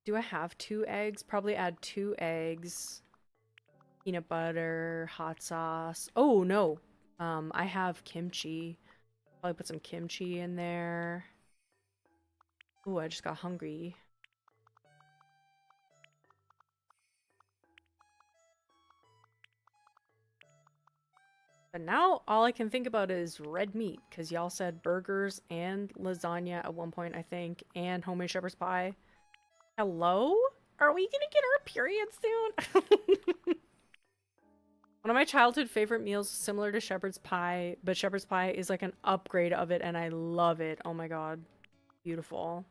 do I have 2 eggs? Probably add 2 eggs. Peanut butter, hot sauce. Oh, no. I have kimchi. Probably put some kimchi in there. Ooh, I just got hungry. But now all I can think about is red meat, because y'all said burgers and lasagna at one point, I think, and homemade shepherd's pie. Hello? Are we gonna get our period soon? One of my childhood favorite meals, similar to shepherd's pie, but shepherd's pie is like an upgrade of it, and I love it. Oh my god. Beautiful.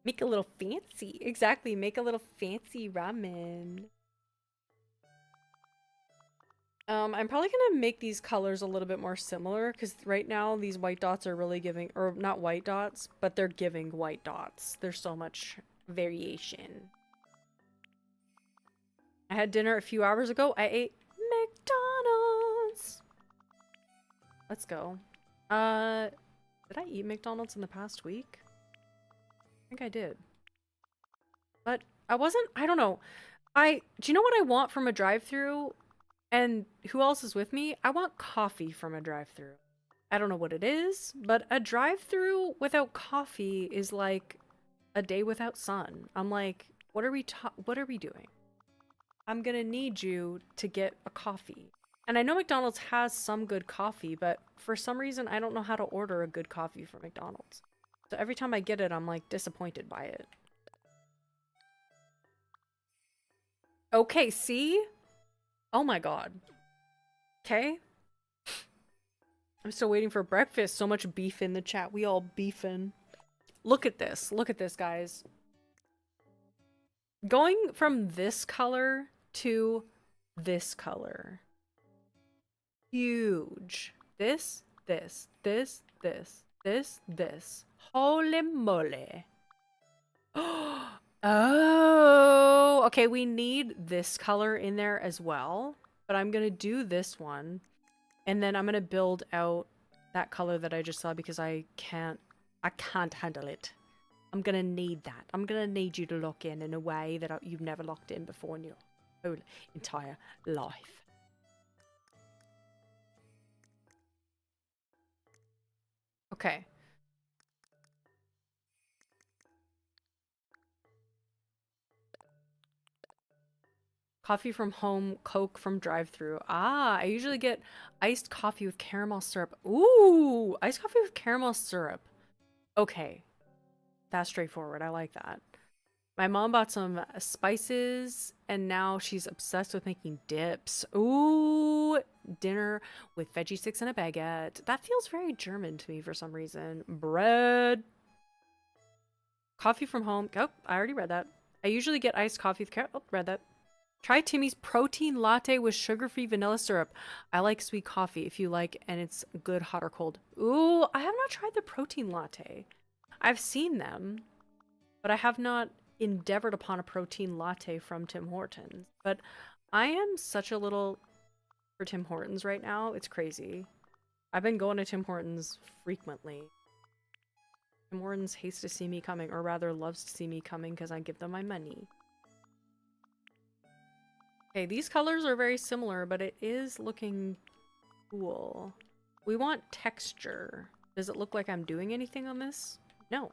Make a little fancy. Exactly, make a little fancy ramen. I'm probably gonna make these colors a little bit more similar, because right now these white dots are really giving, or not white dots, but they're giving white dots. There's so much variation. I had dinner a few hours ago. I ate McDonald's. Let's go. Did I eat McDonald's in the past week? I think I did. But I don't know. Do you know what I want from a drive-thru? And who else is with me? I want coffee from a drive-thru. I don't know what it is, but a drive-thru without coffee is like a day without sun. I'm like, what are we doing? I'm gonna need you to get a coffee. And I know McDonald's has some good coffee, but for some reason I don't know how to order a good coffee from McDonald's. So every time I get it, I'm like disappointed by it. Okay, see? Oh my god. Okay. I'm still waiting for breakfast. So much beef in the chat. We all beefing. Look at this. Look at this, guys. Going from this color to this color. Huge. This. Holy moly. Oh, okay, we need this color in there as well, but I'm gonna do this one, and then I'm gonna build out that color that I just saw because I can't handle it. I'm gonna need that. I'm gonna need you to lock in a way that you've never locked in before in your whole entire life. Okay. Coffee from home, Coke from drive-thru. Ah, I usually get iced coffee with caramel syrup. Ooh, iced coffee with caramel syrup. Okay, that's straightforward. I like that. My mom bought some spices, and now she's obsessed with making dips. Ooh, dinner with veggie sticks and a baguette. That feels very German to me for some reason. Bread. Coffee from home. Oh, I already read that. I usually get iced coffee with caramel. Oh, read that. Try Timmy's protein latte with sugar-free vanilla syrup. I like sweet coffee if you like, and it's good hot or cold. Ooh, I have not tried the protein latte. I've seen them, but I have not endeavored upon a protein latte from Tim Hortons. But I am such a little for Tim Hortons right now. It's crazy. I've been going to Tim Hortons frequently. Tim Hortons hates to see me coming, or rather loves to see me coming because I give them my money. Okay, these colors are very similar, but it is looking cool. We want texture. Does it look like I'm doing anything on this? No,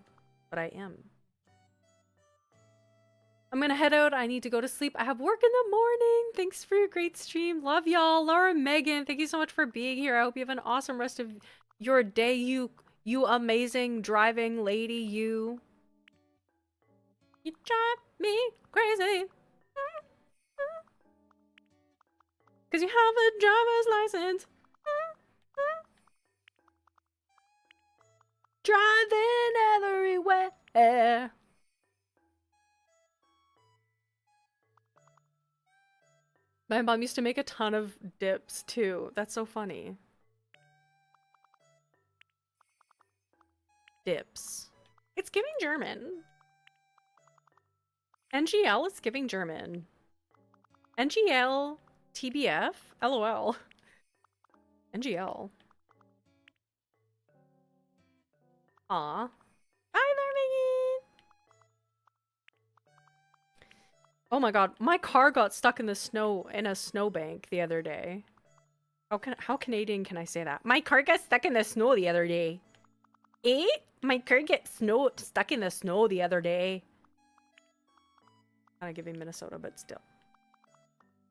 but I am. I'm gonna head out. I need to go to sleep. I have work in the morning. Thanks for your great stream. Love y'all. Laura, Megan, thank you so much for being here. I hope you have an awesome rest of your day. You amazing driving lady, you. You drive me crazy. Cause you have a driver's license. Driving everywhere. My mom used to make a ton of dips too. That's so funny. Dips. It's giving German. NGL is giving German. NGL TBF? LOL. NGL. Aw. Hi there, Megan! Oh my god, my car got stuck in the snow in a snowbank the other day. How Canadian can I say that? My car got stuck in the snow the other day. Eh? My car got stuck in the snow the other day. Kind of giving Minnesota, but still.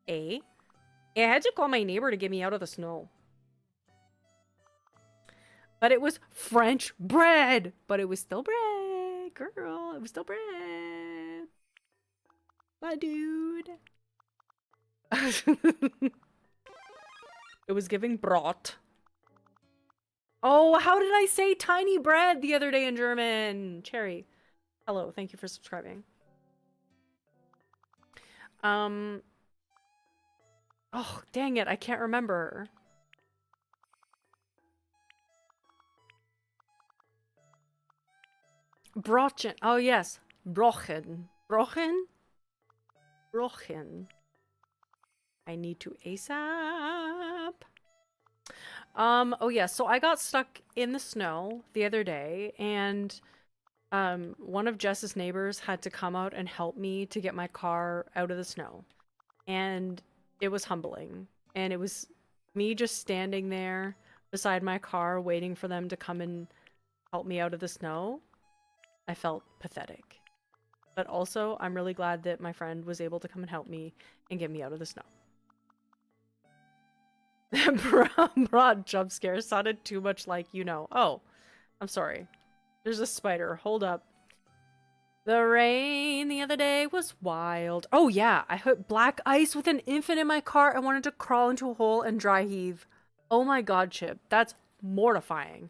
Eh? I had to call my neighbor to get me out of the snow. But it was French bread. But it was still bread. Girl, it was still bread. My dude. It was giving brat. Oh, how did I say tiny bread the other day in German? Cherry. Hello, thank you for subscribing. Oh, dang it, I can't remember. Brochen. Oh, yes. Brochen. Brochen? Brochen. I need to ASAP. Oh yeah, so I got stuck in the snow the other day, and one of Jess's neighbors had to come out and help me to get my car out of the snow. And it was humbling. And it was me just standing there beside my car waiting for them to come and help me out of the snow. I felt pathetic. But also, I'm really glad that my friend was able to come and help me and get me out of the snow. Broad jump scare sounded too much like, you know. Oh, I'm sorry. There's a spider. Hold up. The rain the other day was wild. Oh yeah, I hit black ice with an infant in my car. I wanted to crawl into a hole and dry heave. Oh my god, Chip. That's mortifying.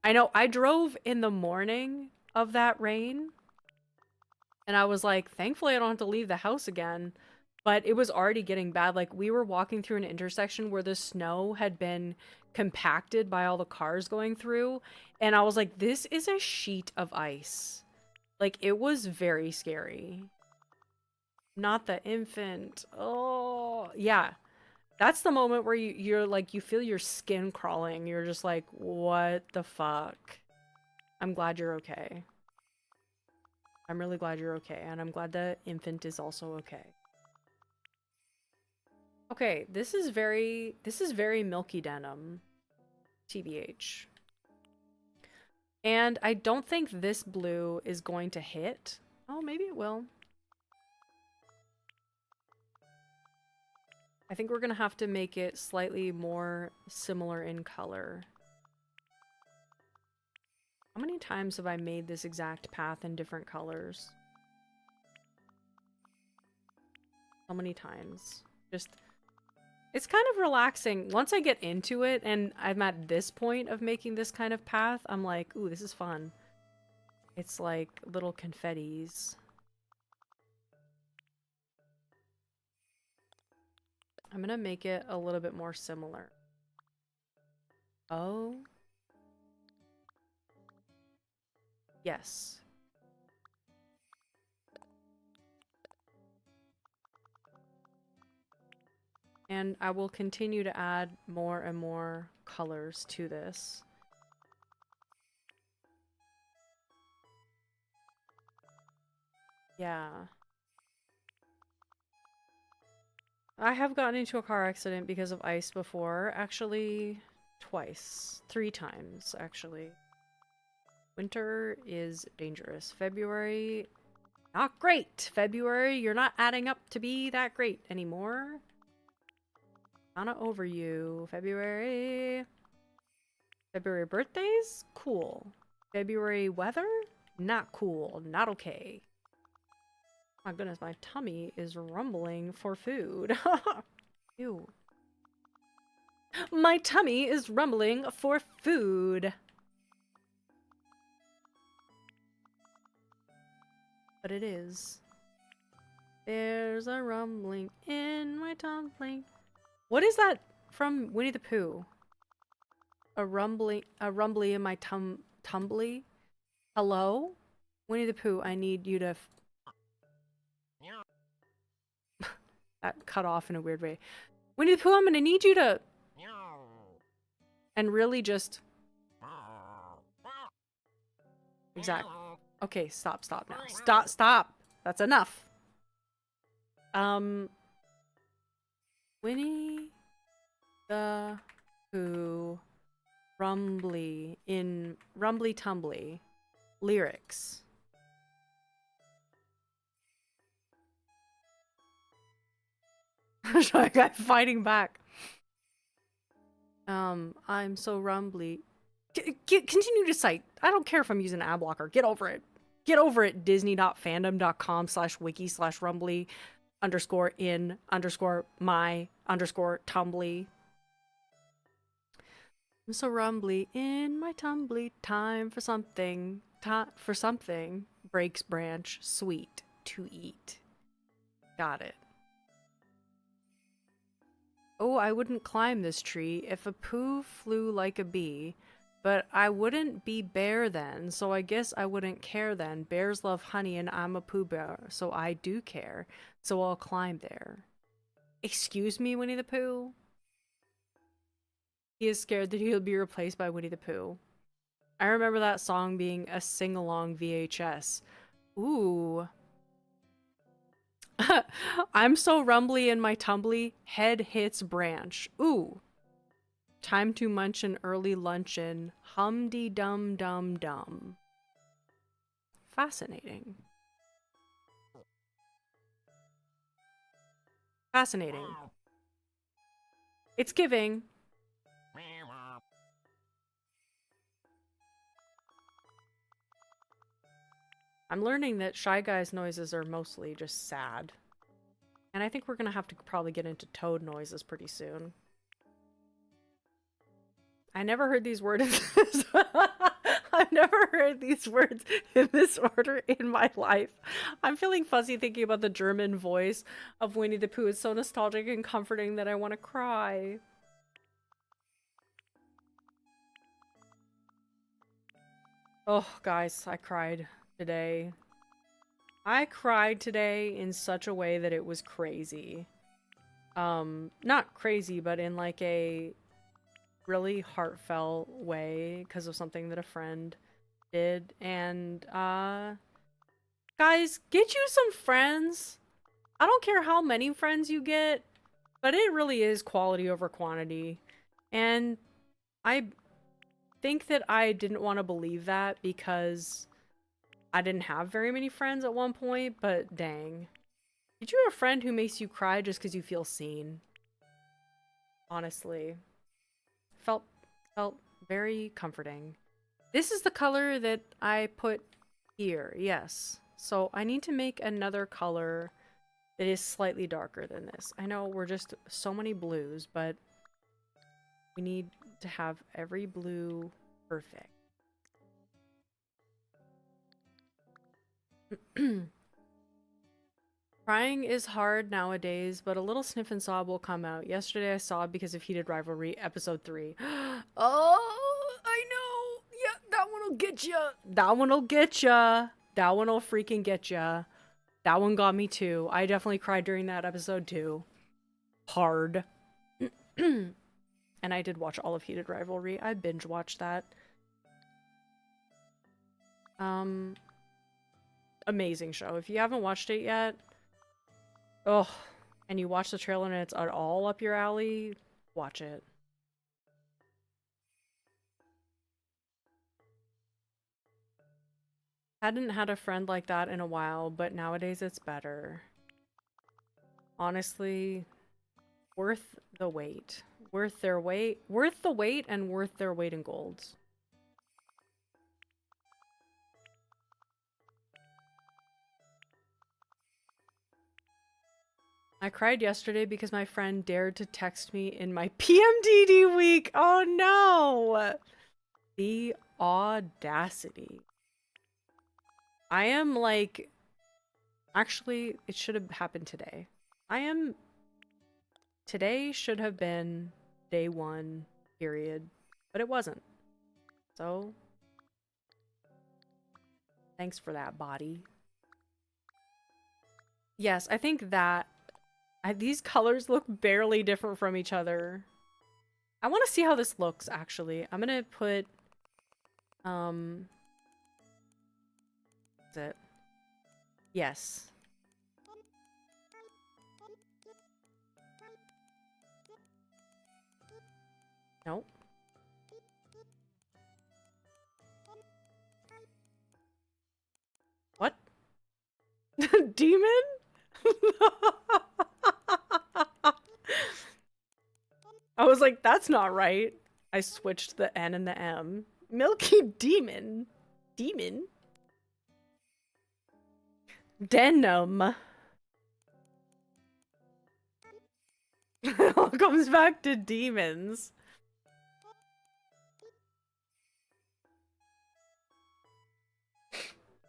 I know, I drove in the morning of that rain. And I was like, thankfully I don't have to leave the house again. But it was already getting bad. Like, we were walking through an intersection where the snow had been compacted by all the cars going through. And I was like, this is a sheet of ice. Like, it was very scary. Not the infant. Oh, yeah. That's the moment where you're like, you feel your skin crawling. You're just like, what the fuck? I'm glad you're okay. I'm really glad you're okay. And I'm glad the infant is also okay. Okay, this is very milky denim, TBH. And I don't think this blue is going to hit. Oh, maybe it will. I think we're gonna have to make it slightly more similar in color. How many times have I made this exact path in different colors? How many times? Just... It's kind of relaxing. Once I get into it and I'm at this point of making this kind of path, I'm like, ooh, this is fun. It's like little confettis. I'm gonna make it a little bit more similar. Oh. Yes. And I will continue to add more and more colors to this. Yeah. I have gotten into a car accident because of ice before. Actually, twice. 3 times, actually. Winter is dangerous. February, not great. February, you're not adding up to be that great anymore. Kinda over you. February. February birthdays? Cool. February weather? Not cool. Not okay. My goodness, my tummy is rumbling for food. Ew. My tummy is rumbling for food. But it is. There's a rumbling in my tumbling. What is that from Winnie the Pooh? A rumbly in my tumbly? Hello? Winnie the Pooh, I need you to that cut off in a weird way. Winnie the Pooh, I'm gonna need you to and really just exactly. Okay, stop now. Stop. That's enough. Winnie the Pooh rumbly in rumbly tumbly lyrics. Shy Guy fighting back. I'm so rumbly. Continue to cite. I don't care if I'm using an ad blocker. Get over it. Get over it. Disney.fandom.com/wiki/rumbly _in_my_ tumbly. I'm so rumbly in my tumbly. Time for something. For something. Breaks branch. Sweet to eat. Got it. Oh, I wouldn't climb this tree if a poo flew like a bee, but I wouldn't be bear then, so I guess I wouldn't care then. Bears love honey and I'm a pooh bear, so I do care, so I'll climb there. Excuse me, Winnie the Pooh? He is scared that he'll be replaced by Winnie the Pooh. I remember that song being a sing-along VHS. Ooh. I'm so rumbly in my tumbly, head hits branch. Ooh. Time to munch an early luncheon. Hum-de-dum-dum-dum. Fascinating. Fascinating. It's giving. I'm learning that Shy Guy's noises are mostly just sad. And I think we're gonna have to probably get into toad noises pretty soon. I never heard these words in this I've never heard these words in this order in my life. I'm feeling fuzzy thinking about the German voice of Winnie the Pooh. It's so nostalgic and comforting that I want to cry. Oh, guys, I cried today. I cried today in such a way that it was crazy. Not crazy, but in like a really heartfelt way because of something that a friend did. And, guys, get you some friends. I don't care how many friends you get, but it really is quality over quantity. And I think that I didn't want to believe that because I didn't have very many friends at one point, but dang. Did you have a friend who makes you cry just because you feel seen? Honestly. Felt very comforting. This is the color that I put here, yes. So I need to make another color that is slightly darker than this. I know we're just so many blues, but we need to have every blue perfect. Crying is hard nowadays, but a little sniff and sob will come out. Yesterday I sobbed because of Heated Rivalry, episode 3. Oh, I know! Yeah, that one'll get ya! That one'll get ya! That one'll freaking get ya. That one got me too. I definitely cried during that episode too. Hard. And I did watch all of Heated Rivalry. I binge watched that. Amazing show. If you haven't watched it yet, oh, and you watch the trailer and it's at all up your alley, watch it. Hadn't had a friend like that in a while, but nowadays it's better. Honestly, worth the wait. Worth their weight. Worth the wait and worth their weight in gold. I cried yesterday because my friend dared to text me in my PMDD week. Oh no! The audacity. I am like... Actually, it should have happened today. Today should have been day 1, period. But it wasn't. So... Thanks for that, body. Yes, I think that... these colors look barely different from each other. I want to see how this looks, actually. I'm gonna put... Is it? Yes. Nope. What? Demon? I was like, that's not right. I switched the N and the M. Milky Demon. Demon? Denim. It all comes back to demons.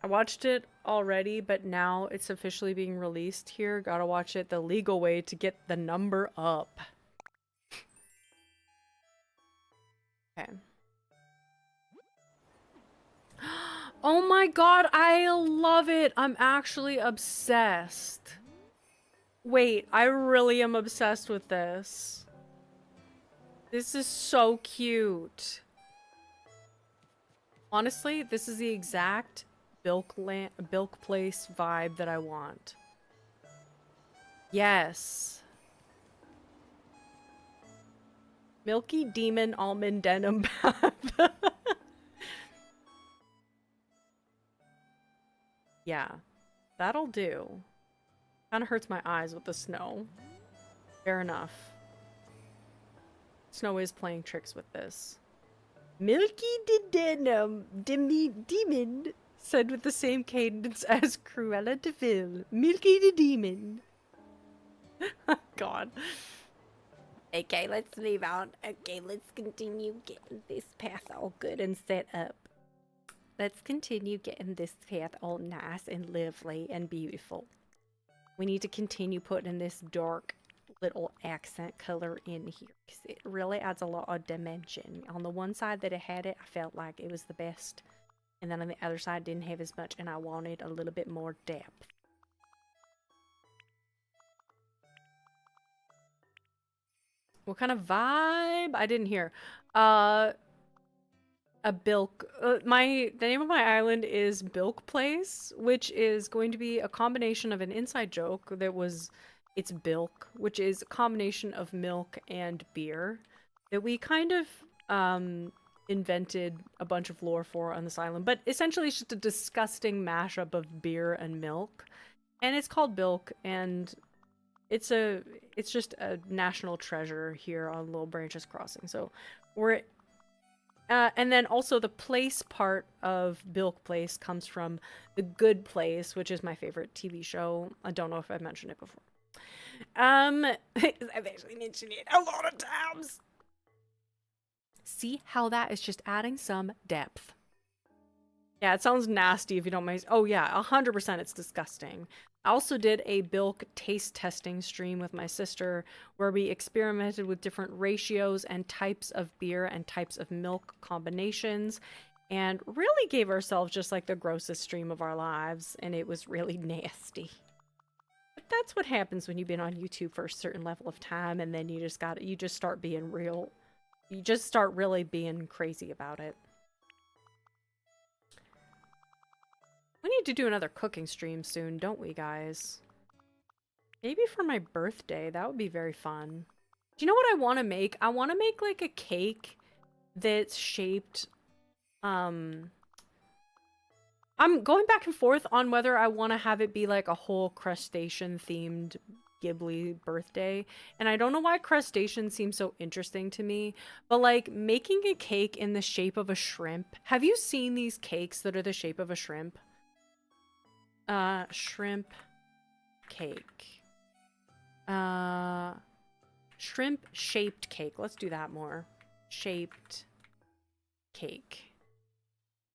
I watched it already, but now it's officially being released here. Gotta watch it the legal way to get the number up. Okay. Oh my god, I love it! I'm actually obsessed. Wait, I really am obsessed with this. This is so cute. Honestly, this is the exact Bilk Place vibe that I want. Yes. Milky Demon Almond Denim Bath. Yeah, that'll do. Kind of hurts my eyes with the snow. Fair enough. Snow is playing tricks with this. Milky Denim Demon, said with the same cadence as Cruella de Vil. Milky the Demon. God. Okay, let's move on. Okay, let's continue getting this path all good and set up. Let's continue getting this path all nice and lovely and beautiful. We need to continue putting this dark little accent color in here because it really adds a lot of dimension. On the one side that it had it, I felt like it was the best. And then on the other side, didn't have as much and I wanted a little bit more depth. What kind of vibe? I didn't hear. A Bilk. The name of my island is Bilk Place, which is going to be a combination of an inside joke that was, it's Bilk, which is a combination of milk and beer that we kind of invented a bunch of lore for on this island. But essentially, it's just a disgusting mashup of beer and milk, and it's called Bilk, and it's just a national treasure here on Little Branches Crossing. So we're and then also the place part of Bilk Place comes from The Good Place, which is my favorite TV show. I don't know if I've mentioned it before. I've actually mentioned it a lot of times. See how that is just adding some depth. Yeah, it sounds nasty if you don't mind. Oh yeah, 100% it's disgusting. I also did a Bilk taste testing stream with my sister where we experimented with different ratios and types of beer and types of milk combinations and really gave ourselves just like the grossest stream of our lives, and it was really nasty. But that's what happens when you've been on YouTube for a certain level of time and then you just start being real. You just start really being crazy about it. We need to do another cooking stream soon, don't we, guys? Maybe for my birthday. That would be very fun. Do you know what I want to make? I want to make, like, a cake that's shaped, I I'm going back and forth on whether I want to have it be like a whole crustacean themed Ghibli birthday. And I don't know why crustacean seems so interesting to me, but like making a cake in the shape of a shrimp. Have you seen these cakes that are the shape of a shrimp? Shrimp cake. Shrimp shaped cake. Let's do that more. Shaped cake.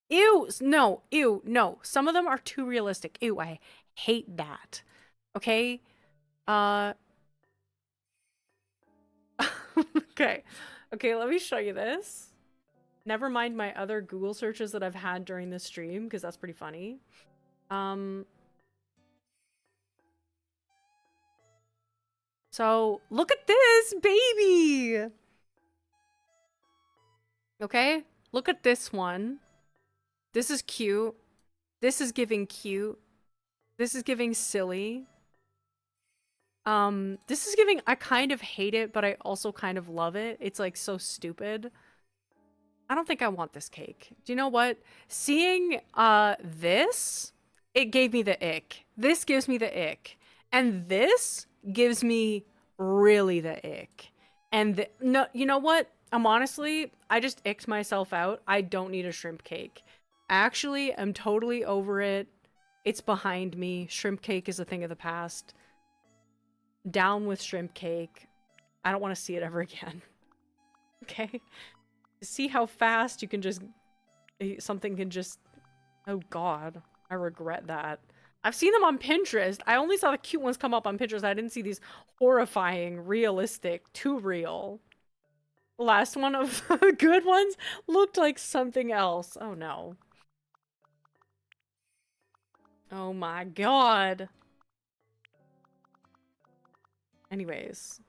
Ew, no, ew, no. Some of them are too realistic. Ew, I hate that. Okay? Okay. Okay, let me show you this. Never mind my other Google searches that I've had during this stream, because that's pretty funny. So, look at this, baby! Okay? Look at this one. This is cute. This is giving cute. This is giving silly. This is giving, I kind of hate it, but I also kind of love it. It's like so stupid. I don't think I want this cake. Do you know what? Seeing, this, it gave me the ick. This gives me the ick. And this gives me really the ick. And no, you know what? I just icked myself out. I don't need a shrimp cake. Actually, I'm totally over it. It's behind me. Shrimp cake is a thing of the past. Down with shrimp cake. I don't want to see it ever again. Okay? See how fast you can just... something can just... Oh god. I regret that. I've seen them on Pinterest. I only saw the cute ones come up on Pinterest. I didn't see these horrifying, realistic, too real. The last one of the good ones looked like something else. Oh no. Oh my god. Anyways.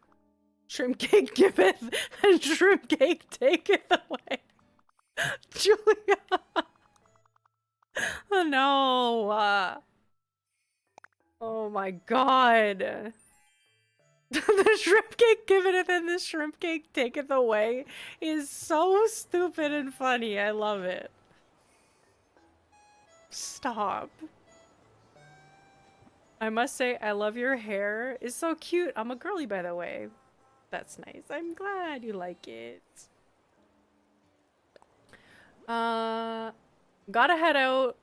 Shrimp cake giveth, and shrimp cake taketh away. Julia. Oh no. Oh my god. The shrimp cake giveth and the shrimp cake taketh away is so stupid and funny. I love it. Stop. I must say, I love your hair. It's so cute. I'm a girly, by the way. That's nice. I'm glad you like it. Gotta head out.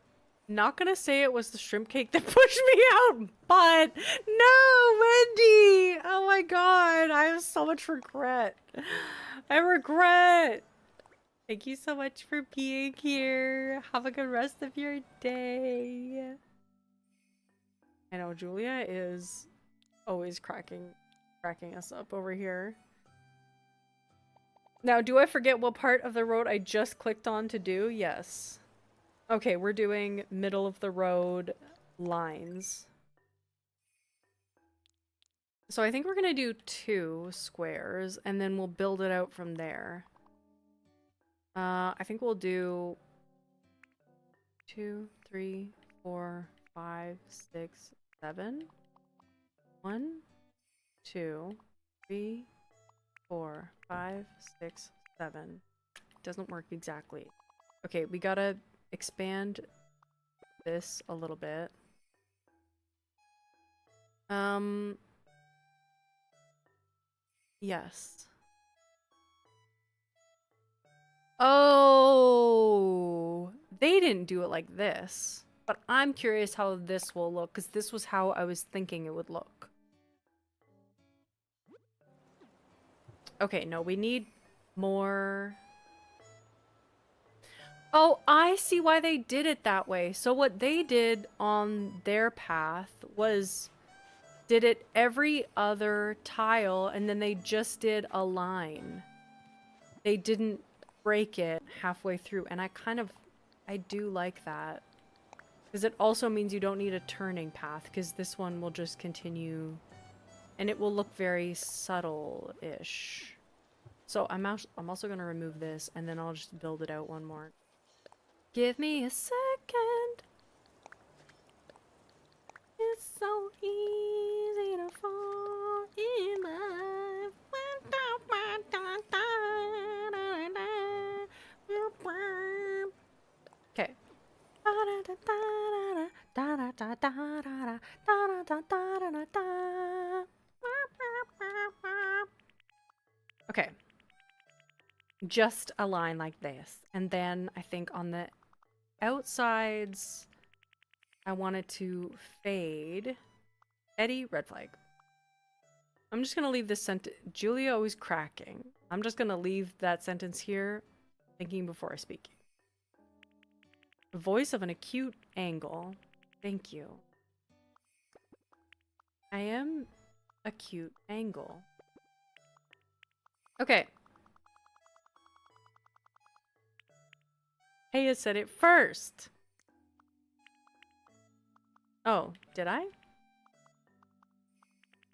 Not gonna say it was the shrimp cake that pushed me out, but no, Wendy! Oh my god, I have so much regret. I regret. Thank you so much for being here. Have a good rest of your day. I know Julia is always cracking us up over here. Now, do I forget what part of the road I just clicked on to do? Yes. Okay, we're doing middle of the road lines. So I think we're gonna do 2 squares and then we'll build it out from there. I think we'll do 2, 3, 4, 5, 6, 7. 1, 2, 3, 4, 5, 6, 7. Doesn't work exactly. Okay, we gotta expand this a little bit. Yes. Oh, they didn't do it like this. But I'm curious how this will look, because this was how I was thinking it would look. Okay, no, we need more... Oh, I see why they did it that way. So what they did on their path was did it every other tile, and then they just did a line. They didn't break it halfway through, and I do like that. Because it also means you don't need a turning path, because this one will just continue, and it will look very subtle-ish. So I'm also going to remove this, and then I'll just build it out one more. Give me a second. It's so easy to fall in love. Okay. Okay. Just a line like this. And then I think on the outsides, I wanted to fade. Eddie, red flag. I'm just going to leave this sentence. Julia always cracking. I'm just going to leave that sentence here, thinking before I speak. Voice of an acute angle. Thank you. I am acute angle. Okay. Hey, I said it first. Oh, did I?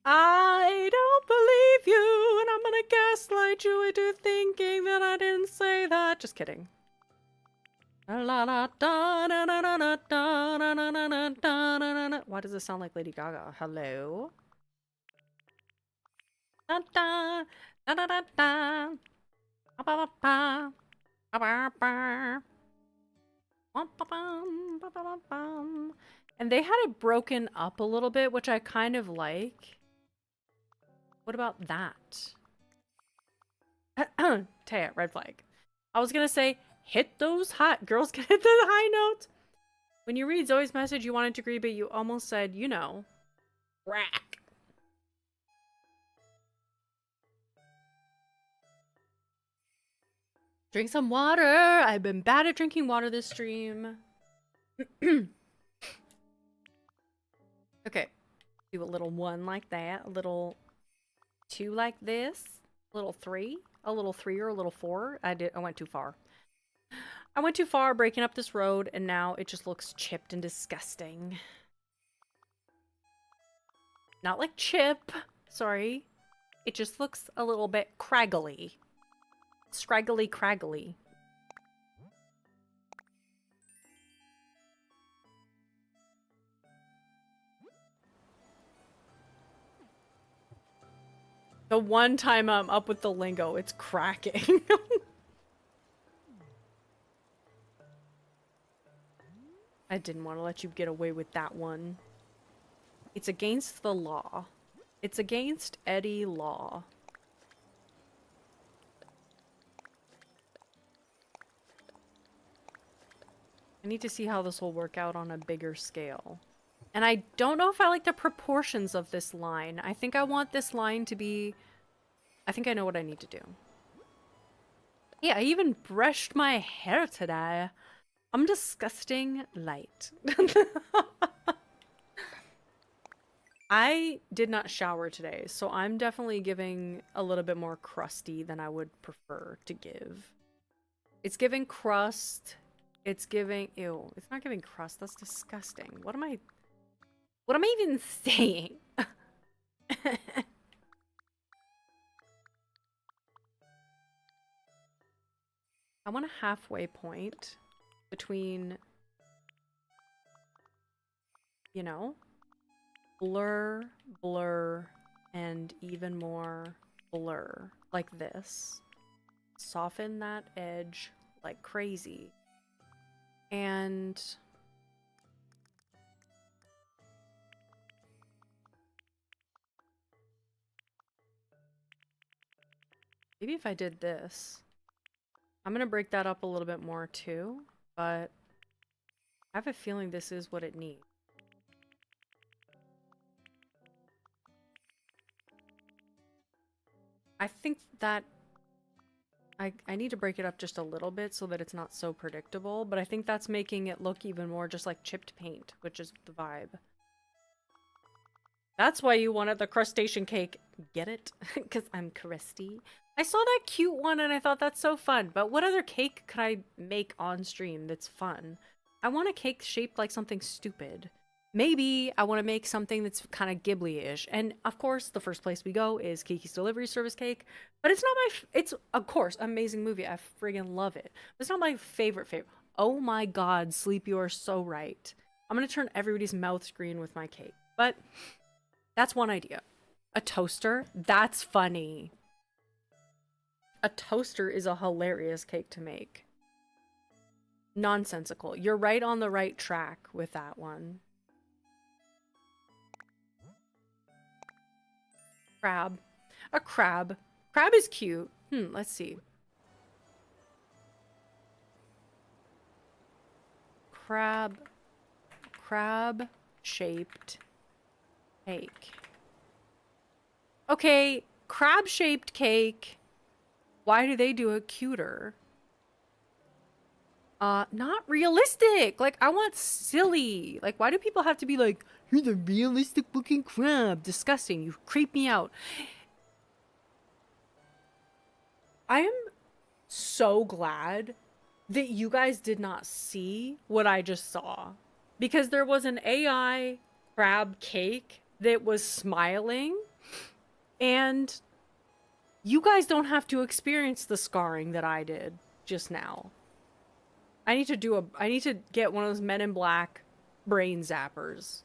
I don't believe you, and I'm gonna gaslight you into thinking that I didn't say that. Just kidding. Why does it sound like Lady Gaga? Hello? And they had it broken up a little bit, which I kind of like. What about that? Taya, red flag. I was gonna say, hit those hot girls can hit the high notes. When you read Zoe's message, you wanted to agree, but you almost said, you know, rack. Drink some water. I've been bad at drinking water this stream. Okay. Do a little 1 like that. A little 2 like this. A little 3. A little 3 or a little 4. I went too far. I went too far breaking up this road, and now it just looks chipped and disgusting. Not like chip. Sorry. It just looks a little bit craggly. Scraggly craggly. The one time I'm up with the lingo, it's cracking. I didn't want to let you get away with that one. It's against the law. It's against Eddie law. I need to see how this will work out on a bigger scale. And I don't know if I like the proportions of this line. I think I want this line to be... I think I know what I need to do. Yeah, I even brushed my hair today. I'm disgusting light. I did not shower today, so I'm definitely giving a little bit more crusty than I would prefer to give. It's giving crust. It's giving... Ew, it's not giving crust. That's disgusting. What am I even saying? I want a halfway point between, you know, blur, blur, and even more blur, like this. Soften that edge like crazy. And maybe if I did this, I'm gonna break that up a little bit more too, but I have a feeling this is what it needs. I think that I need to break it up just a little bit so that it's not so predictable, but I think that's making it look even more just like chipped paint, which is the vibe. That's why you wanted the crustacean cake. Get it? Because I'm crusty. I saw that cute one and I thought that's so fun, but what other cake could I make on stream that's fun? I want a cake shaped like something stupid. Maybe I want to make something that's kind of Ghibli-ish. And of course, the first place we go is Kiki's Delivery Service cake. But it's not my... It's, of course, amazing movie. I friggin' love it. But it's not my favorite. Oh my god, Sleep, you are so right. I'm going to turn everybody's mouth green with my cake. But that's one idea. A toaster? That's funny. A toaster is a hilarious cake to make. Nonsensical. You're right on the right track with that one. Crab. A crab. Crab is cute. Let's see. Crab shaped cake. Okay, crab shaped cake. Why do they do it cuter? Not realistic. Like, I want silly. Like, why do people have to be like, here's a realistic looking crab? Disgusting. You creep me out. I am so glad that you guys did not see what I just saw. Because there was an AI crab cake that was smiling. And you guys don't have to experience the scarring that I did just now. I need to get one of those Men in Black brain zappers.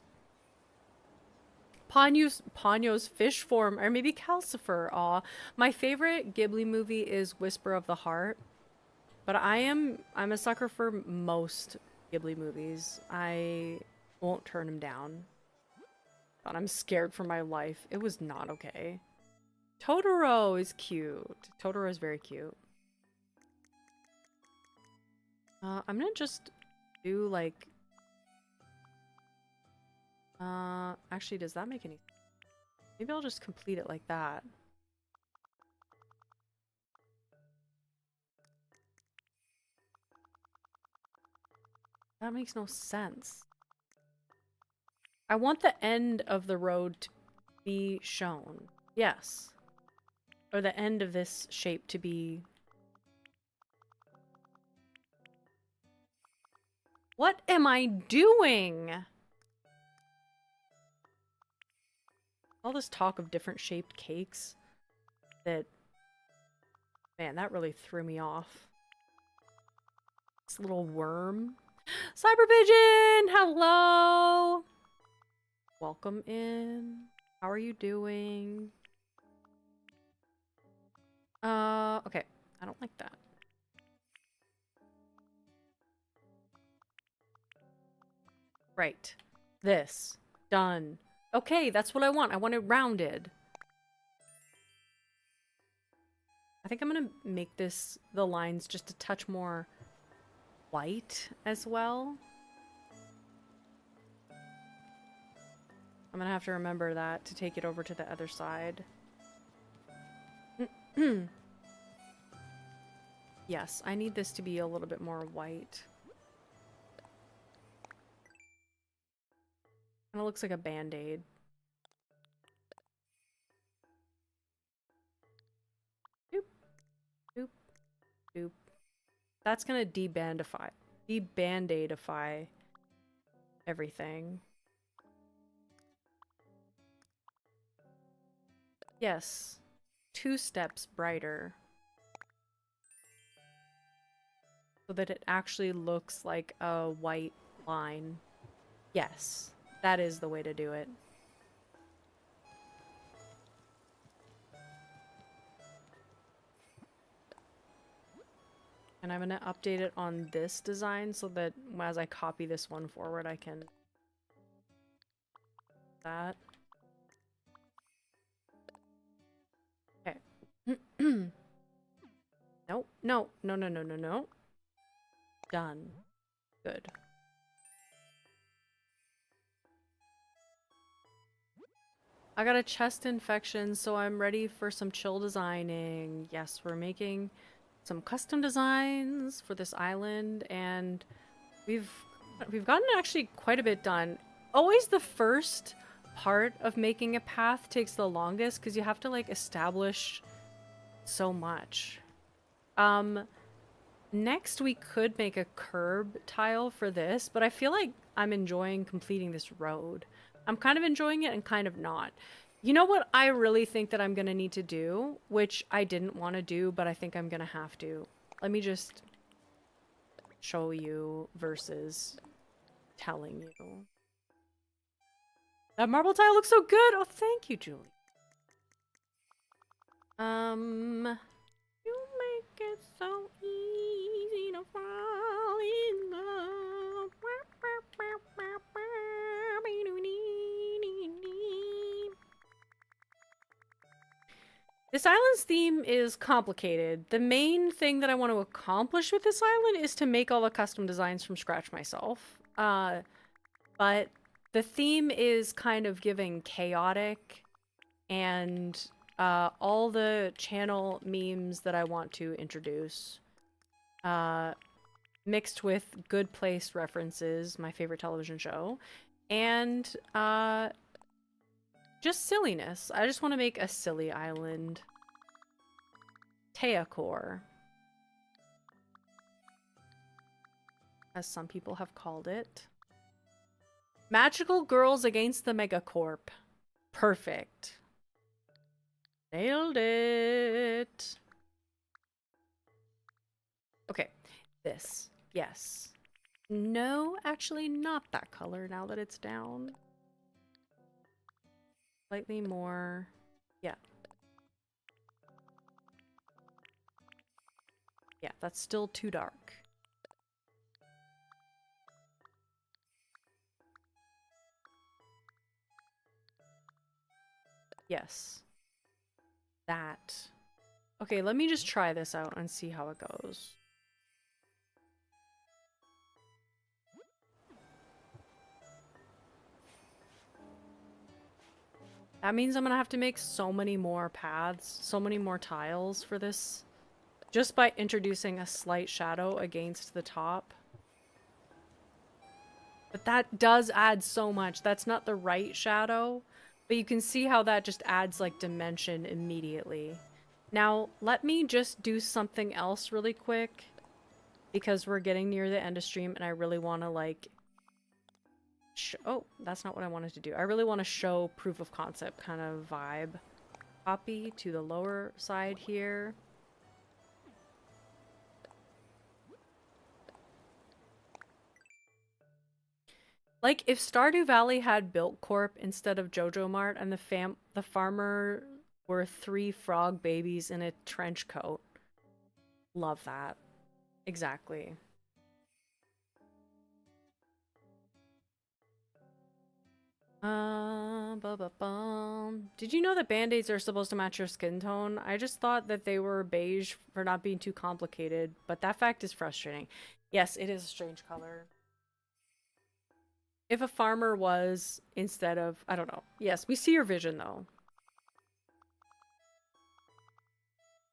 Ponyo's fish form, or maybe Calcifer. Aw. My favorite Ghibli movie is Whisper of the Heart. But I'm a sucker for most Ghibli movies. I won't turn them down. But I'm scared for my life. It was not okay. Totoro is cute. Totoro is very cute. I'm gonna just do like... actually, does that make any... Maybe I'll just complete it like that. That makes no sense. I want the end of the road to be shown. Yes. Or the end of this shape to be... What am I doing? All this talk of different shaped cakes that... Man, that really threw me off. This little worm. Cybervision! Hello! Welcome in. How are you doing? Okay. I don't like that. Right. This. Done. Okay, that's what I want. I want it rounded. I think I'm gonna make this, the lines just a touch more white as well. I'm gonna have to remember that to take it over to the other side. Yes, I need this to be a little bit more white. Kind of looks like a band-aid. Doop, doop, doop. That's gonna de-bandify everything. Yes. 2 steps brighter. So that it actually looks like a white line. Yes. That is the way to do it. And I'm gonna update it on this design so that as I copy this one forward, I can... that. Okay. Nope. No. No, no, no, no, no. Done. Good. I got a chest infection, so I'm ready for some chill designing. Yes, we're making some custom designs for this island, and we've gotten actually quite a bit done. Always the first part of making a path takes the longest because you have to like establish so much. Next we could make a curb tile for this, but I feel like I'm enjoying completing this road. I'm kind of enjoying it and kind of not. You know what I really think that I'm gonna need to do, which I didn't want to do, but I think I'm gonna have to. Let me just show you versus telling you. That marble tile looks so good! Oh, thank you, Julie. You make it so easy to fall in love. This island's theme is complicated. The main thing that I want to accomplish with this island is to make all the custom designs from scratch myself. But the theme is kind of giving chaotic, and all the channel memes that I want to introduce, mixed with Good Place references, my favorite television show, and just silliness. I just want to make a silly island. Teacore, as some people have called it. Magical girls against the megacorp. Perfect. Nailed it. Okay, this. Yes. No, actually not that color now that it's down. Slightly more. Yeah. Yeah, that's still too dark. Yes. That. Okay, let me just try this out and see how it goes. That means I'm gonna have to make so many more paths, so many more tiles for this, just by introducing a slight shadow against the top. But that does add so much. That's not the right shadow, but you can see how that just adds like dimension immediately. Now, let me just do something else really quick, because we're getting near the end of stream and I really want to like oh, that's not what I wanted to do. I really want to show proof of concept kind of vibe. Copy to the lower side here. Like if Stardew Valley had Bilk Corp instead of Jojo Mart, and the farmer were 3 frog babies in a trench coat. Love that. Exactly. Did you know that band-aids are supposed to match your skin tone? I just thought that they were beige for not being too complicated, but that fact is frustrating. Yes, it is a strange color. If a farmer was instead of, I don't know. Yes, we see your vision though.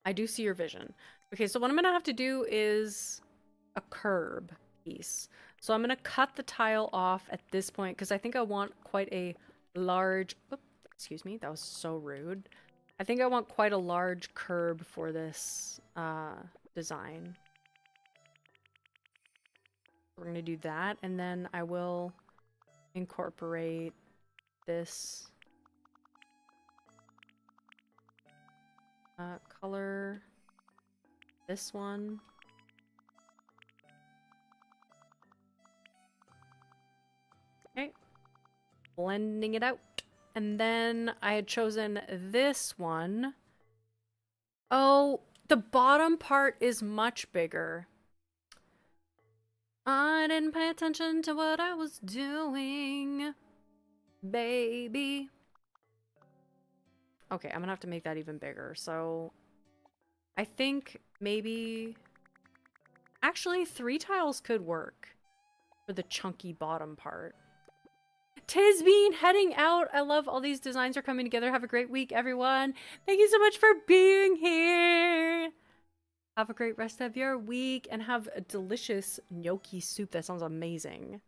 I do see your vision. Okay, so what I'm gonna have to do is a curb piece. So I'm gonna cut the tile off at this point because I think I want quite a large, oops, excuse me, that was so rude. I think I want quite a large curb for this design. We're gonna do that, and then I will incorporate this color, this one. Okay, blending it out. And then I had chosen this one. Oh, the bottom part is much bigger. I didn't pay attention to what I was doing, baby. Okay, I'm gonna have to make that even bigger. So I think maybe actually 3 tiles could work for the chunky bottom part. Tisbean heading out. I love all these designs are coming together. Have a great week, everyone. Thank you so much for being here. Have a great rest of your week and have a delicious gnocchi soup. That sounds amazing.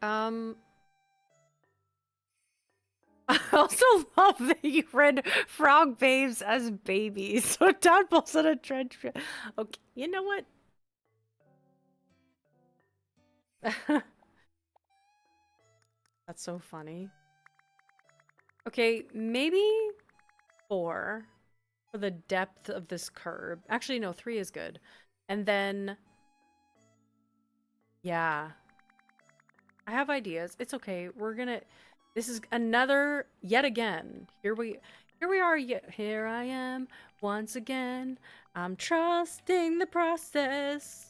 I also love that you read frog babes as babies. So tadpoles in a trench. Okay, you know what? That's so funny. Okay, maybe 4 for the depth of this curb. Actually, no, 3 is good. And then, yeah. I have ideas. It's okay. We're gonna... This is another... Yet again. Here we are. Here I am. Once again. I'm trusting the process.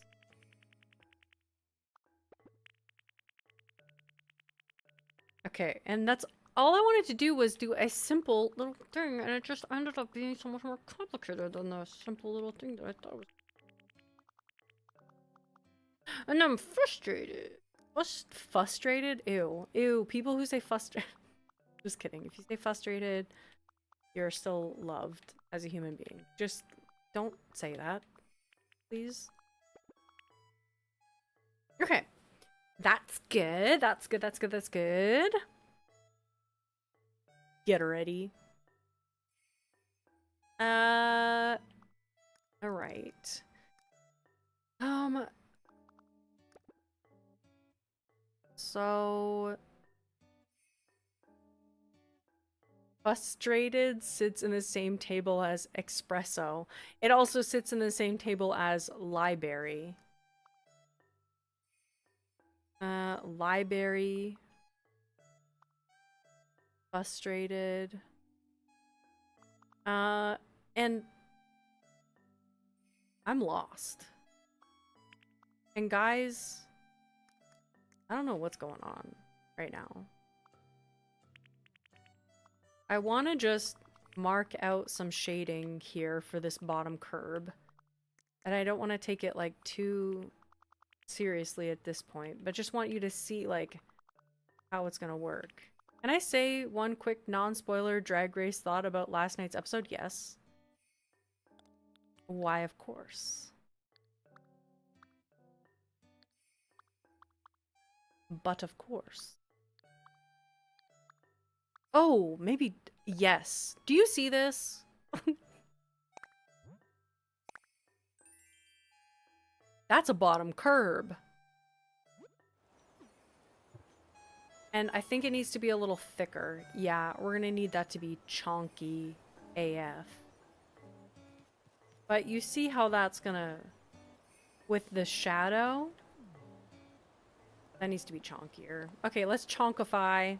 Okay, and that's all I wanted to do was do a simple little thing, and it just ended up being so much more complicated than the simple little thing that I thought was. And I'm frustrated. Frustrated? Ew. Ew. People who say frustrated. Just kidding. If you say frustrated, you're still loved as a human being. Just don't say that, please. Okay. That's good. That's good. That's good. That's good. Get ready. All right. So frustrated sits in the same table as espresso. It also sits in the same table as library. Library. Frustrated. And I'm lost. And guys, I don't know what's going on right now. I want to just mark out some shading here for this bottom curb. And I don't want to take it like too seriously at this point, but just want you to see like how it's going to work. Can I say one quick non-spoiler Drag Race thought about last night's episode? Yes. Why, of course. But of course. Oh, maybe yes. Do you see this? That's a bottom curb. And I think it needs to be a little thicker. Yeah, we're gonna need that to be chonky AF. But you see how that's gonna... With the shadow? That needs to be chonkier. Okay, let's chonkify.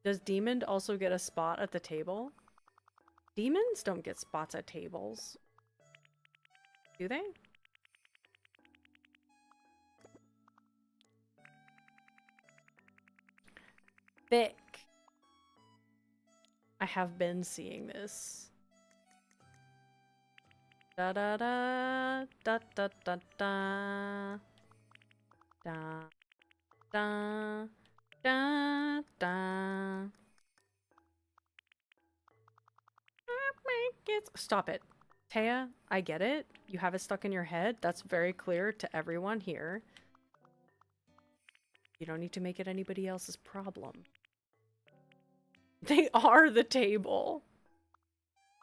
Does Demon also get a spot at the table? Demons don't get spots at tables. Do they? Thick. I have been seeing this. Da da da da da da da da da da da. Stop it. Taya, I get it. You have it stuck in your head. That's very clear to everyone here. You don't need to make it anybody else's problem. They are the table.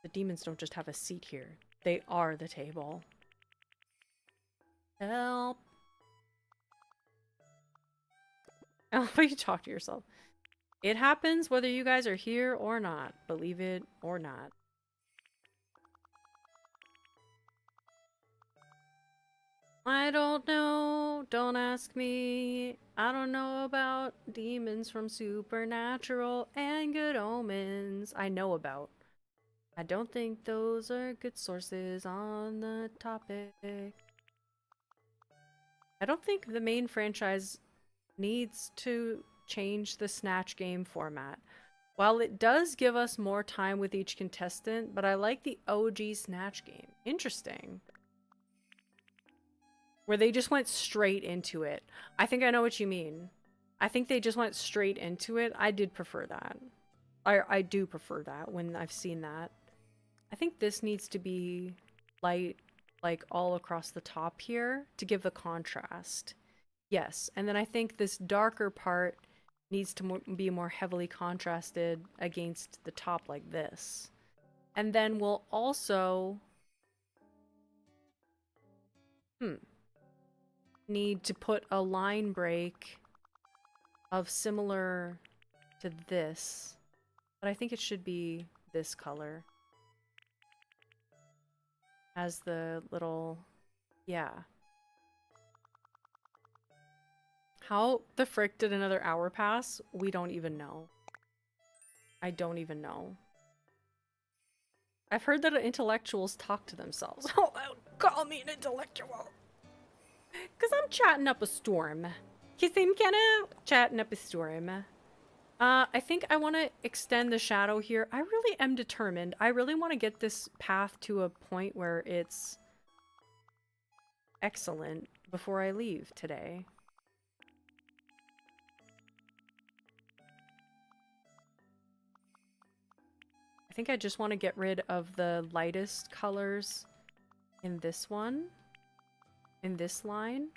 The demons don't just have a seat here. They are the table. Help. I love how you talk to yourself. It happens whether you guys are here or not. Believe it or not. I don't know. Don't ask me. I don't know about demons from Supernatural and Good Omens. I know about. I don't think those are good sources on the topic. I don't think the main franchise needs to change the Snatch game format. While it does give us more time with each contestant, but I like the OG Snatch game. Interesting. Where they just went straight into it. I think I know what you mean. I think they just went straight into it. I did prefer that. I do prefer that when I've seen that. I think this needs to be light, like all across the top here to give the contrast. Yes, and then I think this darker part needs to be more heavily contrasted against the top like this. And then we'll also... need to put a line break of similar to this, but I think it should be this color as the little, yeah. How the frick did another hour pass? We don't even know. I don't even know. I've heard that intellectuals talk to themselves. Oh, call me an intellectual. Because I'm chatting up a storm. Because I'm kind of chatting up a storm. I think I want to extend the shadow here. I really am determined. I really want to get this path to a point where it's excellent before I leave today. I think I just want to get rid of the lightest colors in this one, in this line.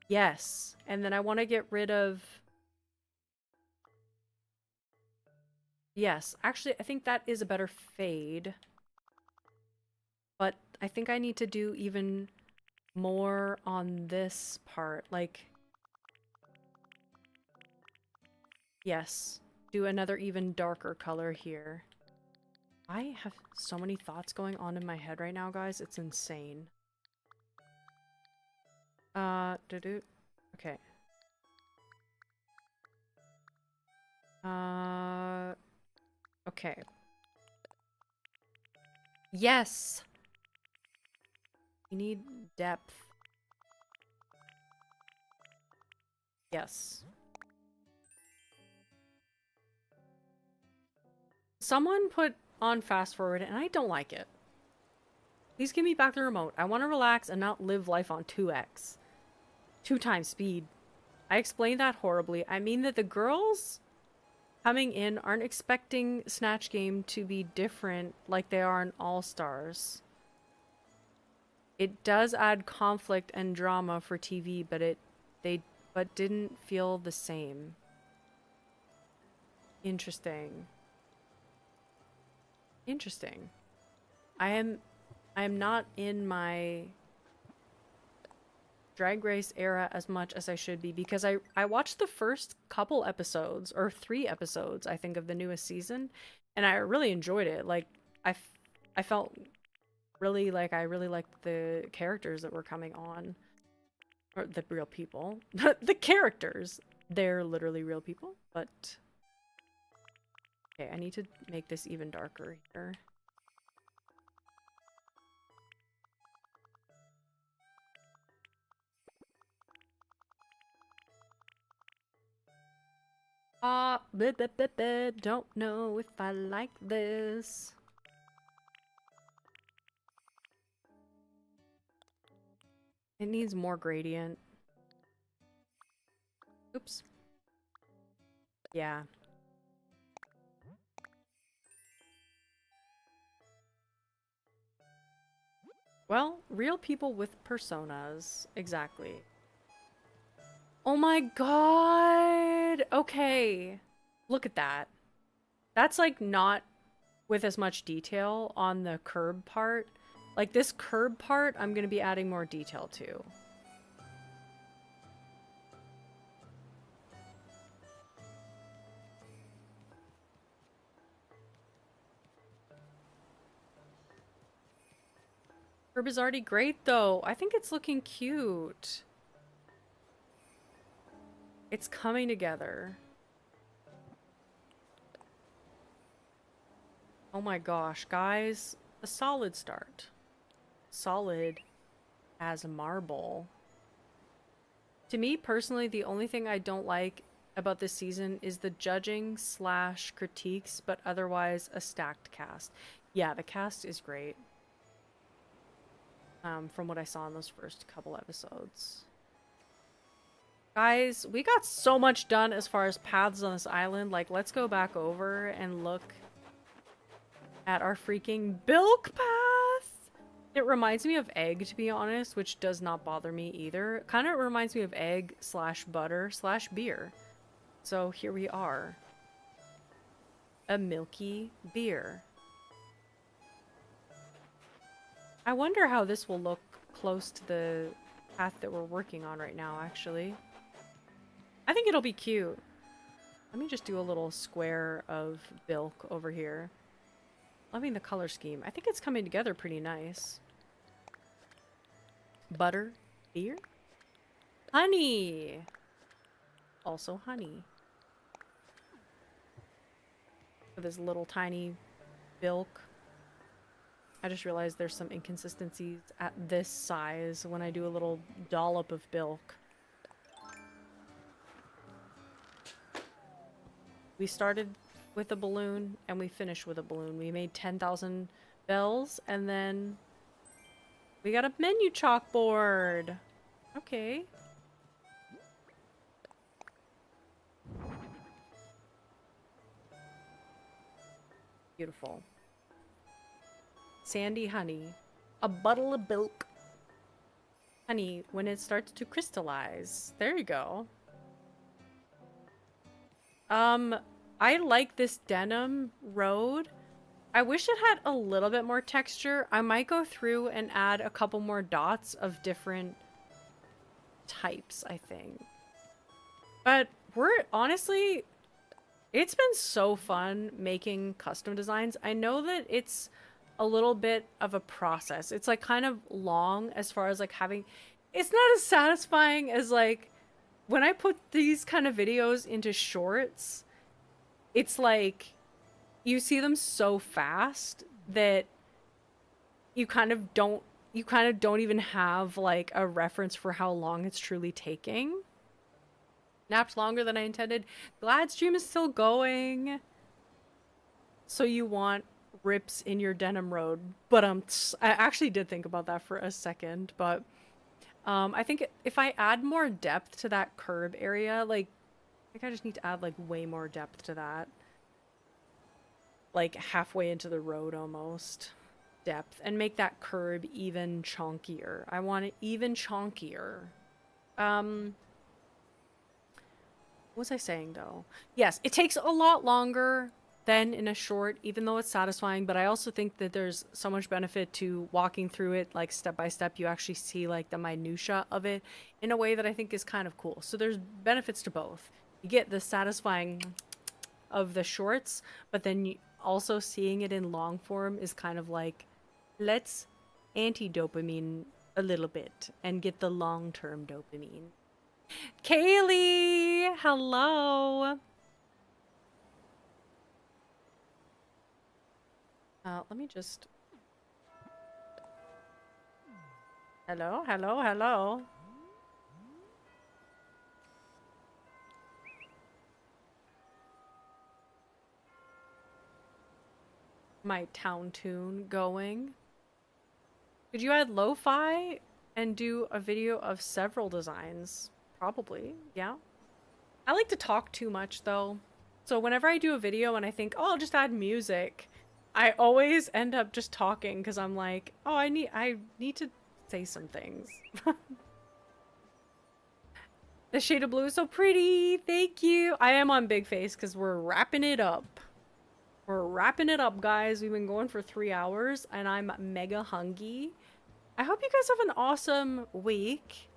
Yes, and then I want to get rid of... Yes, actually, I think that is a better fade. But I think I need to do even more on this part. Like, yes, do another even darker color here. I have so many thoughts going on in my head right now, guys. It's insane. Okay. Okay. Yes! We need depth. Yes. Someone put on fast forward and I don't like it. Please give me back the remote. I want to relax and not live life on 2x. 2 times speed. I explained that horribly. I mean that the girls coming in aren't expecting Snatch Game to be different like they are in All Stars. It does add conflict and drama for TV, but but didn't feel the same. Interesting. Interesting. I am not in my Drag Race era as much as I should be because I watched the first couple episodes, or 3 episodes, I think, of the newest season, and I really enjoyed it. Like, I felt really like I really liked the characters that were coming on. Or the real people. The characters! They're literally real people, but... Okay, I need to make this even darker here. Don't know if I like this. It needs more gradient. Oops. Yeah. Well, real people with personas. Exactly. Oh my god! Okay. Look at that. That's like not with as much detail on the curb part. Like this curb part, I'm gonna be adding more detail to. Curb is already great though. I think it's looking cute. It's coming together. Oh my gosh, guys. A solid start. Solid as marble. To me, personally, the only thing I don't like about this season is the judging / critiques, but otherwise a stacked cast. Yeah, the cast is great. From what I saw in those first couple episodes. Guys, we got so much done as far as paths on this island. Like, let's go back over and look at our freaking Bilk path. It reminds me of egg, to be honest, which does not bother me either. Kind of reminds me of egg / butter / beer. So here we are. A milky beer. I wonder how this will look close to the path that we're working on right now, actually. I think it'll be cute. Let me just do a little square of Bilk over here. Loving the color scheme. I think it's coming together pretty nice. Butter, beer, honey. Also honey. For this little tiny Bilk. I just realized there's some inconsistencies at this size when I do a little dollop of Bilk. We started with a balloon and we finished with a balloon. We made 10,000 bells and then we got a menu chalkboard. Okay. Beautiful. Sandy honey. A bottle of bilk. Honey, when it starts to crystallize. There you go. I like this denim road. I wish it had a little bit more texture. I might go through and add a couple more dots of different types, I think. But honestly, it's been so fun making custom designs. I know that it's a little bit of a process. It's like kind of long as far as like having, it's not as satisfying as like when I put these kind of videos into shorts. It's like you see them so fast that you kind of don't even have like a reference for how long it's truly taking. Napped longer than I intended. Glad stream is still going. So you want rips in your denim road. But I actually did think about that for a second, but I think if I add more depth to that curb area, like I think I just need to add like way more depth to that. Like halfway into the road almost. Depth. And make that curb even chonkier. I want it even chonkier. What was I saying though? Yes, it takes a lot longer than in a short, even though it's satisfying, but I also think that there's so much benefit to walking through it like step by step. You actually see like the minutia of it in a way that I think is kind of cool. So there's benefits to both. You get the satisfying of the shorts, but then also seeing it in long form is kind of like, let's anti-dopamine a little bit and get the long-term dopamine. Kaylee, hello. Let me just... Hello, hello, hello. My town tune going. Could you add lo-fi and do a video of several designs? Probably, yeah. I like to talk too much though. So whenever I do a video and I think, oh, I'll just add music, I always end up just talking because I'm like, oh, I need to say some things. The shade of blue is so pretty. Thank you. I am on big face because we're wrapping it up. We're wrapping it up, guys. We've been going for 3 hours and I'm mega hungry. I hope you guys have an awesome week.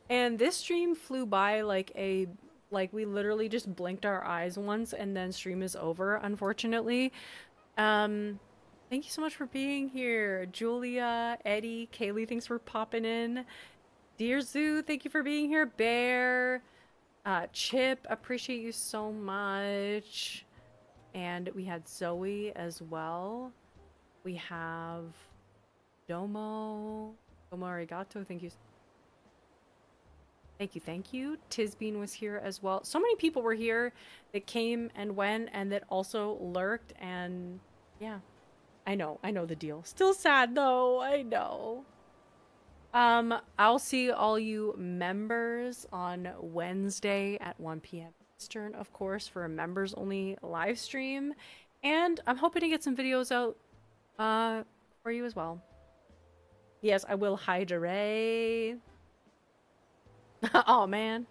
And this stream flew by like we literally just blinked our eyes once and then stream is over, unfortunately. Thank you so much for being here. Julia, Eddie, Kaylee, thanks for popping in. Dear Zoo, thank you for being here. Bear, Chip, appreciate you so much. And we had Zoe as well. We have Domo Arigato, thank you. Thank you, thank you. Tisbean was here as well. So many people were here that came and went and that also lurked, and yeah. I know the deal. Still sad though, I know. I'll see all you members on Wednesday at 1 p.m. Eastern, of course, for a members only live stream. And I'm hoping to get some videos out for you as well. Yes, I will hydrate. Oh man.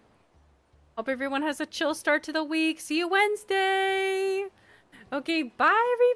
Hope everyone has a chill start to the week. See you Wednesday. Okay, bye everyone.